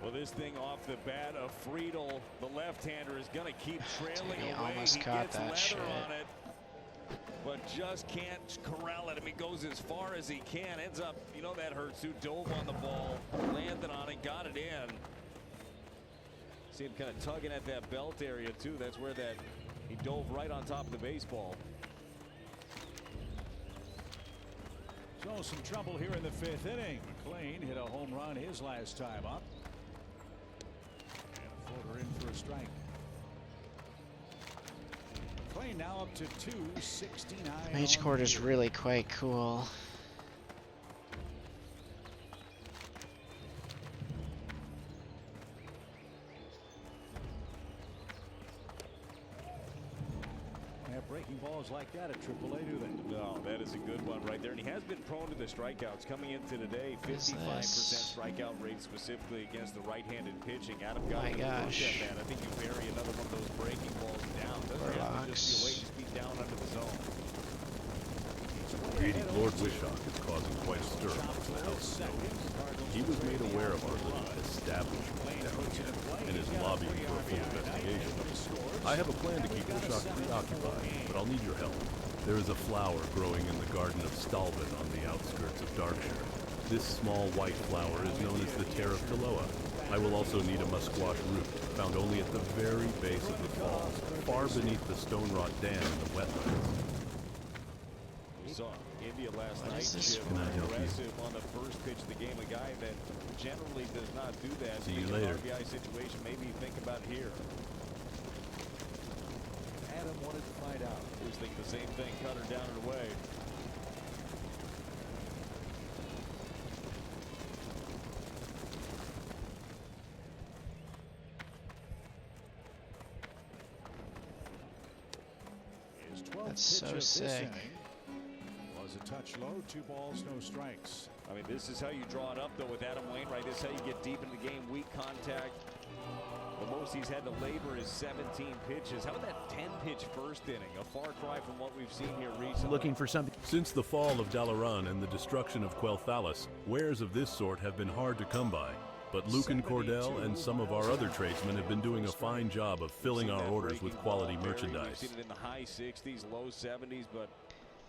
Well, this thing off the bat of Friedel, the left-hander, is going to keep trailing Dude, he away. almost He caught gets that leather shit. on it, but just can't corral it. I mean, goes as far as he can. Ends up, you know, that hurts too. Dove on the ball, landed on it, got it in. See him kind of tugging at that belt area too. That's where that he dove right on top of the baseball. So some trouble here in the 5th inning. McLean hit a home run his last time up. And a floater in for a strike. McLean now up to 269. Mage Court is really quite cool. Breaking balls like that at AAA, do they? No, that is a good one right there. And he has been prone to the strikeouts coming into today. 55% strikeout rate specifically against the right-handed pitching. Adam got a look at that. I think you bury another one of those breaking balls down. Doesn't have to just be away, just be down under the zone. Greedy Lord Wishock is causing quite a stir in the House of Snows. He was made aware of our little establishment down here and is lobbying for a full investigation. I have a plan to keep Wishock preoccupied, but I'll need your help. There is a flower growing in the garden of Stalvin on the outskirts of Darkshire. This small white flower is known as the Tear of Kiloa. I will also need a musquash root, found only at the very base of the falls, far beneath the stone rot dam in the wetlands. We saw India last night. Can I help you? Aggressive on the first pitch of the game. A guy that generally does not do that. See you in later. an RBI situation, maybe think about here. Adam wanted to find out. He was thinking the same thing. Cut her down and away. That's so sick. Was a touch low, 2 balls, no strikes. I mean, this is how you draw it up, though, with Adam Wainwright. This is how you get deep in the game. Weak contact. The most he's had to labor is 17 pitches. How about that 10-pitch first inning? A far cry from what we've seen here recently. Looking for something. Since the fall of Dalaran and the destruction of Quel'Thalas, wares of this sort have been hard to come by. But Lucan Cordell and some of our other tradesmen have been doing a fine job of filling our orders with quality merchandise. We've seen it in the high 60s, low 70s, but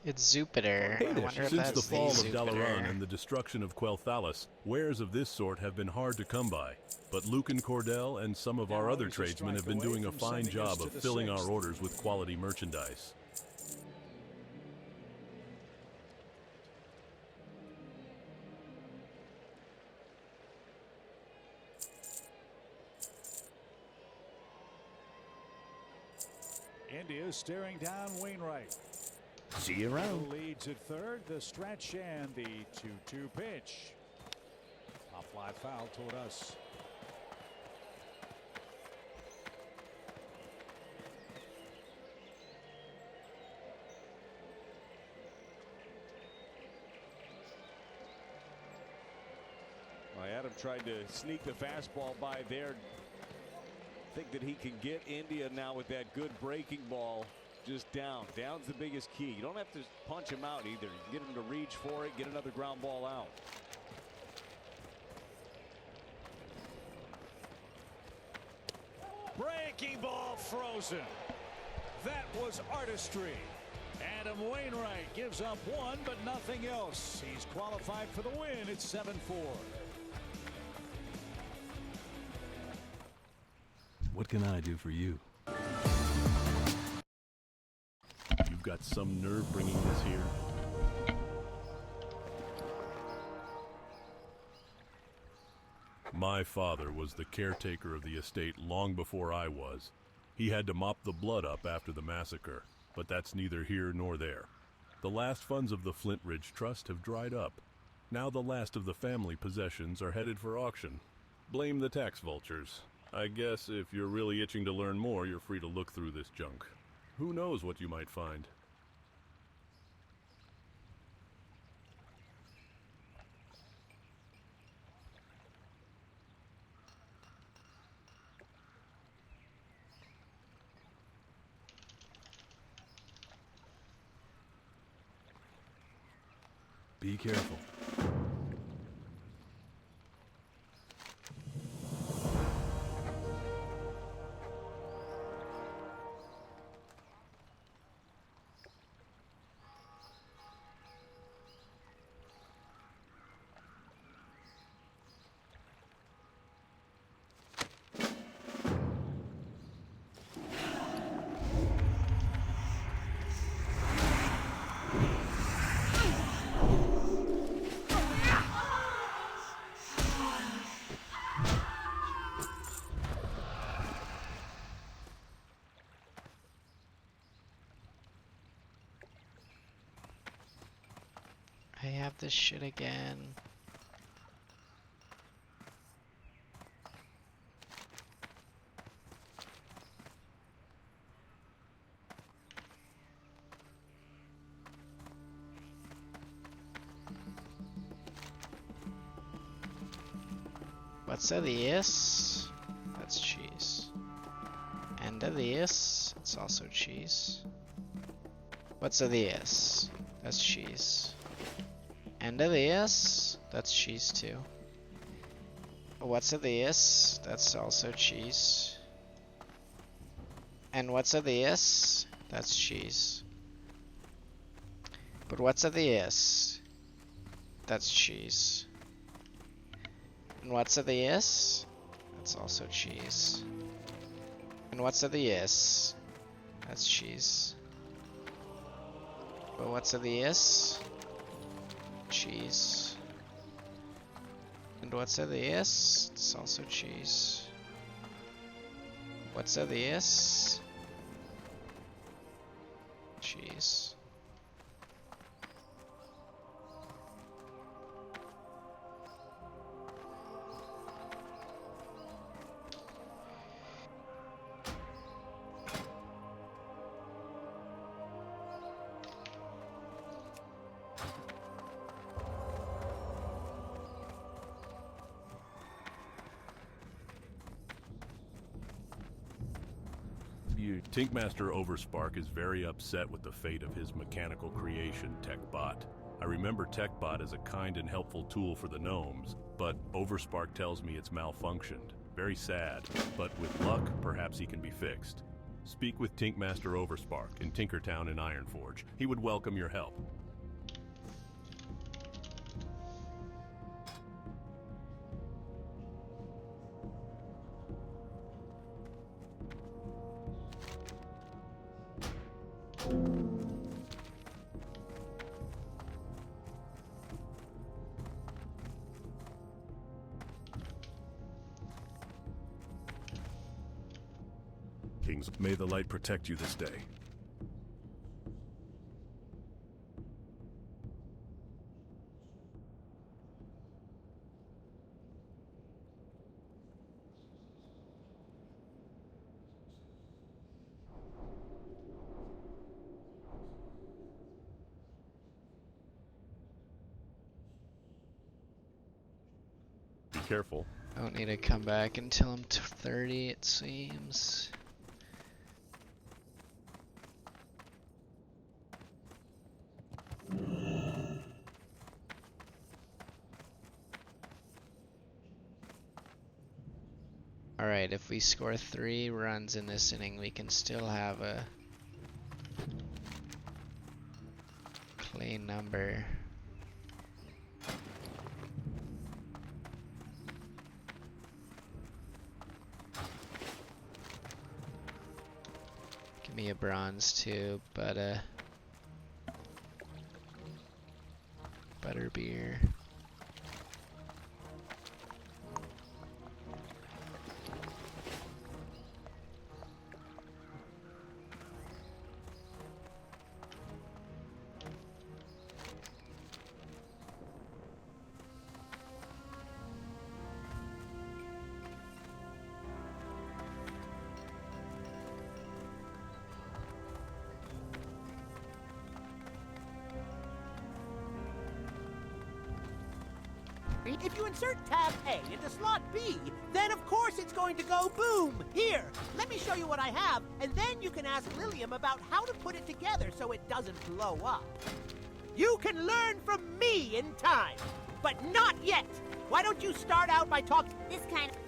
It's Jupiter. Hey I there. wonder if Since that's the fall of Jupiter. Dalaran and the destruction of Quel'Thalas, wares of this sort have been hard to come by. But Lucan Cordell and some of our other tradesmen have been doing a fine job of filling our orders with quality merchandise. India staring down Wainwright. See you around. Leads at third, the stretch and the 2-2 pitch. Pop fly foul toward us. well, Adam tried to sneak the fastball by there. Think that he can get India now with that good breaking ball. Just down. Down's the biggest key. You don't have to punch him out either. You get him to reach for it, get another ground ball out. Breaking ball frozen. That was artistry. Adam Wainwright gives up one, but nothing else. He's qualified for the win. It's 7-4. What can I do for you? You've got some nerve bringing this here. My father was the caretaker of the estate long before I was. He had to mop the blood up after the massacre, but that's neither here nor there. The last funds of the Flint Ridge Trust have dried up. Now the last of the family possessions are headed for auction. Blame the tax vultures. I guess if you're really itching to learn more, you're free to look through this junk. Who knows what you might find? Be careful. I have this shit again. What's this? That's cheese. And this, it's also cheese. What's this? That's cheese. And this, that's cheese too. What's this? That's also cheese. And what's this? That's cheese. But what's this? That's cheese. And what's this? That's also cheese. And what's this? That's cheese. But what's this? Cheese. And what's this? It's also cheese. What's this? Cheese. Tinkmaster Overspark is very upset with the fate of his mechanical creation, TechBot. I remember TechBot as a kind and helpful tool for the gnomes, but Overspark tells me it's malfunctioned. Very sad, but with luck, perhaps he can be fixed. Speak with Tinkmaster Overspark in Tinkertown in Ironforge. He would welcome your help. Kings, may the light protect you this day. Be careful. I don't need to come back until I'm 30, it seems. Alright, if we score 3 runs in this inning, we can still have a clean number. Give me a bronze too, but butterbeer. If you insert tab A into slot B, then of course it's going to go boom! Here, let me show you what I have, and then you can ask Lilium about how to put it together so it doesn't blow up. You can learn from me in time, but not yet. Why don't you start out by talking This kind of...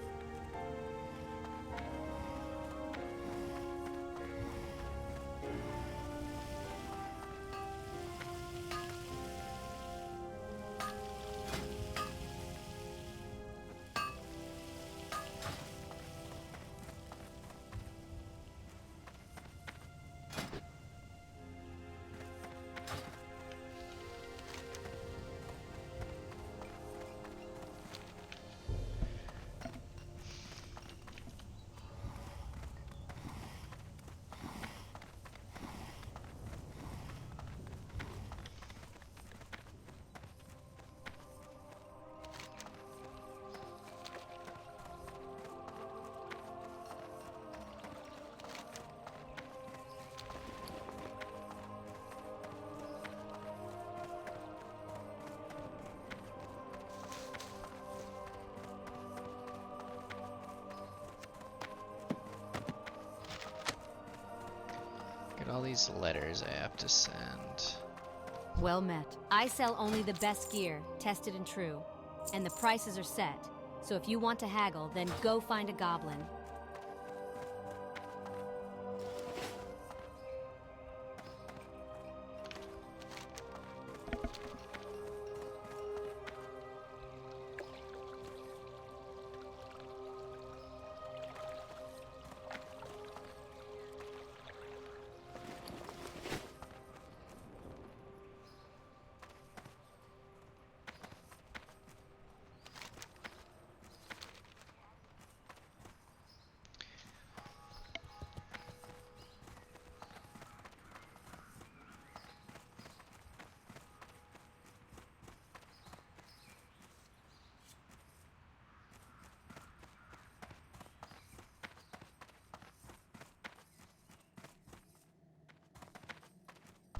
Look at all these letters I have to send. Well met. I sell only the best gear, tested and true. And the prices are set. So if you want to haggle, then go find a goblin.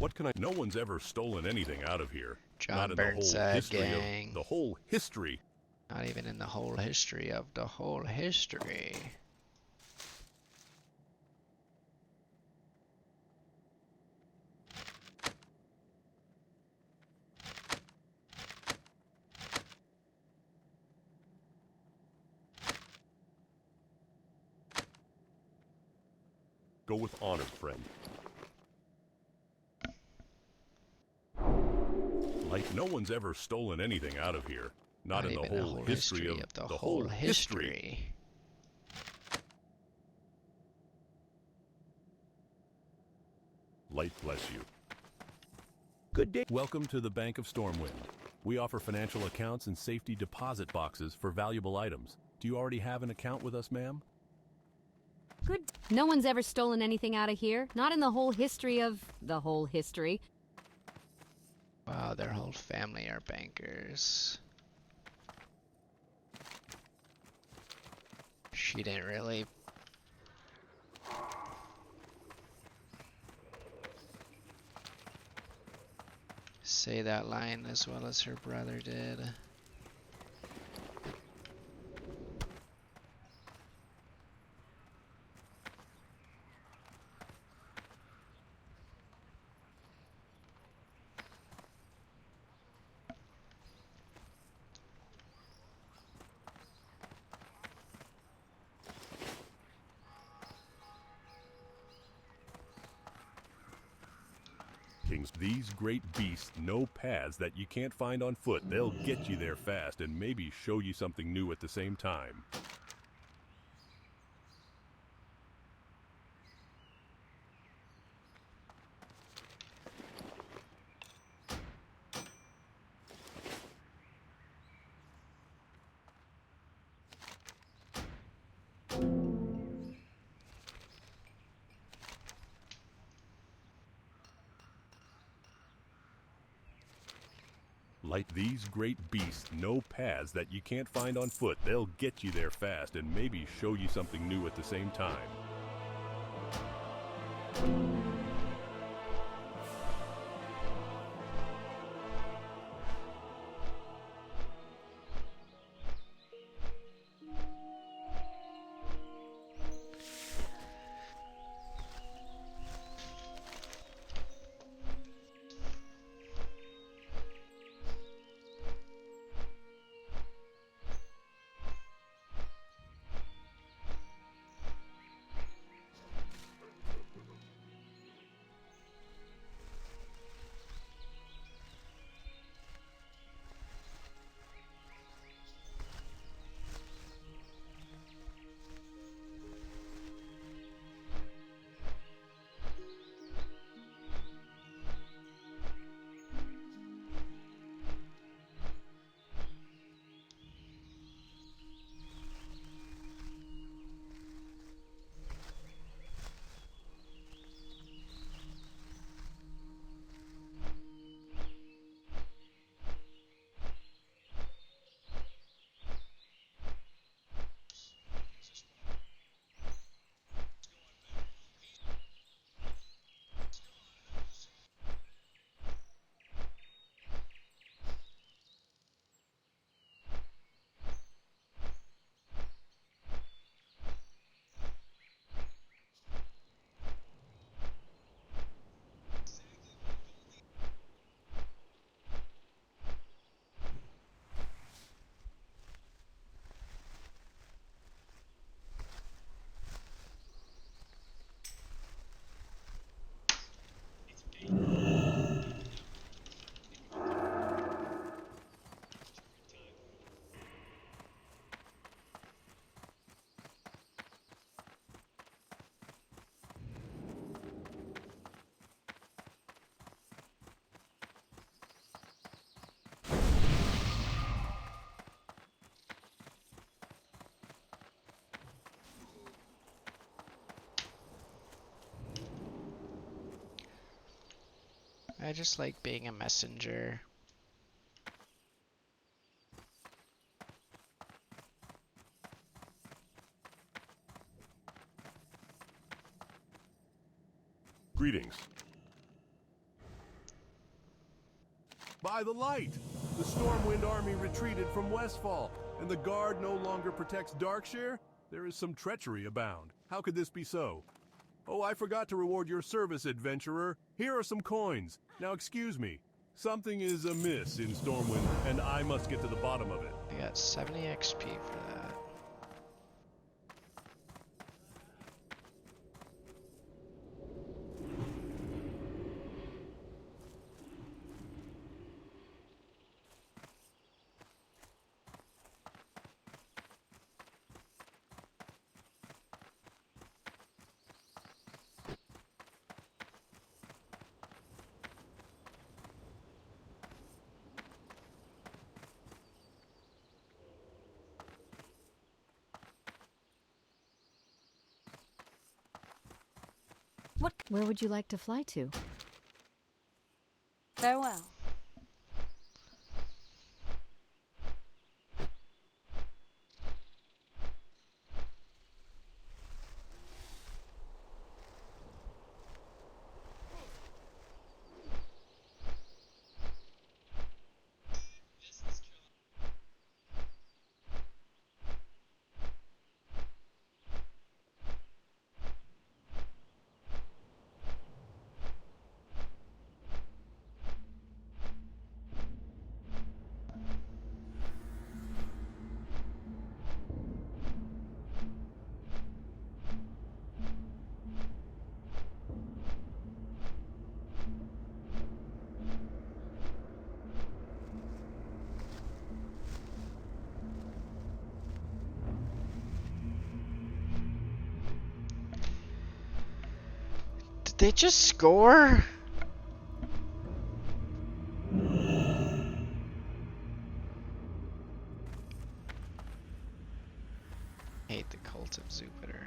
What can I... No one's ever stolen anything out of here. John Not in the whole Burnside history gang. of... The whole history. Not even in the whole history of the whole history. Go with honor, friend. Like no one's ever stolen anything out of here. Not in the whole history of the whole history. Light bless you. Good day. Welcome to the Bank of Stormwind. We offer financial accounts and safety deposit boxes for valuable items. Do you already have an account with us, ma'am? Good. No one's ever stolen anything out of here. Not in the whole history of the whole history. Wow, their whole family are bankers. She didn't really say that line as well as her brother did. These great beasts know paths that you can't find on foot. They'll get you there fast and maybe show you something new at the same time. Like these great beasts know paths that you can't find on foot. They'll get you there fast and maybe show you something new at the same time. I just like being a messenger. Greetings. By the light! The Stormwind army retreated from Westfall, and the guard no longer protects Darkshire? There is some treachery abound. How could this be so? Oh, I forgot to reward your service, adventurer. Here are some coins. Now excuse me. Something is amiss in Stormwind, and I must get to the bottom of it. I got 70 XP for that. Where would you like to fly to? Farewell. Did they just score? Hate the cult of Jupiter.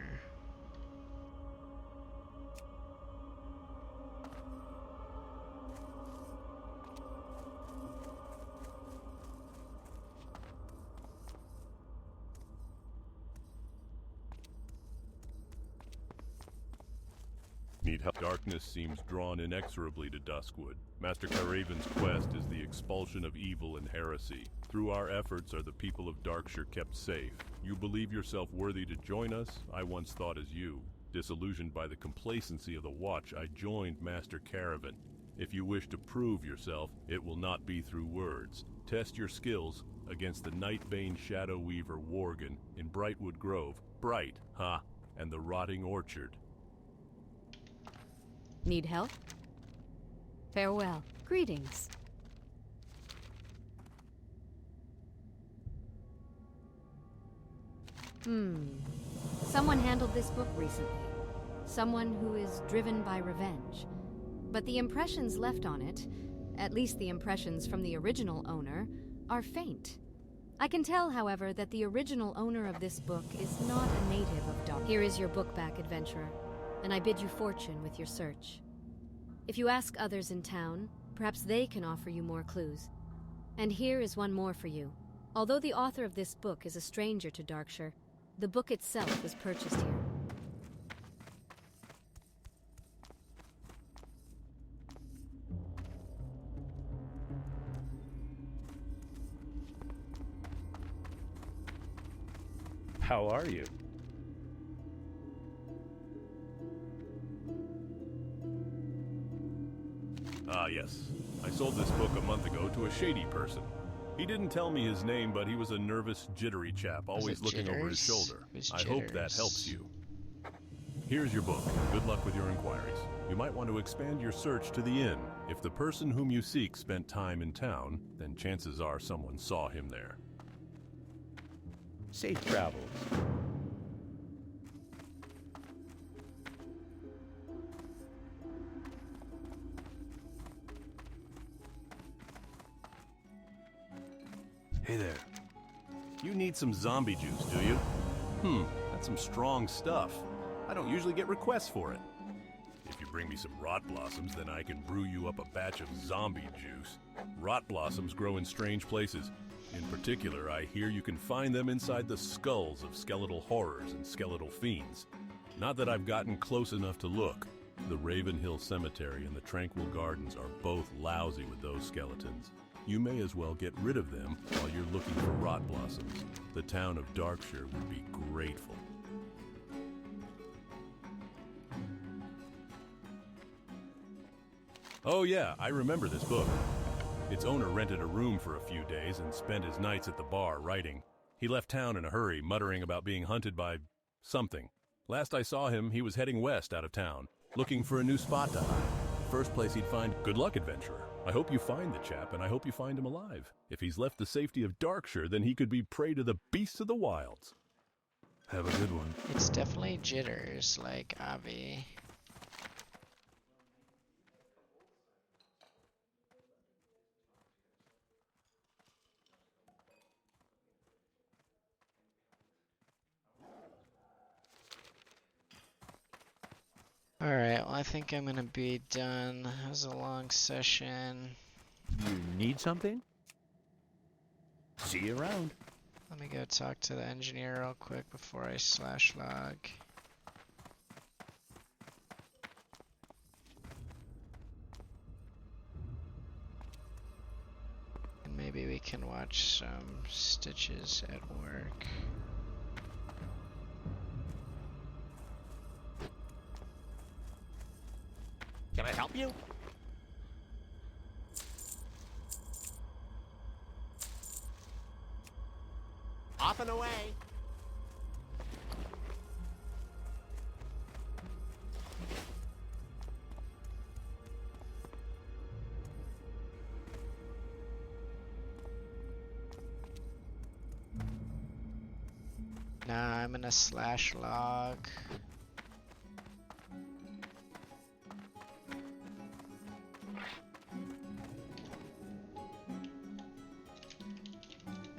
Need help? Darkness seems drawn inexorably to Duskwood. Master Caraven's quest is the expulsion of evil and heresy. Through our efforts are the people of Darkshire kept safe. You believe yourself worthy to join us? I once thought as you. Disillusioned by the complacency of the Watch, I joined Master Caravan. If you wish to prove yourself, it will not be through words. Test your skills against the Nightbane Shadow Weaver Worgen in Brightwood Grove. Bright, huh? And the Rotting Orchard. Need help? Farewell. Greetings. Someone handled this book recently. Someone who is driven by revenge. But the impressions left on it, at least the impressions from the original owner, are faint. I can tell, however, that the original owner of this book is not a native of Dark. Here is your book back, adventurer, and I bid you fortune with your search. If you ask others in town, perhaps they can offer you more clues. And here is one more for you. Although the author of this book is a stranger to Darkshire, the book itself was purchased here. How are you? Ah, yes. I sold this book a month ago to a shady person. He didn't tell me his name, but he was a nervous, jittery chap, always looking over his shoulder. I hope that helps you. Here's your book. Good luck with your inquiries. You might want to expand your search to the inn. If the person whom you seek spent time in town, then chances are someone saw him there. Safe travels. Hey there. You need some zombie juice, do you? That's some strong stuff. I don't usually get requests for it. If you bring bring me some rot blossoms, then I can brew you up a batch of zombie juice. Rot blossoms grow in strange places. In particular, I hear you can find them inside the skulls of skeletal horrors and skeletal fiends. Not that I've gotten close enough to look. The Ravenhill Cemetery and the Tranquil Gardens are both lousy with those skeletons. You may as well get rid of them while you're looking for rot blossoms. The town of Darkshire would be grateful. Oh yeah, I remember this book. Its owner rented a room for a few days and spent his nights at the bar writing. He left town in a hurry, muttering about being hunted by something. Last I saw him, he was heading west out of town, looking for a new spot to hide. The first place he'd find. Good luck, adventurer. I hope you find the chap, and I hope you find him alive. If he's left the safety of Darkshire, then he could be prey to the beasts of the wilds. Have a good one. It's definitely jitters, like Avi. Alright, well I think I'm gonna be done. That was a long session. You need something? See you around. Let me go talk to the engineer real quick before I slash log. And maybe we can watch some Stitches at work. Can I help you? Off and away. Nah, I'm gonna slash log.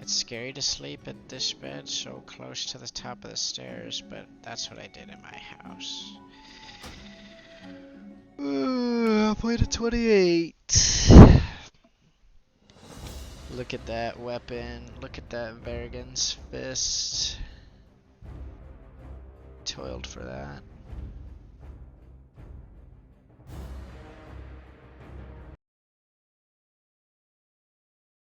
It's scary to sleep at this bed so close to the top of the stairs, but that's what I did in my house. I'll play to 28. Look at that weapon. Look at that Verigan's fist. Toiled for that.